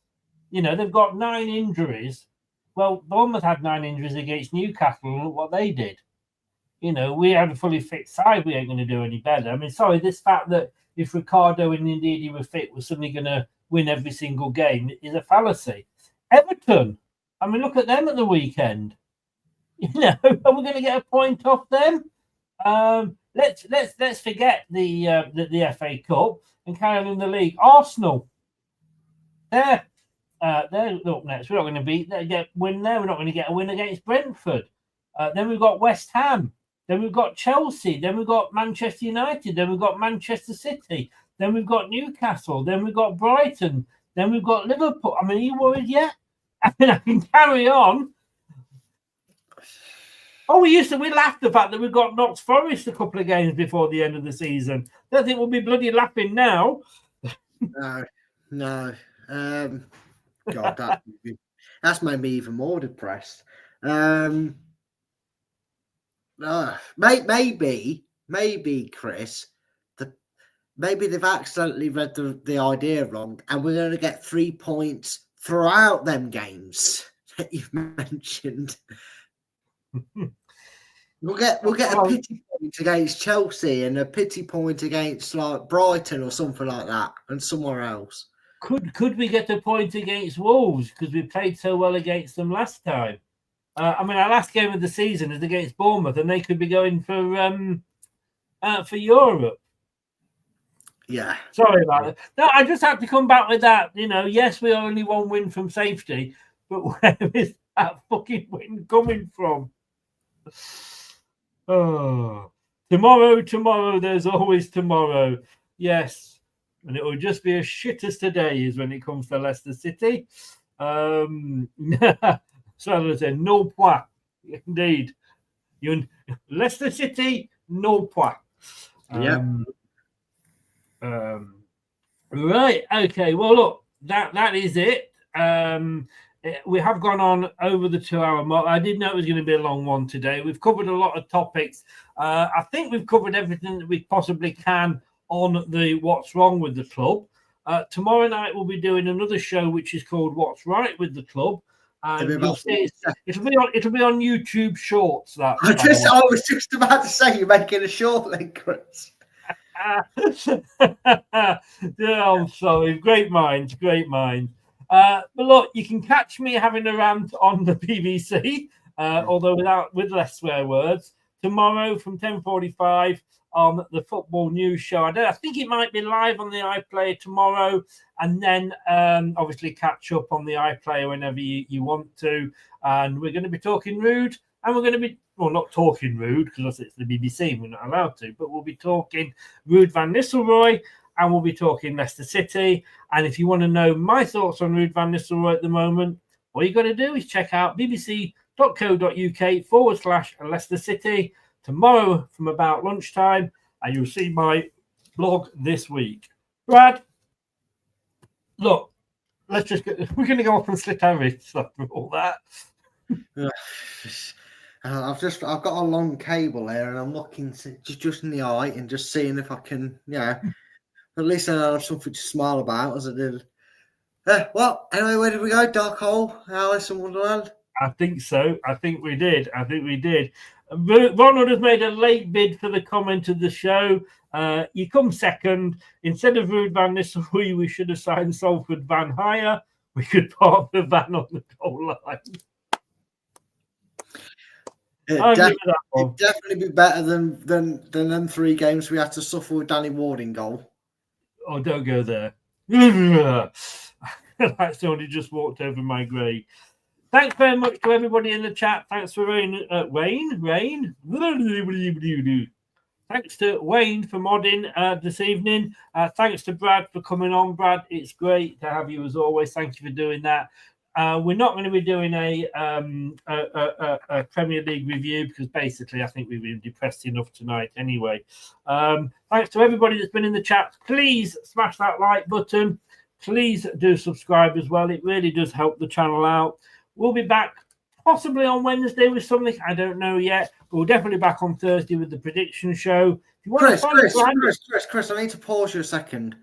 They've got 9 injuries. Well, Bournemouth had 9 injuries against Newcastle, and look what they did. We had a fully fit side. We ain't going to do any better. This fact that if Ricardo and indeed he were fit, we're suddenly going to win every single game is a fallacy. Everton, look at them at the weekend. Are we going to get a point off them? Let's forget the FA Cup and carry on in the league. Arsenal, they're up next. We're not going to win there. We're not going to get a win against Brentford. Then we've got West Ham. Then we've got Chelsea. Then we've got Manchester United. Then we've got Manchester City. Then we've got Newcastle. Then we've got Brighton. Then we've got Liverpool. Are you worried yet? I can carry on. Oh, we laughed the fact that we got Notts Forest a couple of games before the end of the season. I don't think we'll be bloody laughing now. No. God, that's made me even more depressed. Maybe, Chris, maybe they've accidentally read the idea wrong, and we're going to get 3 points throughout them games that you've mentioned. We'll get a pity point against Chelsea and a pity point against like Brighton or something like that, and somewhere else. Could we get a point against Wolves because we played so well against them last time? I mean, our last game of the season is against Bournemouth, and they could be going for Europe. Yeah. Sorry about it. No, I just had to come back with that. You know, yes, we are only one win from safety, but where is that fucking win coming from? Oh, tomorrow, there's always tomorrow. Yes, and it will just be as shit as today is when it comes to Leicester City. So I said, no point. Indeed. Leicester City, no point. Right. Okay. Well, look, that is it. We have gone on over the 2-hour mark. I did know it was going to be a long one today. We've covered a lot of topics. I think we've covered everything that we possibly can on the What's Wrong with the Club. Tomorrow night we'll be doing another show which is called What's Right with the Club. And you'll see it'll be on YouTube Shorts. I was just about to say you're making a short link, Chris. I'm sorry. Great minds. But look, you can catch me having a rant on the BBC, although with less swear words, tomorrow from 10:45 on the Football News Show. I think it might be live on the iPlayer tomorrow, and then obviously catch up on the iPlayer whenever you want to. And we're going to be talking rude, and we're going to be, well, not talking rude because it's the BBC, we're not allowed to, but we'll be talking Ruud van Nistelrooy, and we'll be talking Leicester City. And if you want to know my thoughts on Ruud van Nistelrooy at the moment, all you got to do is check out bbc.co.uk/Leicester City tomorrow from about lunchtime, and you'll see my blog this week. Brad, look, we're going to go off and slit our wrists after all that. I've got a long cable here, and I'm looking just in the eye and just seeing if I can, at least I'll have something to smile about as I did. Well, anyway, where did we go? Dark Hole, Alice in Wonderland? I think so. I think we did. Ronald has made a late bid for the comment of the show. You come second. Instead of Ruud van Nistelrooy, we should have signed Salford Van Hire. We could park the van on the goal line. It'd definitely be better than them 3 games we had to suffer with Danny Ward in goal. Oh, don't go there. Like somebody just walked over my grave. Thanks very much to everybody in the chat. Thanks for Wayne. Thanks to Wayne for modding this evening. Thanks to Brad for coming on. Brad, it's great to have you as always. Thank you for doing that. We're not going to be doing a Premier League review because basically I think we've been depressed enough tonight anyway. Thanks to everybody that's been in the chat. Please smash that like button. Please do subscribe as well. It really does help the channel out. We'll be back possibly on Wednesday with something. I don't know yet. But we'll definitely back on Thursday with the prediction show. If you want Chris, I need to pause you a second.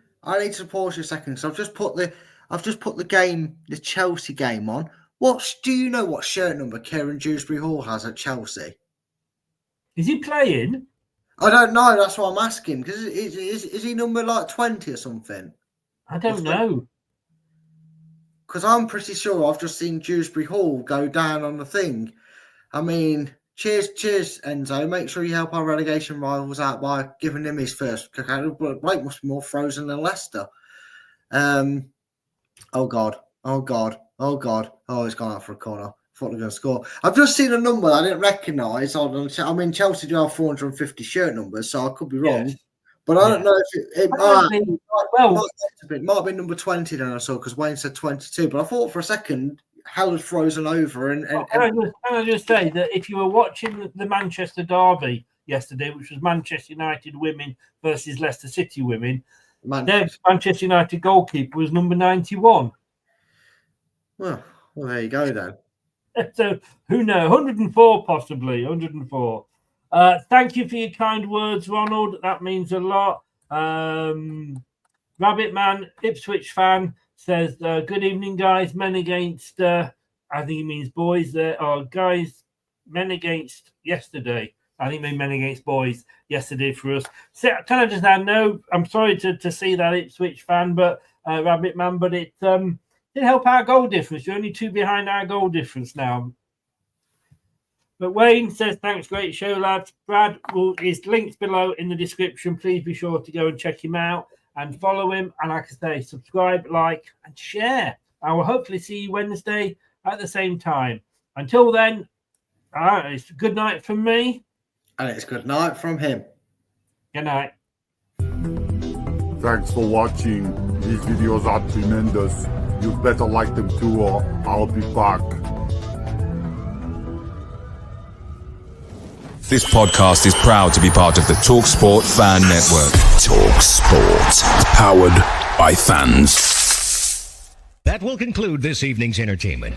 So I've just put the game, the Chelsea game on. Do you know what shirt number Kieran Dewsbury Hall has at Chelsea? Is he playing? I don't know. That's what I'm asking. Because is he number like 20 or something? I don't know. Because I'm pretty sure I've just seen Dewsbury Hall go down on the thing. I mean, cheers, Enzo. Make sure you help our relegation rivals out by giving him his first kick out. Blake must be more frozen than Leicester. Oh, God. Oh, he's gone out for a corner. I thought they were going to score. I've just seen a number I didn't recognise. I mean, Chelsea do have 450 shirt numbers, so I could be wrong. Yes. But I don't know if it might have been number 20 then I saw, because Wayne said 22. But I thought for a second, hell had frozen over. Can I just say that if you were watching the Manchester derby yesterday, which was Manchester United women versus Leicester City women, their Manchester United goalkeeper was number 91. Well, there you go then. So who knows? 104 possibly. 104. Thank you for your kind words, Ronald. That means a lot. Rabbit Man, Ipswich fan, says, good evening, guys. Men against, I think he means boys there. Guys, men against yesterday. I think they men against boys yesterday for us. So, can I just add, no, I'm sorry to see that Ipswich fan, but Rabbit Man, but it did help our goal difference. You're only 2 behind our goal difference now. But Wayne says, thanks, great show, lads. Brad, his link's below in the description. Please be sure to go and check him out and follow him. And like I say, subscribe, like, and share. I will hopefully see you Wednesday at the same time. Until then, it's good night from me. And it's good night from him. Good night. Thanks for watching. These videos are tremendous. You better like them too, or I'll be back. This podcast is proud to be part of the TalkSport Fan Network. TalkSport. Powered by fans. That will conclude this evening's entertainment.